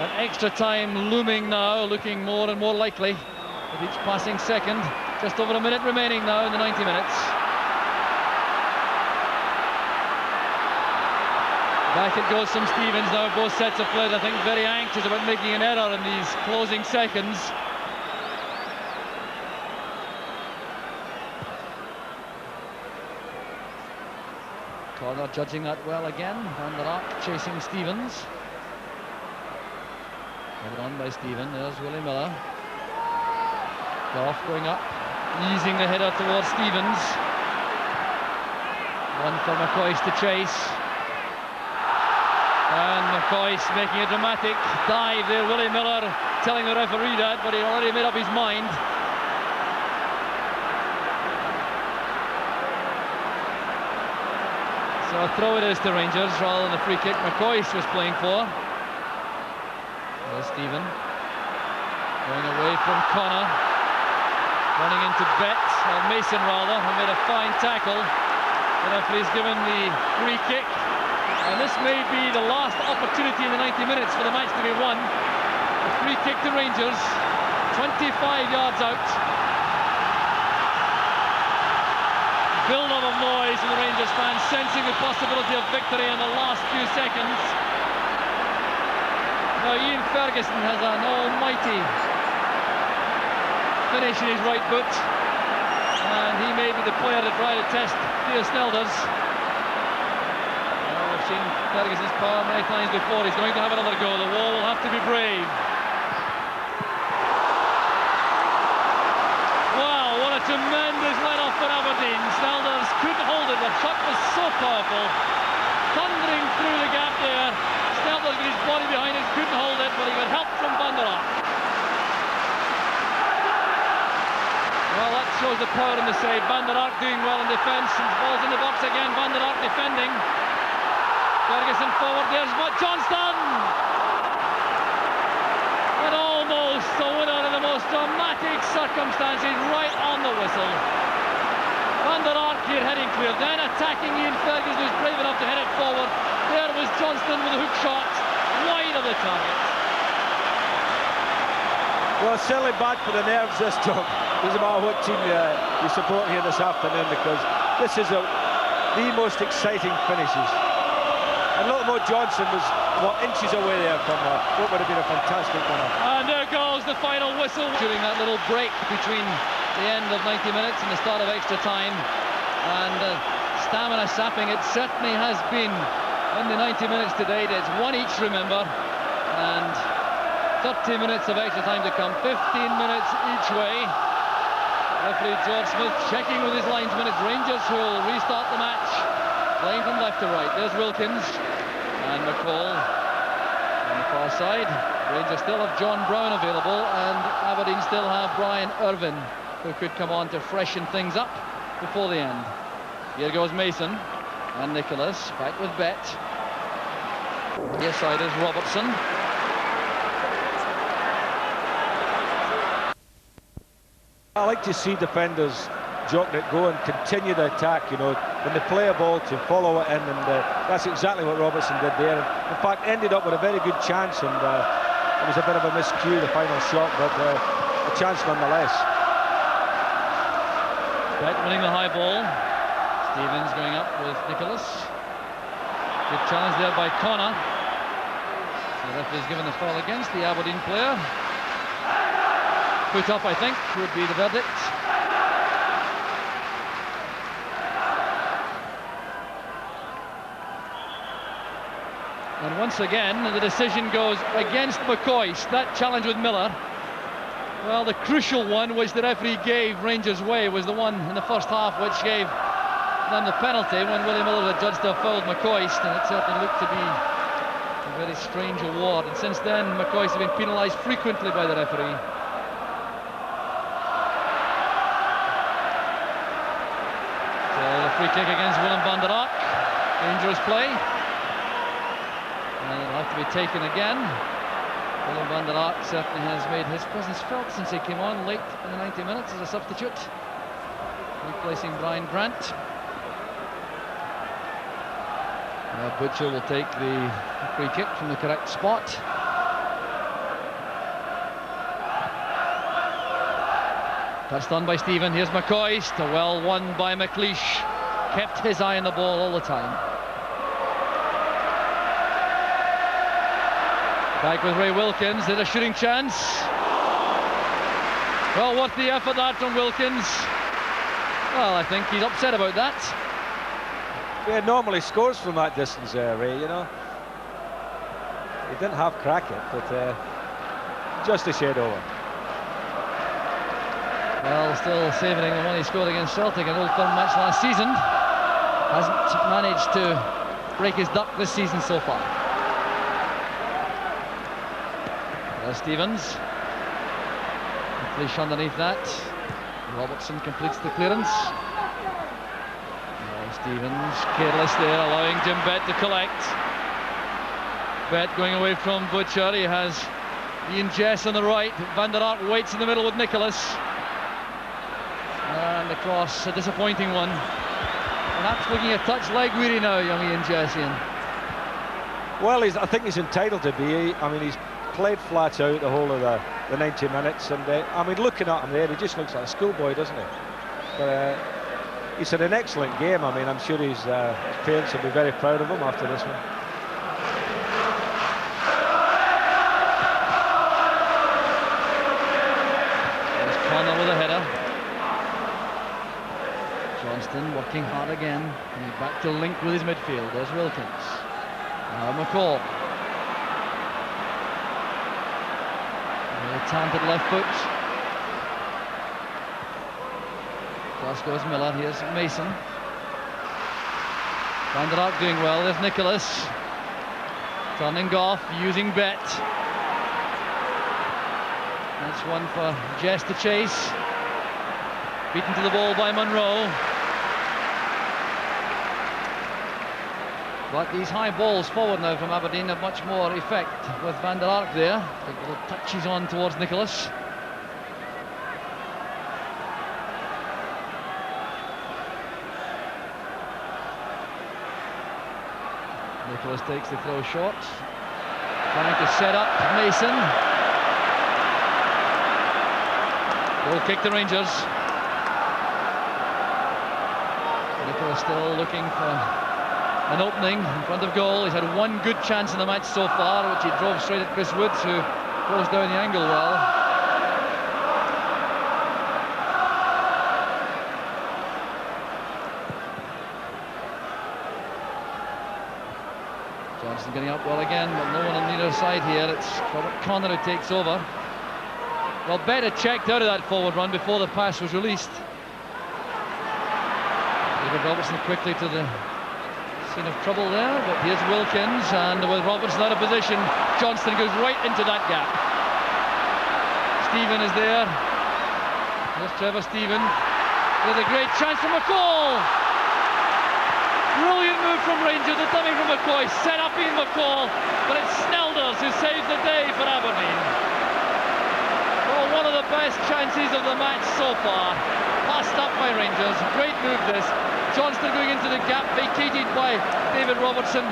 An extra time looming now, looking more and more likely with each passing second. Just over a minute remaining now in the 90 minutes. Back it goes from Stevens now. Both sets of players, I think, very anxious about making an error in these closing seconds. Corner judging that well again. Van der Ark chasing Stevens. Headed on by Steven. There's Willie Miller. Goff going up, easing the header towards Stevens. One for McCoist to chase. And McCoist making a dramatic dive there. Willie Miller telling the referee that, but he already made up his mind. So a throw it is to Rangers rather than the free kick McCoist was playing for. There's Stephen going away from Connor, running into Mason rather, who made a fine tackle. The referee's given the free kick, and this may be the last opportunity in the 90 minutes for the match to be won. A free kick to Rangers, 25 yards out. Build-up of noise from the Rangers fans, sensing the possibility of victory in the last few seconds. Now Ian Ferguson has an almighty finish in his right boot, and he may be the player to try to test Theo Snelders. Well, we've seen Ferguson's power many times before. He's going to have another go. The wall will have to be brave. Wow, what a tremendous let-off for Aberdeen. Snelders couldn't hold it. The shot was so powerful, thundering through the gap there. Snelders with his body behind it, couldn't hold it, but he got help from Van der Ark. Well, that shows the power in the save. Van der Ark doing well in defence, and ball's in the box again. Van der Ark defending. Ferguson forward, there's Johnston! And almost the winner in the most dramatic circumstances, right on the whistle. Van der Ark here heading clear, then attacking Ian Ferguson, who's brave enough to head it forward. There was Johnston with a hook shot, wide of the target. Well, certainly bad for the nerves this job. Doesn't matter what team you support here this afternoon, because this is the most exciting finishes. And Lotmo Johnson was, inches away there from what would have been a fantastic winner. And there goes the final whistle. During that little break between the end of 90 minutes and the start of extra time. And stamina sapping it certainly has been in the 90 minutes to date. It's one each, remember. And 30 minutes of extra time to come, 15 minutes each way. Referee George Smith checking with his linesman. It's Rangers who will restart the match, playing from left to right. There's Wilkins and McCall on the far side. Rangers still have John Brown available, and Aberdeen still have Brian Irvin, who could come on to freshen things up before the end. Here goes Mason and Nicholas, back with Bet. Near side is Robertson. I like to see defenders jock it, go and continue the attack, you know, when they play a ball to follow it in, and that's exactly what Robertson did there. And in fact, ended up with a very good chance, and it was a bit of a miscue, the final shot, but a chance nonetheless. Bet winning the high ball. Stevens going up with Nicholas. Good challenge there by Connor. The referee's given the foul against the Aberdeen player. Put up, I think, would be the verdict. And once again, the decision goes against McCoist. That challenge with Miller. Well, the crucial one which the referee gave Rangers' way was the one in the first half which gave them the penalty when Willie Miller had judged to have fouled McCoist, and it certainly looked to be a very strange award. And since then, McCoist has been penalised frequently by the referee. Free kick against Willem van der Ark. Dangerous play. And it'll have to be taken again. Willem van der Ark certainly has made his presence felt since he came on late in the 90 minutes as a substitute, replacing Brian Grant. Butcher will take the free kick from the correct spot. Touched on by Stephen. Here's McCoist. Well won by McLeish. Kept his eye on the ball all the time. Back with Ray Wilkins. There's a shooting chance. Well, worth the effort that from Wilkins. Well, I think he's upset about that. Yeah, normally scores from that distance, Ray, you know. He didn't have crack it, but just a shade over. Well, still savouring the one he scored against Celtic in Old Firm match last season. Hasn't managed to break his duck this season so far. There's Stevens. Fleesh underneath that. Robertson completes the clearance. Stevens careless there, allowing Jim Bett to collect. Bett going away from Butcher. He has Ian Jess on the right. Van der Ark waits in the middle with Nicholas. And the cross, a disappointing one. Perhaps looking a touch leg weary now, young Ian Jess. Well, I think he's entitled to be. I mean, he's played flat out the whole of the 90 minutes, and I mean, looking at him there, he just looks like a schoolboy, doesn't he? But he's had an excellent game. I mean, I'm sure his parents will be very proud of him after this one. There's Connor with a header. Johnston working hard again. And back to link with his midfield. There's Wilkins. Now McCall. Really talented left foot. Cross goes Miller. Here's Mason. Van der Ark doing well. There's Nicholas. Turning Goff, using Bett. That's one for Jess to chase. Beaten to the ball by Monroe. But these high balls forward now from Aberdeen have much more effect with Van der Ark there. The little touches on towards Nicholas. Nicholas takes the throw short. Trying to set up Mason. Goal kick to Rangers. Nicholas still looking for an opening in front of goal. He's had one good chance in the match so far, which he drove straight at Chris Woods, who closed down the angle well. Johnson getting up well again, but no one on either side here. It's Robert Connor who takes over. Well, Bett had checked out of that forward run before the pass was released. David Robertson quickly to the scene of trouble there, but here's Wilkins, and with Robertson out of position, Johnston goes right into that gap. Stephen is there. Here's Trevor Stephen. There's a great chance for McCall. Brilliant move from Rangers, the dummy from McCoy, set up Ian McCall, but it's Snelders who saves the day for Aberdeen. Oh, one of the best chances of the match so far. Passed up by Rangers, great move this. Johnston going into the gap, vacated by David Robertson,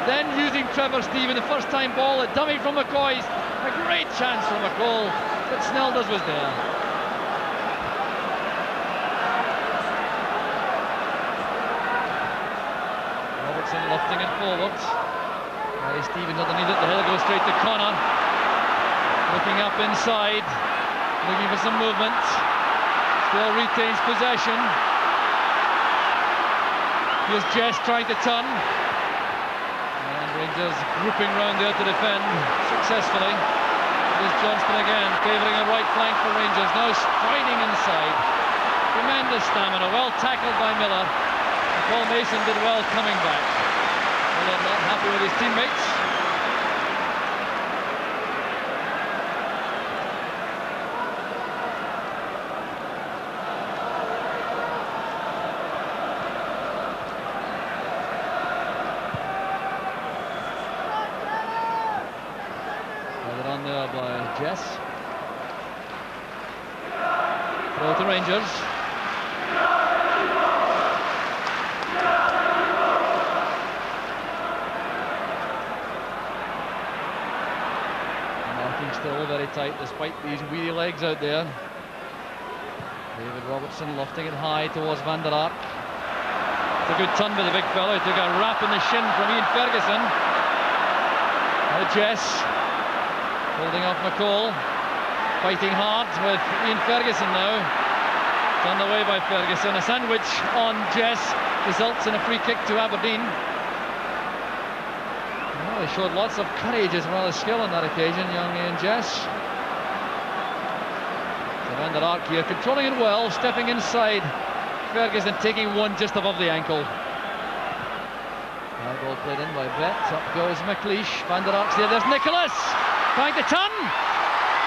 then using Trevor Stephen, the first time ball, a dummy from McCoy's, a great chance for McCall, but Snelders was there. Robertson lofting it forward. Stevens underneath it, the header goes straight to Connor. Looking up inside, looking for some movement, still retains possession. Here's Jess trying to turn. And Rangers grouping round there to defend successfully. Here's Johnston again, favouring a right flank for Rangers. Now striding inside. Tremendous stamina, well tackled by Miller. And Paul Mason did well coming back. Miller not happy with his teammates. Jess. Throw to Rangers. Marking still very tight despite these weedy legs out there. David Robertson lofting it high towards Van der Ark. It's a good turn by the big fellow. He took a rap in the shin from Ian Ferguson. Now Jess. Holding off McCall. Fighting hard with Ian Ferguson now. Turned away by Ferguson. A sandwich on Jess results in a free kick to Aberdeen. Well, he showed lots of courage as well as skill on that occasion, young Ian Jess. Van der Ark here, controlling it well, stepping inside. Ferguson taking one just above the ankle. High ball played in by Betts. Up goes McLeish. Van der Ark's there. There's Nicholas trying to turn.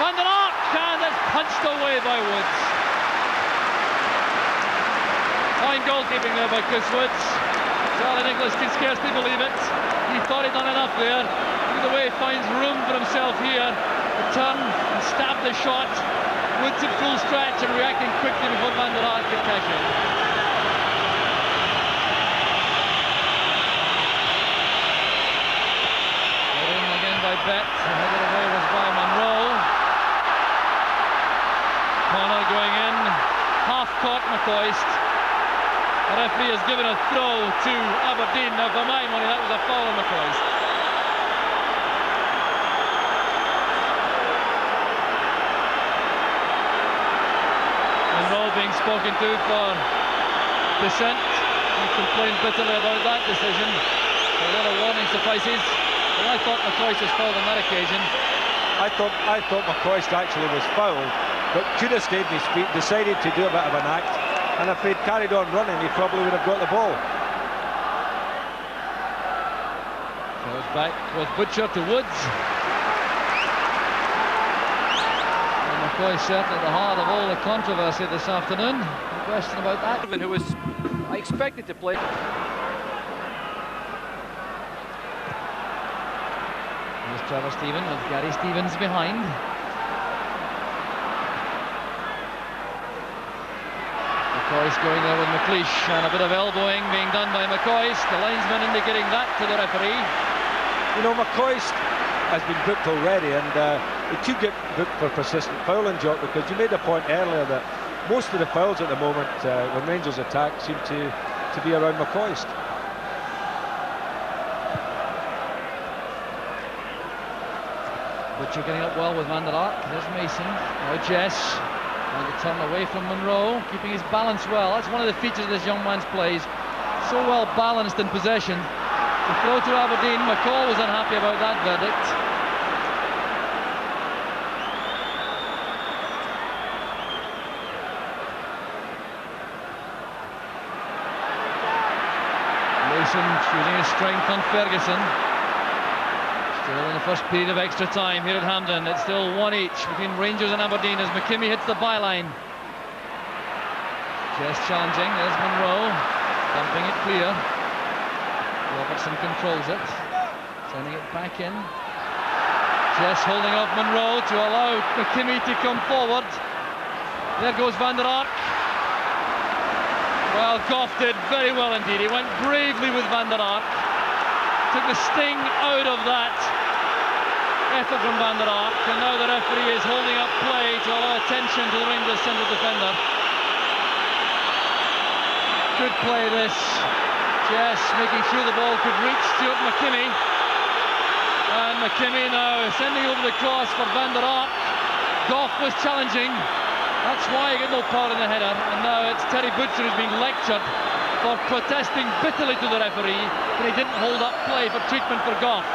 Van der Ark, and it's punched away by Woods. Fine goalkeeping there by Chris Woods. Charlie Nicholas can scarcely believe it. He thought he'd done enough there. Either way, finds room for himself here. A turn and stab the shot. Woods at full stretch and reacting quickly before Van der Ark could cash in. Put in again by Betts. The header away was by Monroe. Corner going in. Half caught McCoist. The referee has given a throw to Aberdeen. Now, for my money, that was a foul on McCoist. Being spoken to for dissent. He complained bitterly about that decision. A little warning suffices. But I thought McCoist was fouled on that occasion. I thought McCoist actually was fouled, but could have stayed in his feet, decided to do a bit of an act, and if he'd carried on running, he probably would have got the ball. Goes back with Butcher to Woods. McCoy certainly at the heart of all the controversy this afternoon. No question about that. Who was expected to play. Here's Trevor Stephen with Gary Stevens behind. McCoist going there with McLeish, and a bit of elbowing being done by McCoist. The linesman indicating that to the referee. You know, McCoist has been booked already, and he could get booked for persistent fouling, Jock, because you made the point earlier that most of the fouls at the moment when Rangers attack seem to be around McCoist. Butcher getting up well with Van der Ark. There's Mason. Now Jess trying to turn away from Monroe, keeping his balance well. That's one of the features of this young man's plays. So well balanced in possession. The throw to Aberdeen. McCall was unhappy about that verdict. Mason choosing his strength on Ferguson. Still in the first period of extra time here at Hampden. It's still 1 each between Rangers and Aberdeen as McKimmie hits the byline. Jess challenging. There's Monroe. Dumping it clear. Robertson controls it, sending it back in. Jess holding off Monroe to allow McKimmie to come forward. There goes Van der Ark. Well, Goff did very well indeed. He went bravely with Van der Ark. Took the sting out of that effort from Van der Ark. And now the referee is holding up play to allow attention to the Rangers central defender. Good play this. Jess making sure the ball could reach Stuart McKimmie. And McKimmie now sending over the cross for Van der Ark. Goff was challenging. That's why he got no power in the header. And now it's Terry Butcher who's being lectured for protesting bitterly to the referee that he didn't hold up play for treatment for Goff.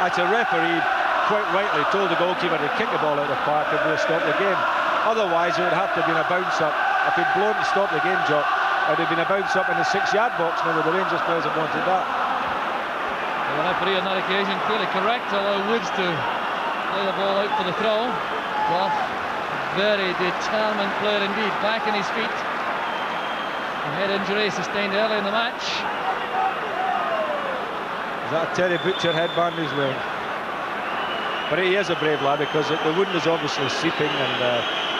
That's a referee quite rightly told the goalkeeper to kick the ball out of the park and we'll stop the game. Otherwise it would have to have been a bounce up. If he'd blown to stop the game, Jock, it would have been a bounce up in the 6-yard box. Now the Rangers players have wanted that. Well, the referee on that occasion clearly correct, although Woods to play the ball out for the throw. Goff, very determined player indeed, back in his feet. A head injury sustained early in the match. Is that a Terry Butcher headband he's wearing? But he is a brave lad because the wound is obviously seeping and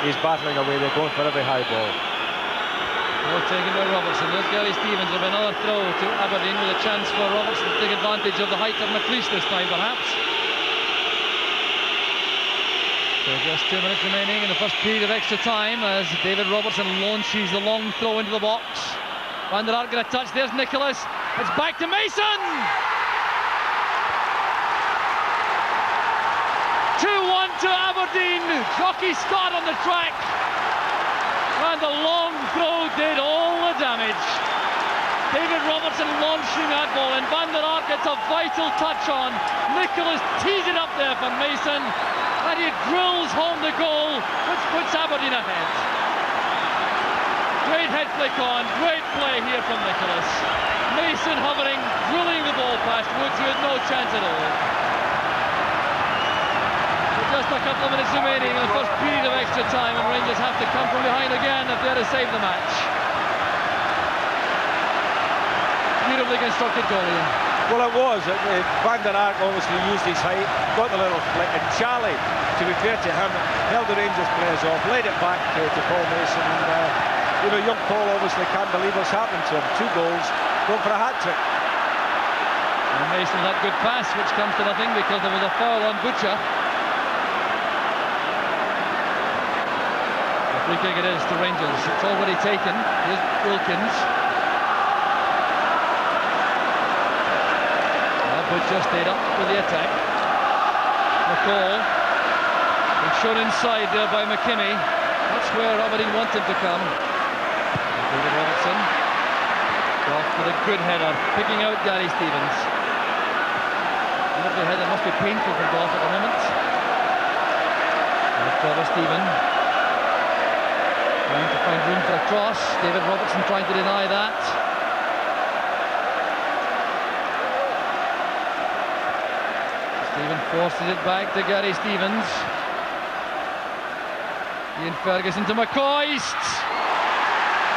he's battling away. They're going for every high ball. Well taken by Robertson. There's Gary Stevens with another throw to Aberdeen with a chance for Robertson to take advantage of the height of McLeish this time, perhaps. So just 2 minutes remaining in the first period of extra time as David Robertson launches the long throw into the box. Van der Ark got a touch. There's Nicholas. It's back to Mason. Aberdeen, Jockey Scott on the track. And the long throw did all the damage. David Robertson launching that ball, and Van der Ark gets a vital touch on. Nicholas tees it up there for Mason, and he drills home the goal, which puts Aberdeen ahead. Great head flick on, great play here from Nicholas. Mason hovering, drilling the ball past Woods, who had no chance at all. Just a couple of minutes remaining in the first period of extra time, and Rangers have to come from behind again if they're to save the match. Beautifully constructed goal, Ian. Well, it was. Van der Ark obviously used his height, got the little flick, and Charlie, to be fair to him, held the Rangers players off, laid it back to Paul Mason, and you know, young Paul obviously can't believe what's happened to him. 2 goals, going for a hat-trick. And Mason that good pass, which comes to nothing because there was a foul on Butcher. A free kick it is to Rangers. It's already taken. Here's Wilkins. Butcher stayed up with the attack. McCall. It's shown inside there by McKinney. That's where Aberdeen want him to come. David Robertson. Off with a good header, picking out Gary Stevens. Lovely header, must be painful for Goff at the moment. Trevor Stephen. Trying to find room for a cross. David Robertson trying to deny that. Stephen forces it back to Gary Stevens. Ian Ferguson to McCoist.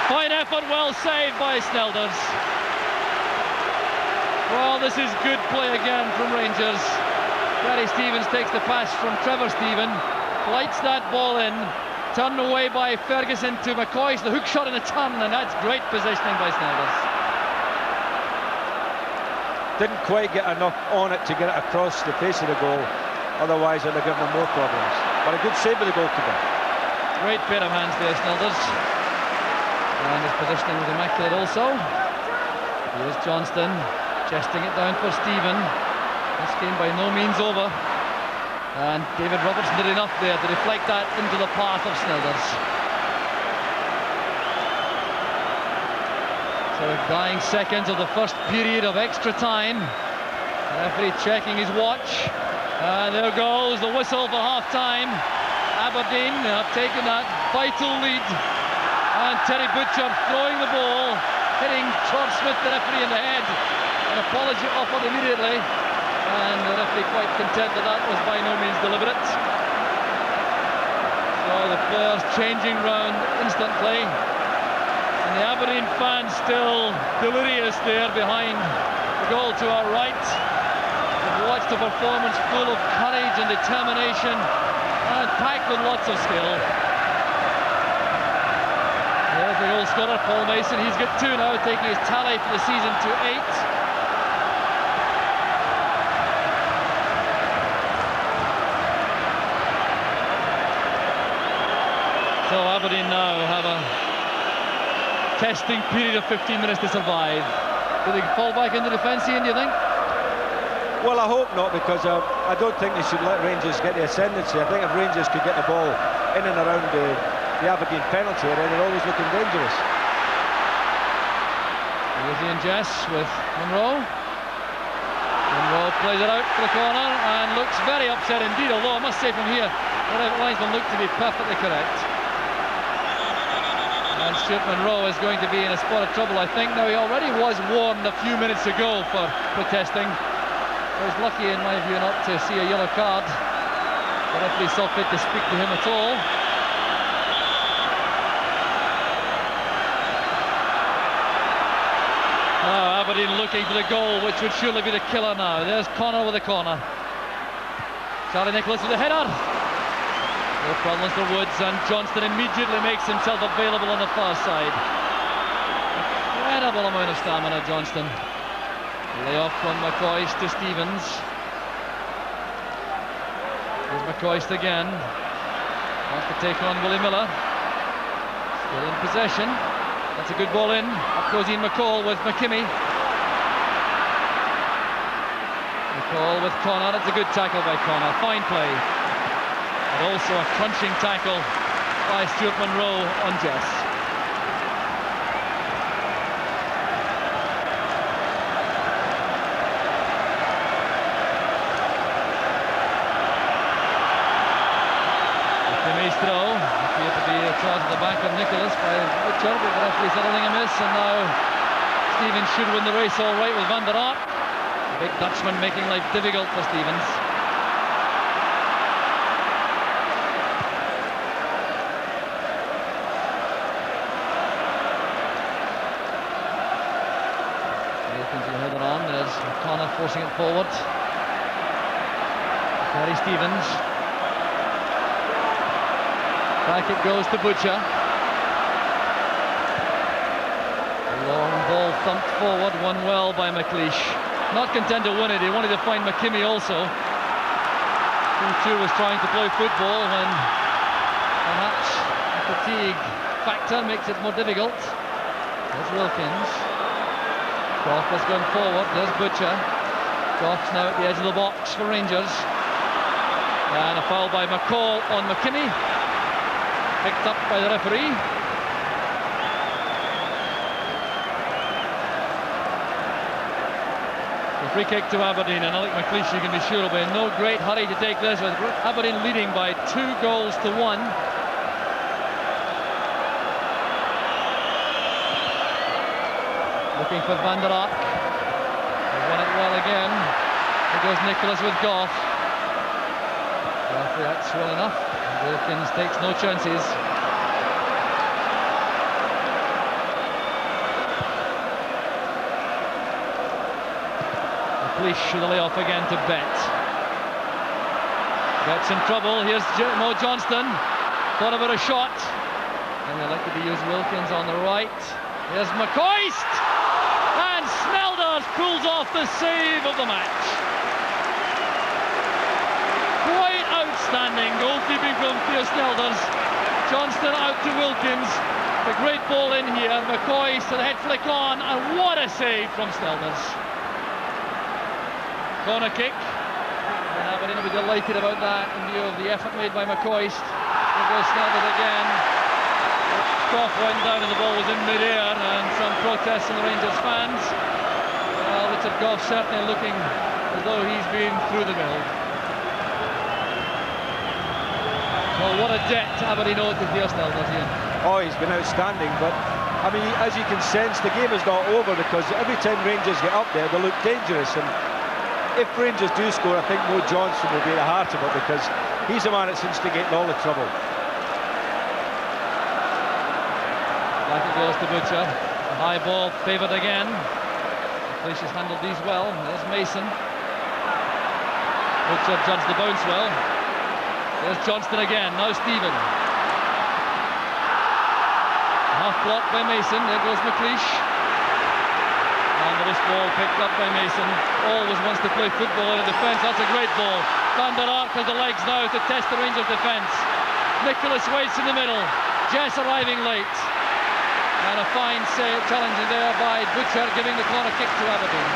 Fine effort, well saved by Snelders. Well, this is good play again from Rangers. Gary Stevens takes the pass from Trevor Stephen, flights that ball in, turned away by Ferguson to McCoist, the hook shot in the turn, and that's great positioning by Snelders. Didn't quite get enough on it to get it across the face of the goal, otherwise it would have given them more problems. But a good save by the goalkeeper. Great pair of hands there, Snelders. And his positioning was immaculate also. Here's Johnston, chesting it down for Stephen. This game by no means over. And David Robertson did enough there to deflect that into the path of Snelders. So dying seconds of the first period of extra time. The referee checking his watch. And there goes the whistle for half-time. Aberdeen have taken that vital lead. And Terry Butcher throwing the ball, hitting George Smith, the referee, in the head. An apology offered immediately. And the referee quite content that that was by no means deliberate. So the players changing round instantly. And the Aberdeen fans still delirious there behind the goal to our right. We've watched a performance full of courage and determination and packed with lots of skill. There's the goal scorer, Paul Mason. He's got 2 now, taking his tally for the season to 8. So Aberdeen now have a testing period of 15 minutes to survive. Do they fall back into defence, Ian, do you think? Well, I hope not, because I don't think they should let Rangers get the ascendancy. I think if Rangers could get the ball in and around the Aberdeen penalty area, they're always looking dangerous. Here's Ian Jess with Monroe. Monroe plays it out for the corner and looks very upset indeed, although I must say from here, the linesman looked to be perfectly correct. And Stuart Monroe is going to be in a spot of trouble, I think. Now, he already was warned a few minutes ago for protesting. He was lucky, in my view, not to see a yellow card. The referee saw fit to speak to him at all. Now, Aberdeen looking for the goal, which would surely be the killer now. There's Connor with the corner. Charlie Nicholas with the header. No problems for Woods, and Johnston immediately makes himself available on the far side. Incredible amount of stamina, Johnston. Layoff from McCoist to Stevens. Here's McCoist again. Wants to take on Willie Miller. Still in possession. That's a good ball in. Up goes Ian McCall with McKimmie. McCall with Connor. That's a good tackle by Connor. Fine play. but also a crunching tackle by Stuart Munro on Jess. McKimmy's throw appeared to be a charge at the back of Nicholas by Butcher, but the referee said a miss, and now Stevens should win the race all right with Van der Ark. The big Dutchman making life difficult for Stevens. Wilkins will head it on. There's O'Connor forcing it forward. Gary Stevens. Back it goes to Butcher. Long ball thumped forward, won well by McLeish. Not content to win it, he wanted to find McKimmey also. 2-2 was trying to play football when perhaps the fatigue factor makes it more difficult. There's Wilkins. Goff has gone forward, there's Butcher. Goff's now at the edge of the box for Rangers. And a foul by McCall on McKimmey. Picked up by the referee. The free kick to Aberdeen, and Alec McLeish, you can be sure, will be in no great hurry to take this, with Aberdeen leading by 2 goals to 1. Looking for Van der Ark. They won it well again. There goes Nicholas with Goff. Goff reacts well enough. Wilkins takes no chances. McLeish with a layoff again to Bet. Bet's in trouble. Here's Mo Johnston. Thought about a shot. And they elected to use Wilkins on the right. Here's McCoist. And Snelders pulls off the save of the match. Quite outstanding goalkeeping from Theo Snelders. Johnston out to Wilkins. A great ball in here. McCoist to the head flick on, and what a save from Snelders. Corner kick. And Aberdeen will be delighted about that in view of the effort made by McCoist. There goes Snelders again. Goff went down and the ball was in mid-air, and some protests from the Rangers fans. Well, Richard Goff certainly looking as though he's been through the mill. Well, what a debt Aberdeen owed to Theo Snelders, Ian. Oh, he's been outstanding, but I mean, as you can sense, the game is not over, because every time Rangers get up there, they look dangerous. And if Rangers do score, I think Mo Johnston will be at the heart of it, because he's the man that seems to get in all the trouble. Back it goes to Butcher. The high ball favoured again. McLeish has handled these well. There's Mason. Butcher judged the bounce well. There's Johnston again. Now Stephen. Half blocked by Mason. There goes McLeish. And the wrist ball picked up by Mason. Always wants to play football in the defence. That's a great ball. Van der Ark has the legs now to test the Rangers defence. Nicholas waits in the middle. Jess arriving late. And a fine challenge there by Butcher, giving the corner kick to Aberdeen.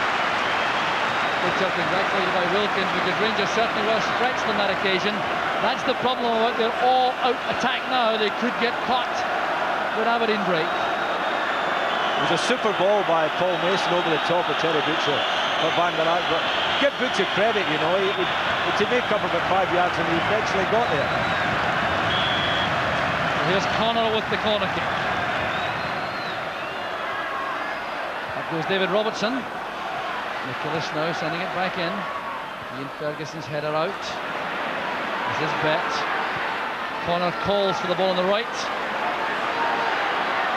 Butcher congratulated by Wilkins, because Rangers certainly were stretched on that occasion. That's the problem about their all-out attack now. They could get caught with Aberdeen break. It was a super ball by Paul Mason over the top of Terry Butcher for Van der Ark. But give Butcher credit, you know, to make up about 5 yards, and he eventually got there. Here's Connor with the corner kick. Goes David Robertson. Nicholas now sending it back in. Ian Ferguson's header out. This is Bet. Connor calls for the ball on the right.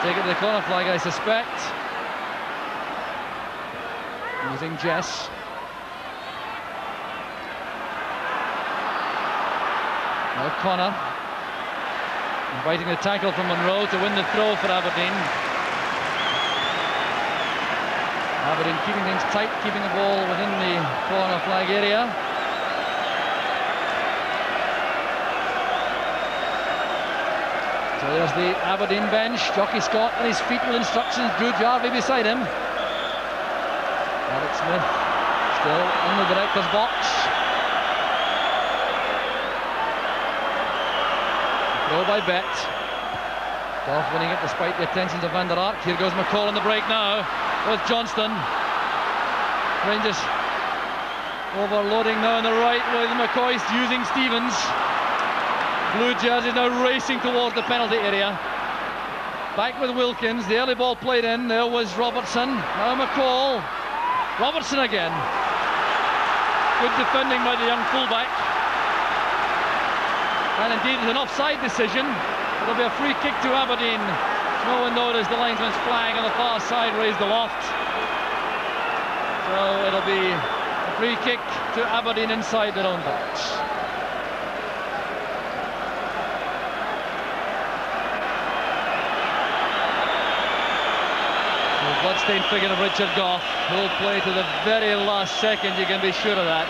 Take it to the corner flag, I suspect. Using Jess. Now Connor. Inviting the tackle from Munro to win the throw for Aberdeen. Aberdeen keeping things tight, keeping the ball within the corner flag area. So there's the Aberdeen bench. Jockey Scott on his feet with instructions. Drew Jarvie beside him. Alex Smith still in the director's box. Throw by Bet. Goff winning it despite the attentions of Van der Ark. Here goes McCall on the break now with Johnston. Rangers overloading now on the right with McCoy using Stevens. Blue jerseys now racing towards the penalty area. Back with Wilkins. The early ball played in. There was Robertson. Now McCall. Robertson again. Good defending by the young fullback. And indeed it's an offside decision. It'll be a free kick to Aberdeen. No one noticed the linesman's flag on the far side raised aloft. So it'll be a free kick to Aberdeen inside their own box. Bloodstained figure of Richard Goff, who'll play to the very last second, you can be sure of that.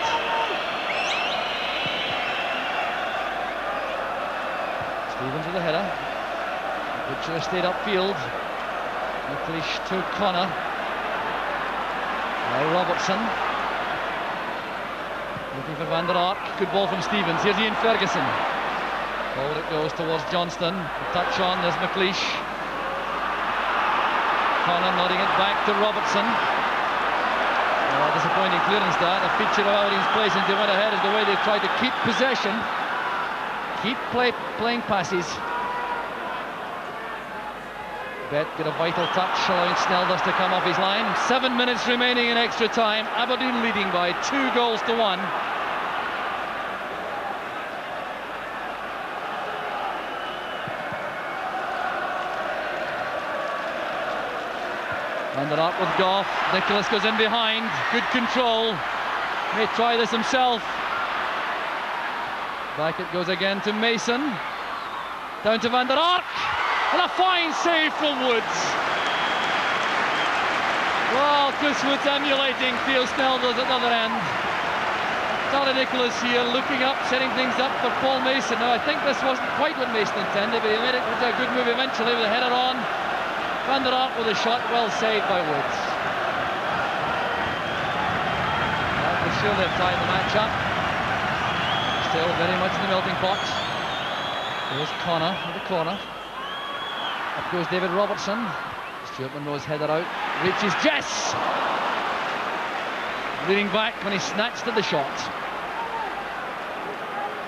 Stevens with the header. Butcher stayed upfield. McLeish to Connor. Now Robertson. Looking for Van der Ark. Good ball from Stevens. Here's Ian Ferguson. Forward it goes towards Johnston. A touch on, there's McLeish. Connor nodding it back to Robertson. Oh, disappointing clearance that. A feature of Aberdeen's play since they went ahead is the way they've tried to keep possession. Keep playing passes. Bet get a vital touch, allowing Snelldus to come off his line. 7 minutes remaining in extra time. Aberdeen leading by 2 goals to 1. Van der Ark with Goff. Nicholas goes in behind. Good control. May try this himself. Back it goes again to Mason. Down to Van der Ark. And a fine save from Woods. Well, Chris Woods emulating Theo Snelldus at the other end. Charlie Nicholas here looking up, setting things up for Paul Mason. Now I think this wasn't quite what Mason intended, but he made it into a good move eventually with a header on. Van der Ark with a shot, well saved by Woods. Well, for sure they've tied the match up. Still very much in the melting pot. There's Connor at the corner. Up goes David Robertson. Stuart Monroe's header out. Reaches Jess. Leaning back when he snatched at the shot.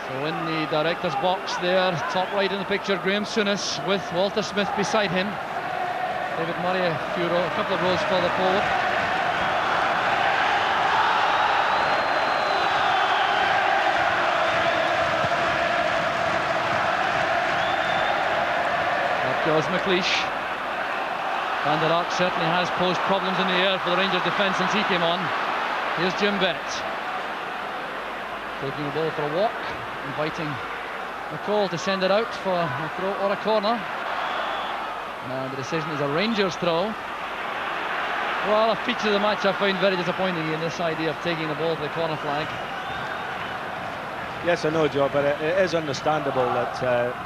So in the director's box there, top right in the picture, Graham Souness with Walter Smith beside him. David Murray a couple of rows further forward. Up goes McLeish. Van der Ark certainly has posed problems in the air for the Rangers defence since he came on. Here's Jim Bett. Taking the ball for a walk, inviting McCall to send it out for a throw or a corner. Now the decision is a Rangers throw. Well, a feature of the match I find very disappointing in this idea of taking the ball to the corner flag. Yes, I know, Joe, but it is understandable that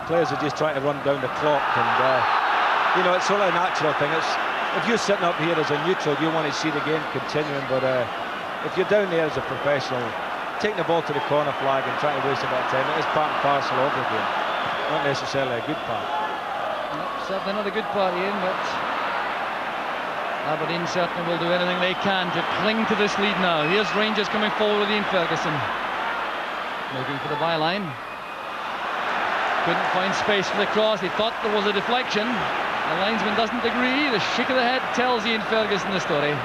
players are just trying to run down the clock, and you know, it's sort of a natural thing. It's, if you're sitting up here as a neutral, you want to see the game continuing, but if you're down there as a professional, taking the ball to the corner flag and trying to waste a bit of time, it is part and parcel of the game, not necessarily a good part. Certainly not a good part, Ian, but Aberdeen certainly will do anything they can to cling to this lead now. Here's Rangers coming forward with Ian Ferguson. Looking for the byline. Couldn't find space for the cross. He thought there was a deflection. The linesman doesn't agree. The shake of the head tells Ian Ferguson the story.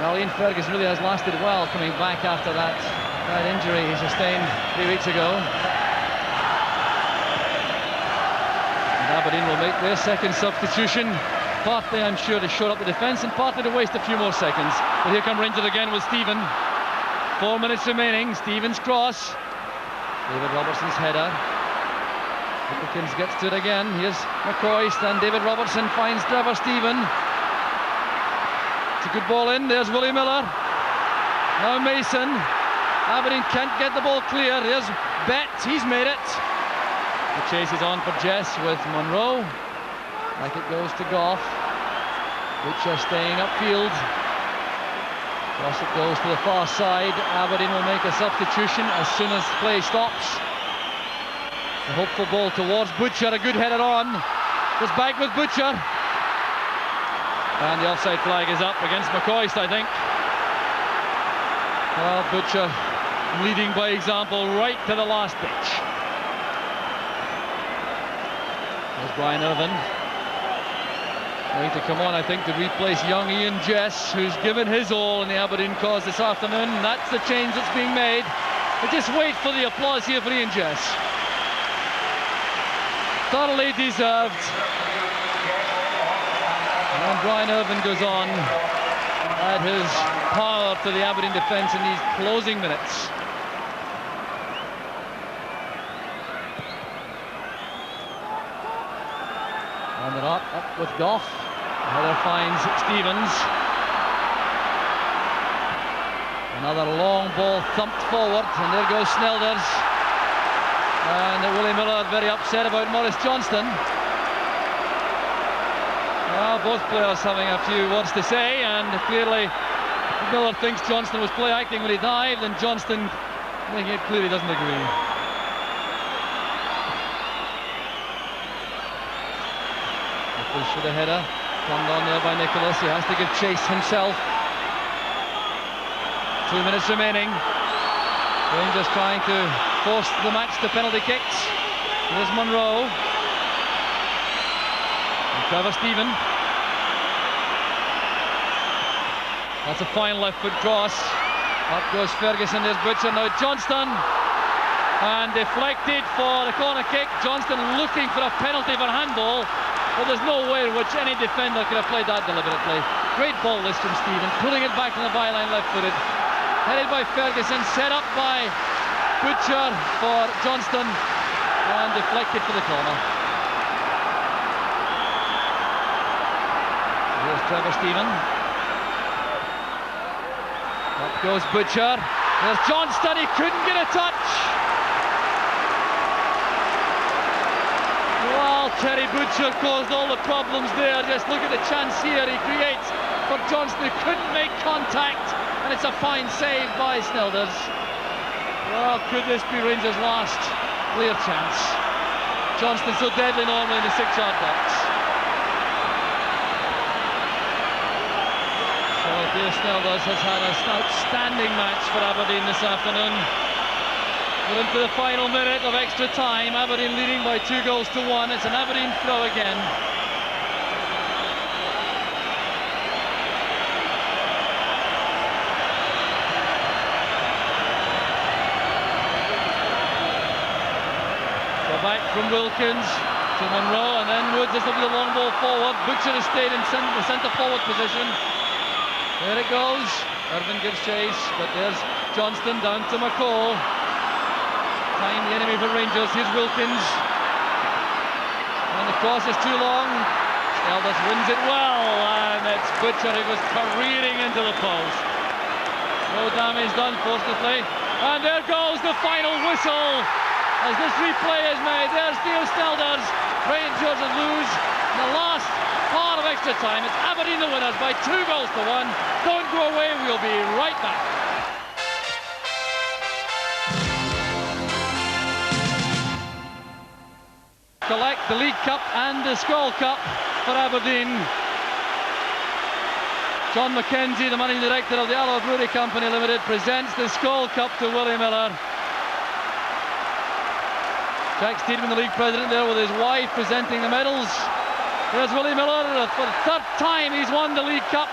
Well, Ian Ferguson really has lasted well coming back after that injury he sustained 3 weeks ago. Aberdeen will make their second substitution, partly I'm sure to shore up the defence and partly to waste a few more seconds. But here come Rangers again with Stephen. 4 minutes remaining. Stevens cross. David Robertson's header. Wilkins gets to it again. Here's McCoy, and David Robertson finds Trevor Stephen. It's a good ball in. There's Willie Miller. Now Mason. Aberdeen can't get the ball clear. There's Bet. He's made it. The chase is on for Jess with Monroe. Like it goes to Goff. Butcher staying upfield. Cross it goes to the far side. Aberdeen will make a substitution as soon as play stops. The hopeful ball towards Butcher, a good header on. Goes back with Butcher. And the offside flag is up against McCoist, I think. Well, Butcher leading by example right to the last pitch. There's Brian Irvin. Going to come on, I think, to replace young Ian Jess, who's given his all in the Aberdeen cause this afternoon. That's the change that's being made. But just wait for the applause here for Ian Jess. Thoroughly deserved. And Brian Irvin goes on to add his power to the Aberdeen defence in these closing minutes. And they're up with Goff. Heather finds Stevens. Another long ball thumped forward, and there goes Snelders. And Willie Miller very upset about Maurice Johnston. Well, both players having a few words to say, and clearly Miller thinks Johnston was play acting when he dived, and Johnston making it clear he doesn't agree. The push for the header, turned on there by Nicholas. He has to give chase himself. 2 minutes remaining. Rangers trying to force the match to penalty kicks. Here's Monroe. And Trevor Stephen. That's a fine left foot cross. Up goes Ferguson, there's Butcher, now Johnston. And deflected for the corner kick. Johnston looking for a penalty for handball. But there's no way in which any defender could have played that deliberately. Great ball this from Stephen, pulling it back from the byline left-footed. Headed by Ferguson, set up by Butcher for Johnston, and deflected for the corner. Here's Trevor Stephen. Up goes Butcher. There's Johnston, he couldn't get a touch. Well, Terry Butcher caused all the problems there. Just look at the chance here he creates for Johnston, who couldn't make contact. And it's a fine save by Snelders. Well, could this be Rangers' last clear chance? Johnston so deadly normally in the 6-yard box. So Pierre Snelders has had an outstanding match for Aberdeen this afternoon. We're into the final minute of extra time. Aberdeen leading by 2-1. It's an Aberdeen throw again. Back from Wilkins to Monroe, and then Wood just over the long ball forward. Butcher has stayed in the centre forward position. There it goes. Irvin gives chase, but there's Johnston down to McCall. Time the enemy for Rangers. Here's Wilkins. And the cross is too long. Snelders wins it well, and it's Butcher who goes careering into the post. No damage done, fortunately. And there goes the final whistle. As this replay is made, there's Theo Snelders. Rangers and lose in the last part of extra time. It's Aberdeen the winners by 2-1. Don't go away, we'll be right back. Collect the League Cup and the Skol Cup for Aberdeen. John McKenzie, the managing director of the Alloa Brewery Company Limited, presents the Skol Cup to Willie Miller. Jack Steedman, the league president, there with his wife presenting the medals. There's Willie Miller. For the 3rd time he's won the League Cup.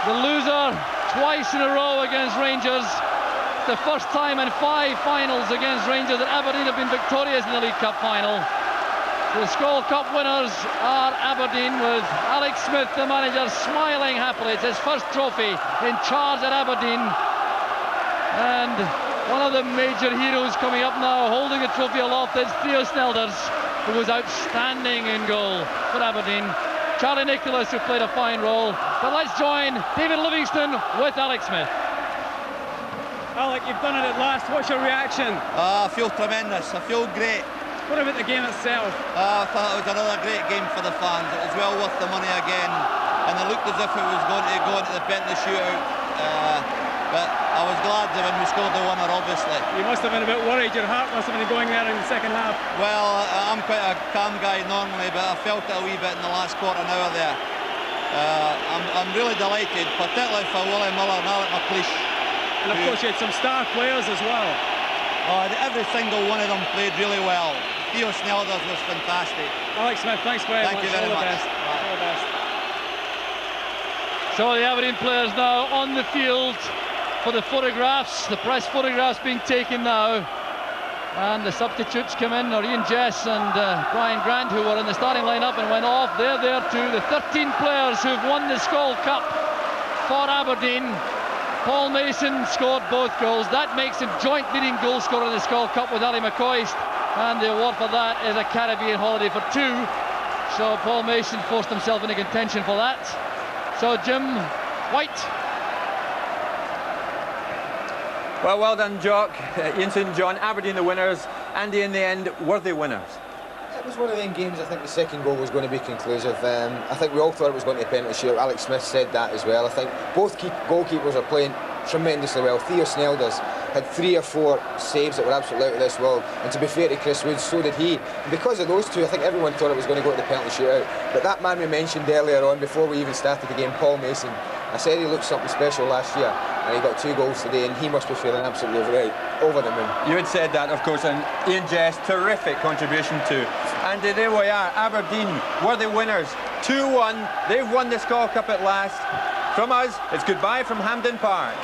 The loser twice in a row against Rangers. It's the first time in 5 finals against Rangers that Aberdeen have been victorious in the League Cup final. The Skol Cup winners are Aberdeen, with Alex Smith, the manager, smiling happily. It's his first trophy in charge at Aberdeen. And one of the major heroes coming up now, holding the trophy aloft, is Theo Snelders, who was outstanding in goal for Aberdeen. Charlie Nicholas, who played a fine role. But let's join David Livingston with Alex Smith. Alec, you've done it at last. What's your reaction? I feel tremendous. I feel great. What about the game itself? I thought it was another great game for the fans. It was well worth the money again. and it looked as if it was going to go into the penalty shootout. But I was glad that when we scored the winner, obviously. You must have been a bit worried. Your heart must have been going there in the second half. Well, I'm quite a calm guy normally, but I felt it a wee bit in the last quarter an hour there. I'm really delighted, particularly for Willie Miller and Alec McLeish. And of course you had some star players as well. Every single one of them played really well. Theo Snelders was fantastic. Alex Smith, thanks very much. Thank you very much. All the best. So the Aberdeen players now on the field for the photographs, the press photographs being taken now. And the substitutes come in, or Ian Jess and Brian Grant, who were in the starting lineup and went off. They're there too. The 13 players who've won the Skol Cup for Aberdeen. Paul Mason scored both goals. That makes him joint leading goal scorer in the Skol Cup with Ali McCoist. And the award for that is a Caribbean holiday for 2. So Paul Mason forced himself into contention for that. So Jim White. Well done, Jock. Ian St John, Aberdeen the winners. Andy, in the end, were they winners? It was one of them games. I think the second goal was going to be conclusive. I think we all thought it was going to be a penalty shootout. Alex Smith said that as well. I think both goalkeepers are playing tremendously well. Theo Snelders had 3 or 4 saves that were absolutely out of this world, and to be fair to Chris Woods, so did he. And because of those two, I think everyone thought it was going to go to the penalty shootout. But that man we mentioned earlier on, before we even started the game, Paul Mason, I said he looked something special last year, and he got 2 goals today, and he must be feeling absolutely over the moon. You had said that, of course, and Ian Jess, terrific contribution too. And there we are, Aberdeen were the winners, 2-1. They've won the Skol Cup at last. From us, it's goodbye from Hampden Park.